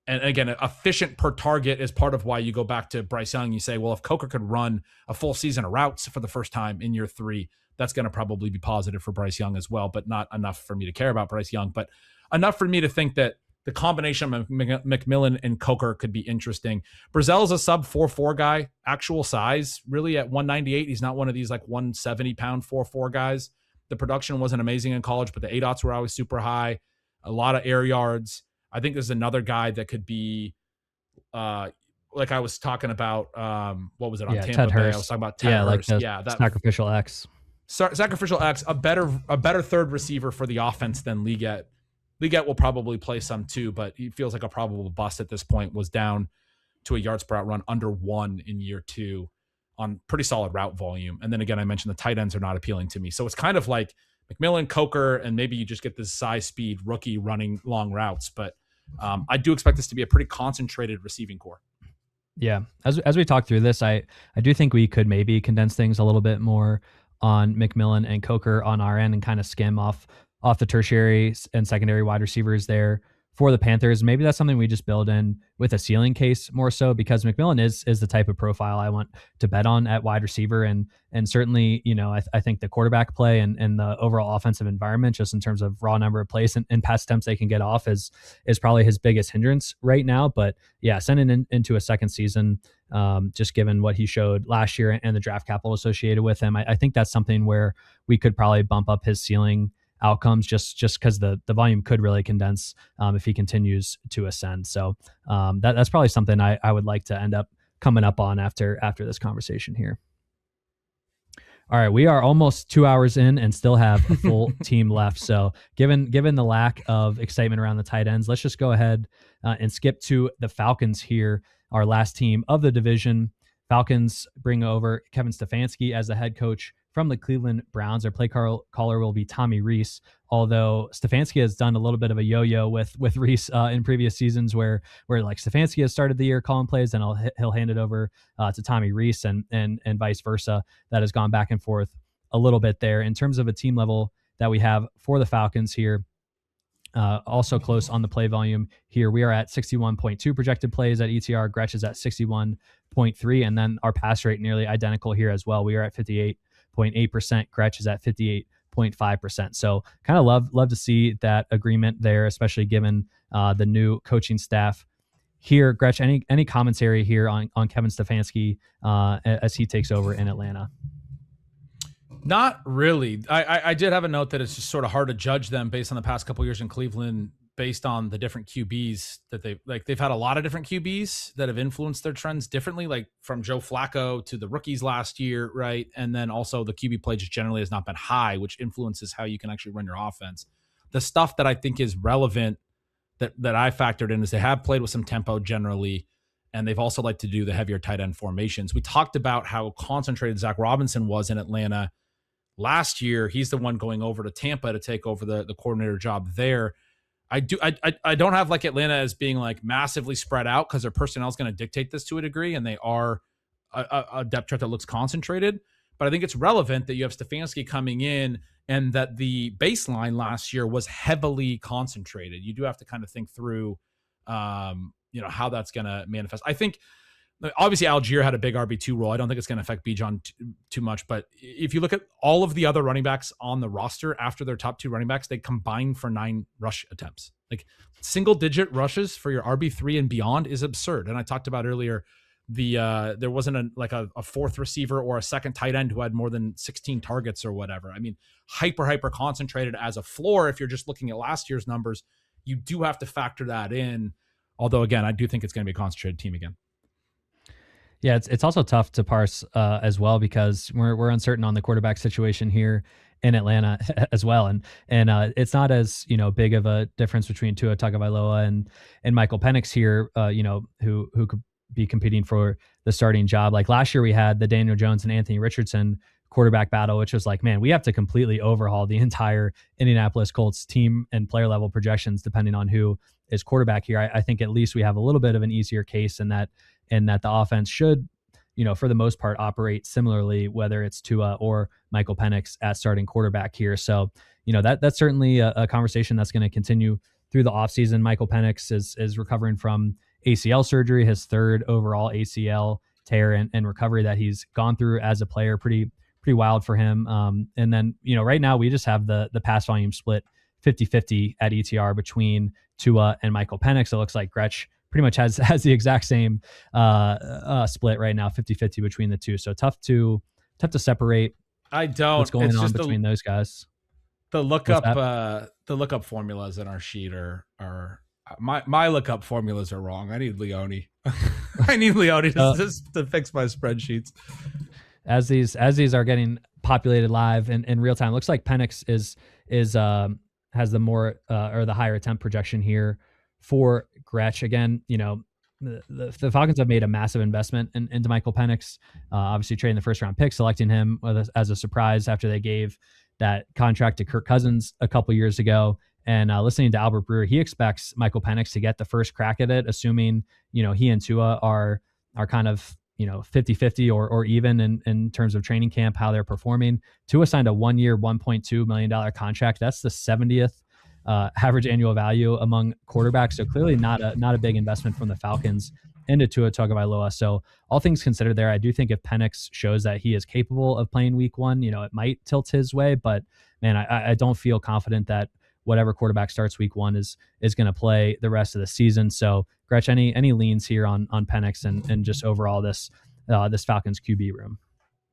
And again, efficient per target is part of why you go back to Bryce Young. You say, well, if Coker could run a full season of routes for the first time in year 3, that's going to probably be positive for Bryce Young as well, but not enough for me to care about Bryce Young, but enough for me to think that the combination of McMillan and Coker could be interesting. Brazel's a sub 4.4 guy, actual size, really at 198. He's not one of these like 170 pound 4.4 guys. The production wasn't amazing in college, but the ADOTs were always super high, a lot of air yards. I think there's another guy that could be, like I was talking about, what was it on Tampa Bay? I was talking about Ted Hurst. That sacrificial X. Sacrificial X, a better third receiver for the offense than Liget. Liget will probably play some too, but he feels like a probable bust at this point. Was down to a yards per route run under 1 in year 2 on pretty solid route volume. And then again, I mentioned the tight ends are not appealing to me. So it's kind of like McMillan, Coker, and maybe you just get this size speed rookie running long routes. But I do expect this to be a pretty concentrated receiving core. Yeah. As we talk through this, I do think we could maybe condense things a little bit more on McMillan and Coker on our end and kind of skim off the tertiary and secondary wide receivers there for the Panthers. Maybe that's something we just build in with a ceiling case more so, because McMillan is the type of profile I want to bet on at wide receiver. And certainly, I think the quarterback play and the overall offensive environment, just in terms of raw number of plays and pass attempts they can get off is probably his biggest hindrance right now. But yeah, sending into a second season, just given what he showed last year and the draft capital associated with him, I think that's something where we could probably bump up his ceiling outcomes just because the volume could really condense if he continues to ascend. So that's probably something I would like to end up coming up on after this conversation here. All right, we are almost 2 hours in and still have a full team left. So given the lack of excitement around the tight ends, let's just go ahead and skip to the Falcons here, our last team of the division. Falcons bring over Kevin Stefanski as the head coach from the Cleveland Browns. Their play caller will be Tommy Rees, although Stefanski has done a little bit of a yo-yo with Rees in previous seasons where like Stefanski has started the year calling plays and he'll hand it over to Tommy Rees and vice versa. That has gone back and forth a little bit there. In terms of a team level that we have for the Falcons here, also close on the play volume here. We are at 61.2 projected plays at ETR. Gretch is at 61.3, and then our pass rate nearly identical here as well. We are at 58.8%. Gretch is at 58.5%. So kind of love to see that agreement there, especially given the new coaching staff here. Gretch, any commentary here on Kevin Stefanski as he takes over in Atlanta? Not really. I did have a note that it's just sort of hard to judge them based on the past couple of years in Cleveland, based on the different QBs that they've had a lot of different QBs that have influenced their trends differently, like from Joe Flacco to the rookies last year, right? And then also the QB play just generally has not been high, which influences how you can actually run your offense. The stuff that I think is relevant that I factored in is they have played with some tempo generally, and they've also liked to do the heavier tight end formations. We talked about how concentrated Zach Robinson was in Atlanta last year. He's the one going over to Tampa to take over the coordinator job there. I don't have like Atlanta as being like massively spread out because their personnel is going to dictate this to a degree, and they are a depth chart that looks concentrated. But I think it's relevant that you have Stefanski coming in and that the baseline last year was heavily concentrated. You do have to kind of think through, how that's going to manifest. I think obviously Algier had a big RB2 role. I don't think it's going to affect Bijan too much. But if you look at all of the other running backs on the roster after their top 2 running backs, they combine for 9 rush attempts. Like single digit rushes for your RB3 and beyond is absurd. And I talked about earlier, there wasn't a fourth receiver or a second tight end who had more than 16 targets or whatever. I mean, hyper concentrated as a floor. If you're just looking at last year's numbers, you do have to factor that in. Although again, I do think it's going to be a concentrated team again. Yeah, it's also tough to parse as well because we're uncertain on the quarterback situation here in Atlanta as well, and it's not as big of a difference between Tua Tagovailoa and Michael Penix here, who could be competing for the starting job. Like last year, we had the Daniel Jones and Anthony Richardson quarterback battle, which was like, man, we have to completely overhaul the entire Indianapolis Colts team and player level projections depending on who is quarterback here. I think at least we have a little bit of an easier case in that the offense should, for the most part, operate similarly, whether it's Tua or Michael Penix at starting quarterback here. So, that's certainly a conversation that's going to continue through the offseason. Michael Penix is recovering from ACL surgery, his third overall ACL tear and recovery that he's gone through as a player. Pretty wild for him. And then, right now we just have the pass volume split 50-50 at ETR between Tua and Michael Penix. It looks like Gretch pretty much has the exact same split right now, 50-50 between the two. So tough to separate. What's going on between those guys. The lookup formulas in our sheet are my lookup formulas are wrong. I need Leone. I need Leone to fix my spreadsheets. As these are getting populated live in real time, looks like Penix has the more or the higher attempt projection here for Gretch. Again, the Falcons have made a massive investment into Michael Penix, obviously trading the first round pick, selecting him as a surprise after they gave that contract to Kirk Cousins a couple years ago. And listening to Albert Breer, he expects Michael Penix to get the first crack at it, assuming, he and Tua are kind of, 50-50 or even in terms of training camp, how they're performing. Tua signed a 1-year, $1.2 million contract. That's the 70th average annual value among quarterbacks. So clearly not a big investment from the Falcons into Tua Tagovailoa. So all things considered there, I do think if Penix shows that he is capable of playing week 1, it might tilt his way, but man, I don't feel confident that whatever quarterback starts week 1 is going to play the rest of the season. So Gretch, any leans here on Penix and just overall this Falcons QB room?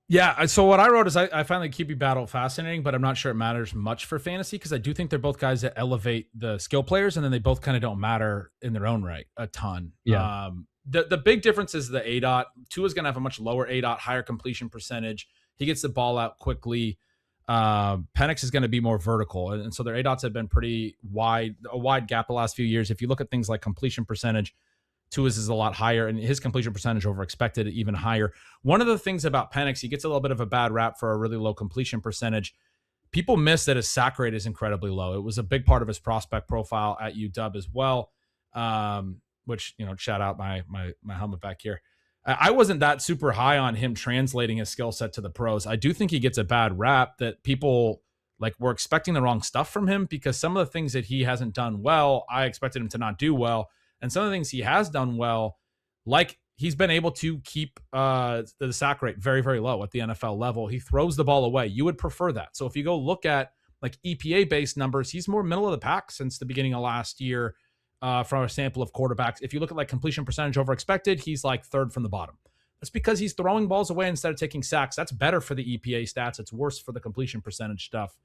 Yeah, so what I wrote is I find the QB battle fascinating, but I'm not sure it matters much for fantasy because I do think they're both guys that elevate the skill players, and then they both kind of don't matter in their own right a ton. Yeah. The big difference is the ADOT. Tua's going to have a much lower ADOT, higher completion percentage. He gets the ball out quickly. Penix is going to be more vertical, and so their ADOTs have been pretty wide, a wide gap the last few years. If you look at things like completion percentage, Tua's is a lot higher, and his completion percentage over expected even higher. One of the things about Penix, he gets a little bit of a bad rap for a really low completion percentage. People miss that his sack rate is incredibly low. It was a big part of his prospect profile at UW as well, which, shout out my helmet back here. I wasn't that super high on him translating his skill set to the pros. I do think he gets a bad rap that people were expecting the wrong stuff from him because some of the things that he hasn't done well, I expected him to not do well. And some of the things he has done well, like he's been able to keep the sack rate very, very low at the NFL level. He throws the ball away. You would prefer that. So if you go look at EPA-based numbers, he's more middle of the pack since the beginning of last year from a sample of quarterbacks. If you look at completion percentage over expected, he's third from the bottom. That's because he's throwing balls away instead of taking sacks. That's better for the EPA stats. It's worse for the completion percentage stuff.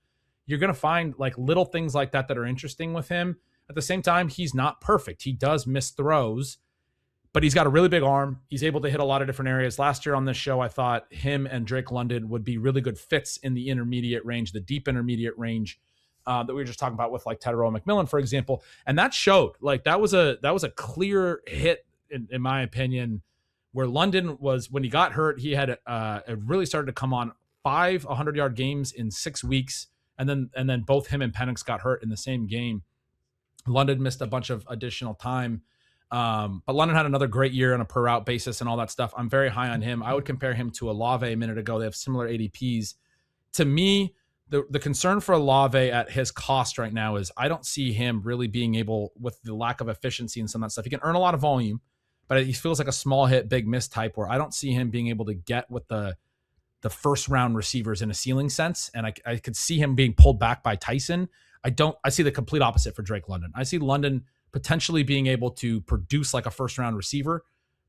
You're going to find little things like that are interesting with him. At the same time, he's not perfect. He does miss throws, but he's got a really big arm. He's able to hit a lot of different areas. Last year on this show, I thought him and Drake London would be really good fits in the intermediate range, the deep intermediate range that we were just talking about with Tyrell McMillan, for example. And that showed that was a clear hit, in my opinion, where London was, when he got hurt, he had it really started to come on 5 100-yard games in 6 weeks. And then both him and Penix got hurt in the same game. London missed a bunch of additional time. But London had another great year on a per route basis and all that stuff. I'm very high on him. I would compare him to Olave a minute ago. They have similar ADPs. To me, the concern for Olave at his cost right now is I don't see him really being able, with the lack of efficiency and some of that stuff. He can earn a lot of volume, but he feels like a small hit, big miss type where I don't see him being able to get with the first round receivers in a ceiling sense. And I could see him being pulled back by Tyson. I see the complete opposite for Drake London. I see London potentially being able to produce a first round receiver,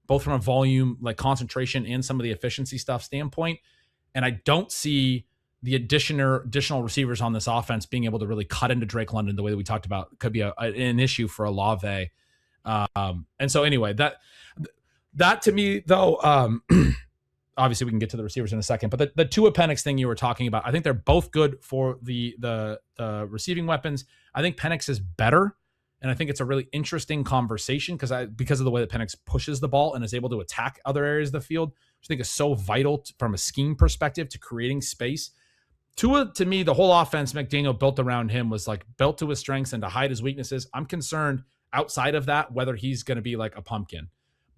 both from a volume, concentration and some of the efficiency stuff standpoint. And I don't see the additional receivers on this offense being able to really cut into Drake London the way that we talked about could be an issue for Olave. And so anyway, that to me though, obviously we can get to the receivers in a second, but the Tua Penix thing you were talking about, I think they're both good for the receiving weapons. I think Penix is better And I think it's a really interesting conversation because of the way that Penix pushes the ball and is able to attack other areas of the field, which I think is so vital from a scheme perspective to creating space. Tua, to me, the whole offense McDaniel built around him was like built to his strengths and to hide his weaknesses. I'm concerned outside of that whether he's going to be like a pumpkin.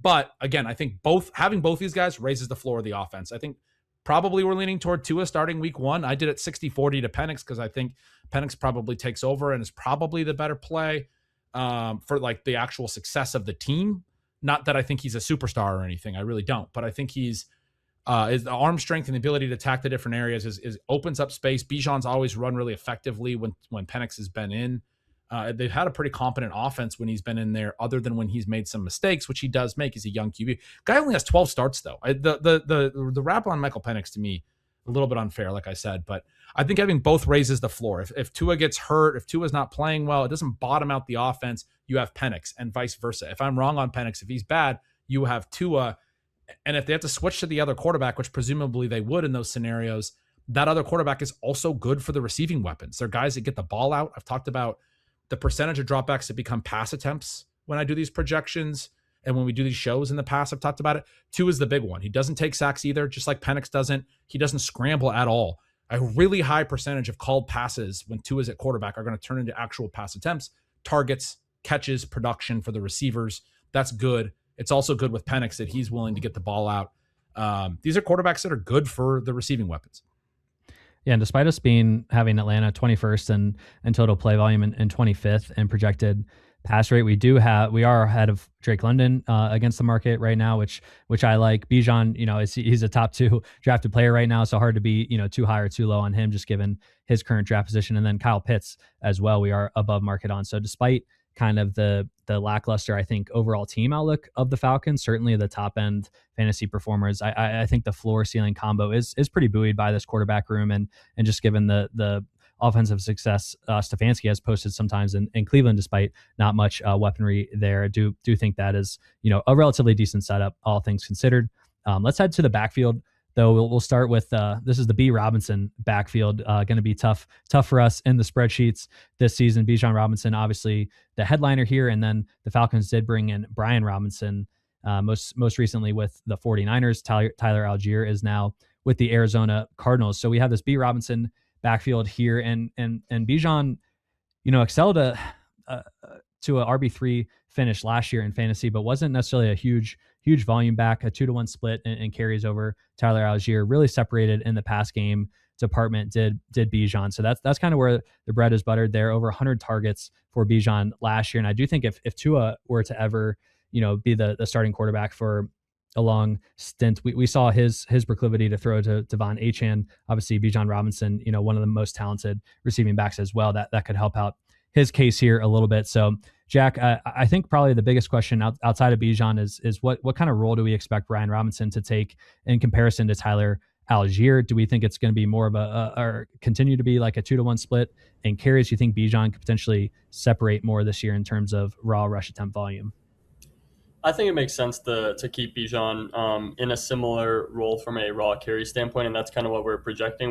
But again, I think having both these guys raises the floor of the offense. I think probably we're leaning toward Tua starting week 1. I did it 60-40 to Penix because I think Penix probably takes over and is probably the better play for like the actual success of the team. Not that I think he's a superstar or anything. I really don't. But I think he's is the arm strength and the ability to attack the different areas is opens up space. Bijan's always run really effectively when Penix has been in. They've had a pretty competent offense when he's been in there, other than when he's made some mistakes, which he does make. He's a young QB. Guy only has 12 starts though. The rap on Michael Penix to me a little bit unfair, like I said, but I think having both raises the floor. If Tua gets hurt, if Tua's not playing well, it doesn't bottom out the offense. You have Penix and vice versa. If I'm wrong on Penix, if he's bad, you have Tua. And if they have to switch to the other quarterback, which presumably they would in those scenarios, that other quarterback is also good for the receiving weapons. They're guys that get the ball out. I've talked about the percentage of dropbacks that become pass attempts when I do these projections. And when we do these shows in the past, I've talked about it. Tua is the big one. He doesn't take sacks either, just like Penix doesn't. He doesn't scramble at all. A really high percentage of called passes when Tua is at quarterback are going to turn into actual pass attempts, targets, catches, production for the receivers. That's good. It's also good with Penix that he's willing to get the ball out. These are quarterbacks that are good for the receiving weapons. Yeah, and despite us having Atlanta 21st in total play volume and 25th in projected pass rate, we are ahead of Drake London against the market right now, which I like. Bijan, he's a top 2 drafted player right now, so hard to be too high or too low on him, just given his current draft position. And then Kyle Pitts as well, we are above market on. So despite kind of the lackluster, I think, overall team outlook of the Falcons, certainly the top end fantasy performers, I think the floor ceiling combo is pretty buoyed by this quarterback room, and just given the offensive success Stefanski has posted sometimes in Cleveland, despite not much weaponry there. I do think that is a relatively decent setup, all things considered. Let's head to the backfield. Though we'll start with this is the B Robinson backfield, going to be tough for us in the spreadsheets this season. Bijan Robinson, obviously the headliner here, and then the Falcons did bring in Brian Robinson most recently with the 49ers. Tyler Algier is now with the Arizona Cardinals. So we have this B Robinson backfield here, and Bijan, excelled to a RB3 finish last year in fantasy, but wasn't necessarily a huge volume back. A 2-to-1 split and carries over Tyler Algier. Really separated in the pass game department did Bijan. So that's kind of where the bread is buttered there. Over 100 targets for Bijan last year, and I do think if Tua were to ever be the starting quarterback for a long stint, we saw his proclivity to throw to Devon Achane. Obviously, Bijan Robinson, one of the most talented receiving backs as well. That could help out his case here a little bit. So, Jack, I think probably the biggest question outside of Bijan is what kind of role do we expect Brian Robinson to take in comparison to Tyler Algier? Do we think it's going to be more of or continue to be like a 2-to-1 split in carries? Do you think Bijan could potentially separate more this year in terms of raw rush attempt volume? I think it makes sense to keep Bijan in a similar role from a raw carry standpoint, and that's kind of what we're projecting.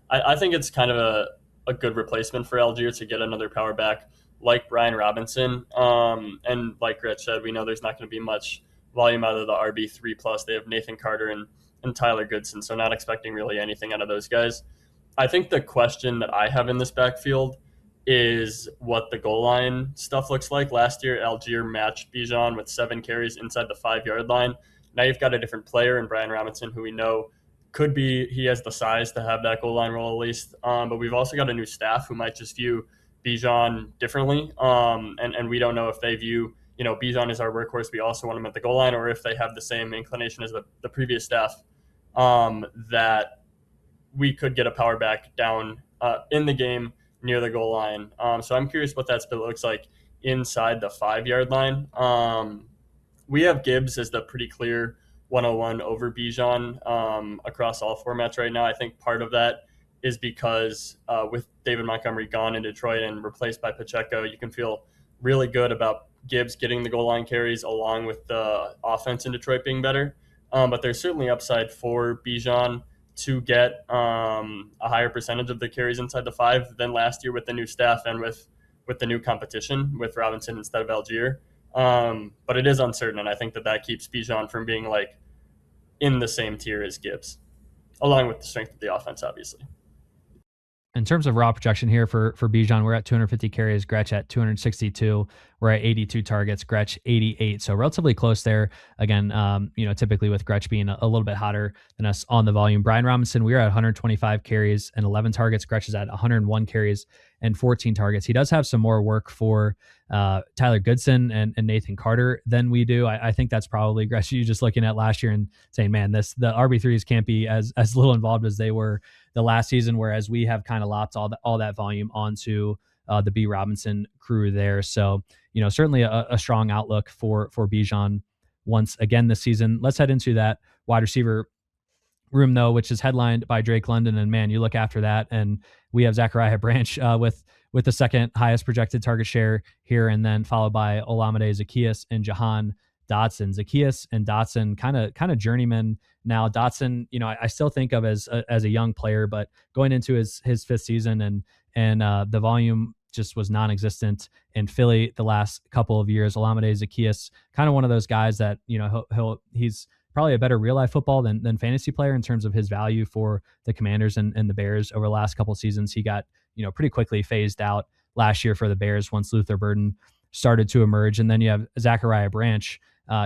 I think it's kind of a good replacement for Algier to get another power back like Brian Robinson. And like Gretch said, we know there's not going to be much volume out of the RB3 plus. They have Nathan Carter and Tyler Goodson, so not expecting really anything out of those guys. I think the question that I have in this backfield is what the goal line stuff looks like. Last year, Algier matched Bijan with 7 carries inside the 5-yard line. Now you've got a different player in Brian Robinson, who we know he has the size to have that goal line role at least. But we've also got a new staff who might just view Bijan differently. And we don't know if they view, Bijan is our workhorse, we also want him at the goal line, or if they have the same inclination as the previous staff, that we could get a power back down in the game near the goal line. So I'm curious what that split looks like inside the 5-yard line. We have Gibbs as the pretty clear 101 over Bijan across all formats right now. I think part of that is because with David Montgomery gone in Detroit and replaced by Pacheco, you can feel really good about Gibbs getting the goal line carries along with the offense in Detroit being better. But there's certainly upside for Bijan to get a higher percentage of the carries inside the 5 than last year with the new staff and with with the new competition with Robinson instead of Algier. But it is uncertain, and I think that keeps Bijan from being like in the same tier as Gibbs, along with the strength of the offense, obviously. In terms of raw projection here for Bijan, we're at 250 carries, Gretch at 262. We're at 82 targets, Gretch 88. So relatively close there. Again, typically with Gretch being a little bit hotter than us on the volume. Brian Robinson, we are at 125 carries and 11 targets. Gretch is at 101 carries and 14 targets. He does have some more work for Tyler Goodson and Nathan Carter than we do. I think that's probably, Gretch, you just looking at last year and saying, man, the RB3s can't be as little involved as they were the last season, whereas we have kind of lopped all that volume onto the B Robinson crew there. So, certainly a strong outlook for Bijan once again this season. Let's head into that wide receiver room, though, which is headlined by Drake London. And man, you look after that, and we have Zachariah Branch with the second highest projected target share here, and then followed by Olamide Zaccheaus and Jahan Dotson. Zaccheaus and Dotson kind of journeyman now. Dotson, I still think of as a young player, but going into his fifth season and the volume just was non-existent in Philly the last couple of years. Olamide Zaccheaus, kind of one of those guys that he's probably a better real life football than fantasy player in terms of his value for the Commanders and the Bears over the last couple of seasons. He got pretty quickly phased out last year for the Bears once Luther Burden started to emerge. And then you have Zachariah Branch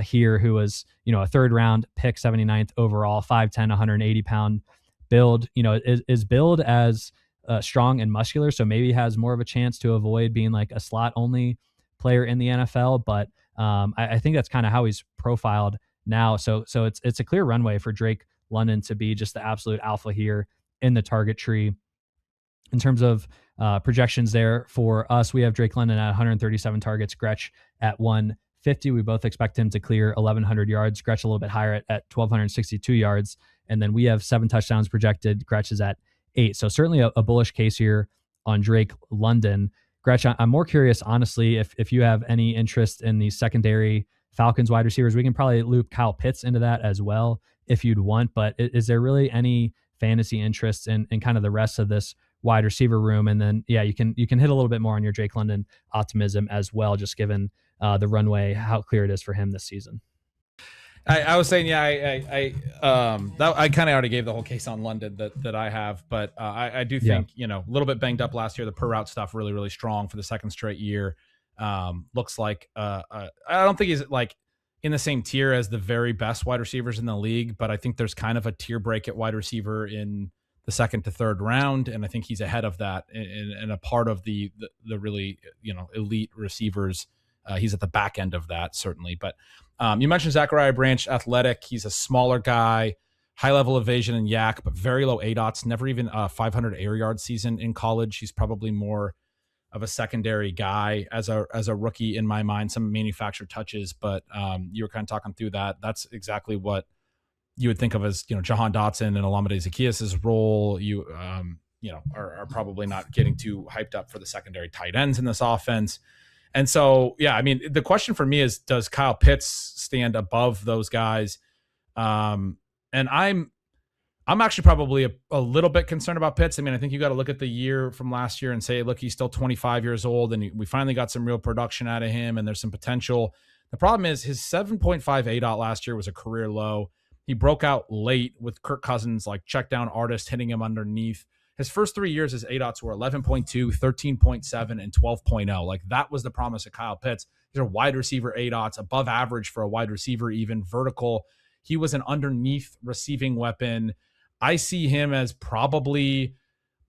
here, who was a third round pick, 79th overall, 5'10", 180 pound build. Is billed as strong and muscular, so maybe has more of a chance to avoid being like a slot only player in the NFL. But I think that's kind of how he's profiled now. So it's a clear runway for Drake London to be just the absolute alpha here in the target tree. In terms of projections there for us, we have Drake London at 137 targets, Gretch at 150. We both expect him to clear 1,100 yards. Gretch a little bit higher at 1,262 yards. And then we have 7 touchdowns projected. Gretch is at 8. So certainly a bullish case here on Drake London. Gretch, I'm more curious, honestly, if you have any interest in the secondary Falcons wide receivers. We can probably loop Kyle Pitts into that as well if you'd want. But is there really any fantasy interest in kind of the rest of this wide receiver room? And then, yeah, you can hit a little bit more on your Drake London optimism as well, just given the runway, how clear it is for him this season. I was saying, yeah, I kind of already gave the whole case on London that I have, but I do think, a little bit banged up last year. The per route stuff really, really strong for the second straight year. Looks like I don't think he's like in the same tier as the very best wide receivers in the league, but I think there's kind of a tier break at wide receiver in the second to third round, and I think he's ahead of that and a part of the really elite receivers. He's at the back end of that, certainly. But you mentioned Zachariah Branch, athletic. He's a smaller guy, high level evasion and yak, but very low ADOTs. Never even a 500 air yard season in college. He's probably more of a secondary guy as a rookie in my mind. Some manufactured touches, but you were kind of talking through that. That's exactly what you would think of as Jahan Dotson and Olamide Zaccheaus' role. You are probably not getting too hyped up for the secondary tight ends in this offense. And so, yeah, I mean, the question for me is, does Kyle Pitts stand above those guys? And I'm actually probably a little bit concerned about Pitts. I mean, I think you got to look at the year from last year and say, look, he's still 25 years old, and we finally got some real production out of him, and there's some potential. The problem is his 7.5 ADOT last year was a career low. He broke out late with Kirk Cousins, like check down artist hitting him underneath. His first 3 years, his ADOTs were 11.2, 13.7, and 12.0. Like, that was the promise of Kyle Pitts. These are wide receiver ADOTs, above average for a wide receiver, even vertical. He was an underneath receiving weapon. I see him as probably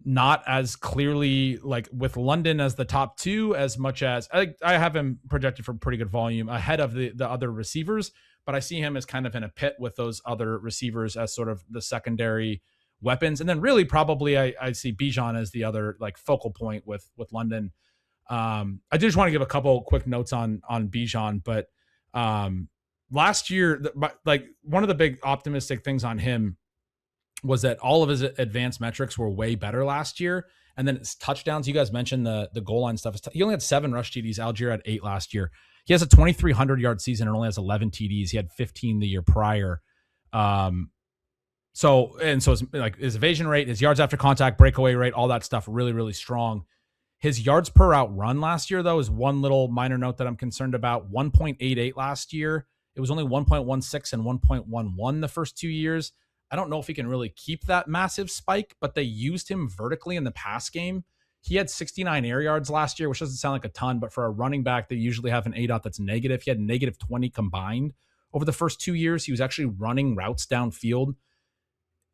not as clearly, like with London as the top 2, as much as I have him projected for pretty good volume ahead of the other receivers, but I see him as kind of in a pit with those other receivers as sort of the secondary weapons. And then really probably I see Bijan as the other like focal point with London. I do just want to give a couple quick notes on Bijan, but last year, like one of the big optimistic things on him was that all of his advanced metrics were way better last year. And then it's touchdowns. You guys mentioned the goal line stuff. He only had 7 rush TDs. Algier had 8 last year. He has a 2,300 yard season and only has 11 TDs. He had 15 the year prior. So it's like his evasion rate, his yards after contact, breakaway rate, all that stuff really, really strong. His yards per route run last year, though, is one little minor note that I'm concerned about. 1.88 last year. It was only 1.16 and 1.11 the first 2 years. I don't know if he can really keep that massive spike, but they used him vertically in the pass game. He had 69 air yards last year, which doesn't sound like a ton, but for a running back, they usually have an ADOT that's negative. He had negative 20 combined over the first 2 years. He was actually running routes downfield.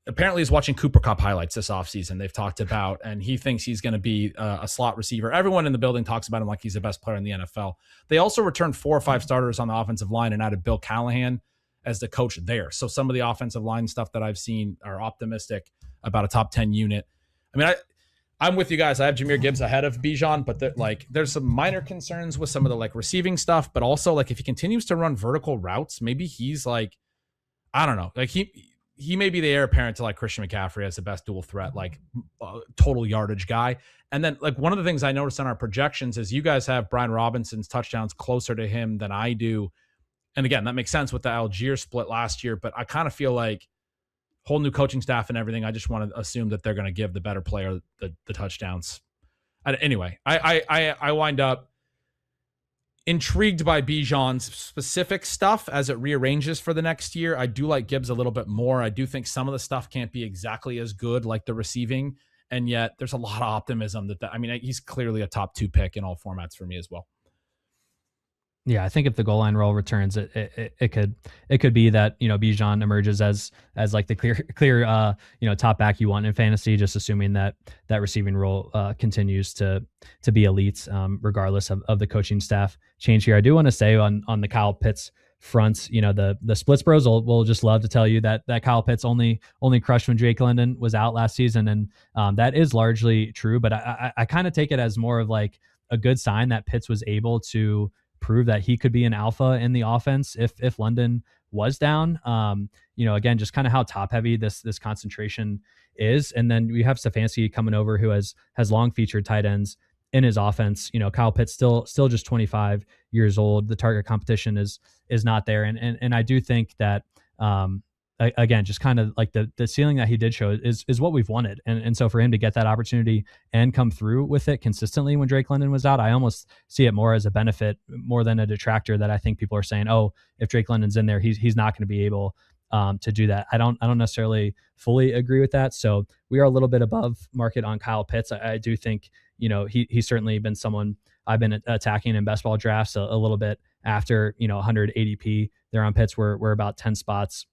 Apparently he's watching Cooper Kupp highlights this offseason. They've talked about, and he thinks he's going to be a slot receiver. Everyone in the building talks about him like he's the best player in the NFL. They also returned 4 or 5 starters on the offensive line and added Bill Callahan as the coach there. So some of the offensive line stuff that I've seen are optimistic about a top 10 unit. I mean, I'm with you guys. I have Jahmyr Gibbs ahead of Bijan, but there's some minor concerns with some of the receiving stuff, but also if he continues to run vertical routes, maybe he's I don't know, he may be the heir apparent to Christian McCaffrey as the best dual threat, total yardage guy. And then one of the things I noticed on our projections is you guys have Brian Robinson's touchdowns closer to him than I do. And again, that makes sense with the Algier split last year, but I kind of feel like whole new coaching staff and everything, I just want to assume that they're going to give the better player the touchdowns. Anyway, I wind up intrigued by Bijan's specific stuff as it rearranges for the next year. I do like Gibbs a little bit more. I do think some of the stuff can't be exactly as good like the receiving, and yet there's a lot of optimism he's clearly a top 2 pick in all formats for me as well. Yeah, I think if the goal line role returns, it could be that Bijan emerges as the clear top back you want in fantasy, just assuming that receiving role continues to be elite, regardless of the coaching staff change here. I do want to say on the Kyle Pitts front, the Splits Bros will just love to tell you that Kyle Pitts only crushed when Drake London was out last season, and that is largely true. But I kind of take it as more of a good sign that Pitts was able to prove that he could be an alpha in the offense if London was down. Again, just kind of how top heavy this concentration is. And then we have Stefanski coming over, who has long featured tight ends in his offense. Kyle Pitts still just 25 years old. The target competition is not there. And I do think that, again, just kind of the ceiling that he did show is what we've wanted. And so for him to get that opportunity and come through with it consistently when Drake London was out, I almost see it more as a benefit more than a detractor, that I think people are saying, oh, if Drake London's in there, he's not going to be able to do that. I don't necessarily fully agree with that. So we are a little bit above market on Kyle Pitts. I do think, he's certainly been someone I've been attacking in best ball drafts a little bit after, 100 ADP there on Pitts. We're about 10 spots,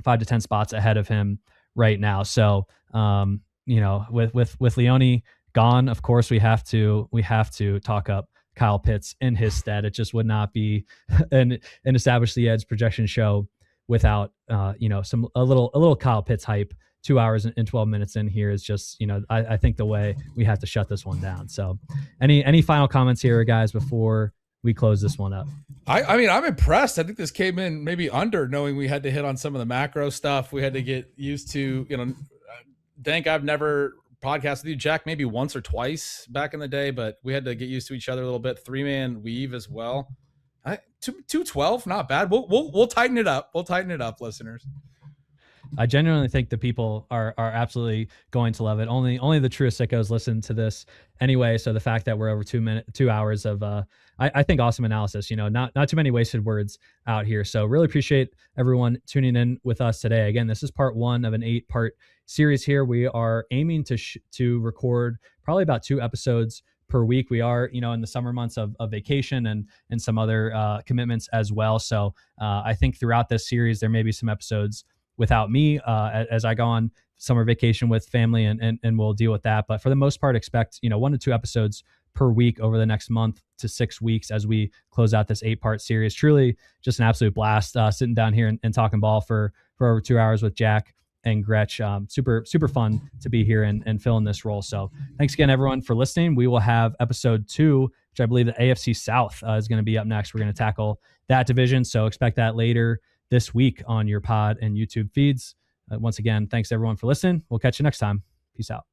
5 to 10 spots ahead of him right now. So, with Leone gone, of course we have to talk up Kyle Pitts in his stead. It just would not be an Establish the Edge projection show without, a little Kyle Pitts hype. 2 hours and 12 minutes in here is just, I think the way we have to shut this one down. So any final comments here, guys, before we close this one up? I mean, I'm impressed. I think this came in maybe under, knowing we had to hit on some of the macro stuff. We had to get used to, Dank, I've never podcasted with you, Jack, maybe once or twice back in the day, but we had to get used to each other a little bit. 3-man weave as well. 212, not bad. We'll tighten it up. We'll tighten it up, listeners. I genuinely think the people are absolutely going to love it. Only the truest sickos listen to this anyway. So the fact that we're over 2 hours of, I think, awesome analysis, not too many wasted words out here. So really appreciate everyone tuning in with us today. Again, this is part 1 of an 8-part series here. We are aiming to record probably about 2 episodes per week. We are, in the summer months of vacation and some other commitments as well. So I think throughout this series, there may be some episodes without me as I go on summer vacation with family, and we'll deal with that. But for the most part, expect 1 to 2 episodes per week over the next month to 6 weeks as we close out this 8-part series. Truly just an absolute blast sitting down here and talking ball for over 2 hours with Jack and Gretch. Super fun to be here and fill in this role. So thanks again, everyone, for listening. We will have episode 2, which I believe the AFC South is going to be up next. We're going to tackle that division. So expect that later this week on your pod and YouTube feeds. Once again, thanks everyone for listening. We'll catch you next time. Peace out.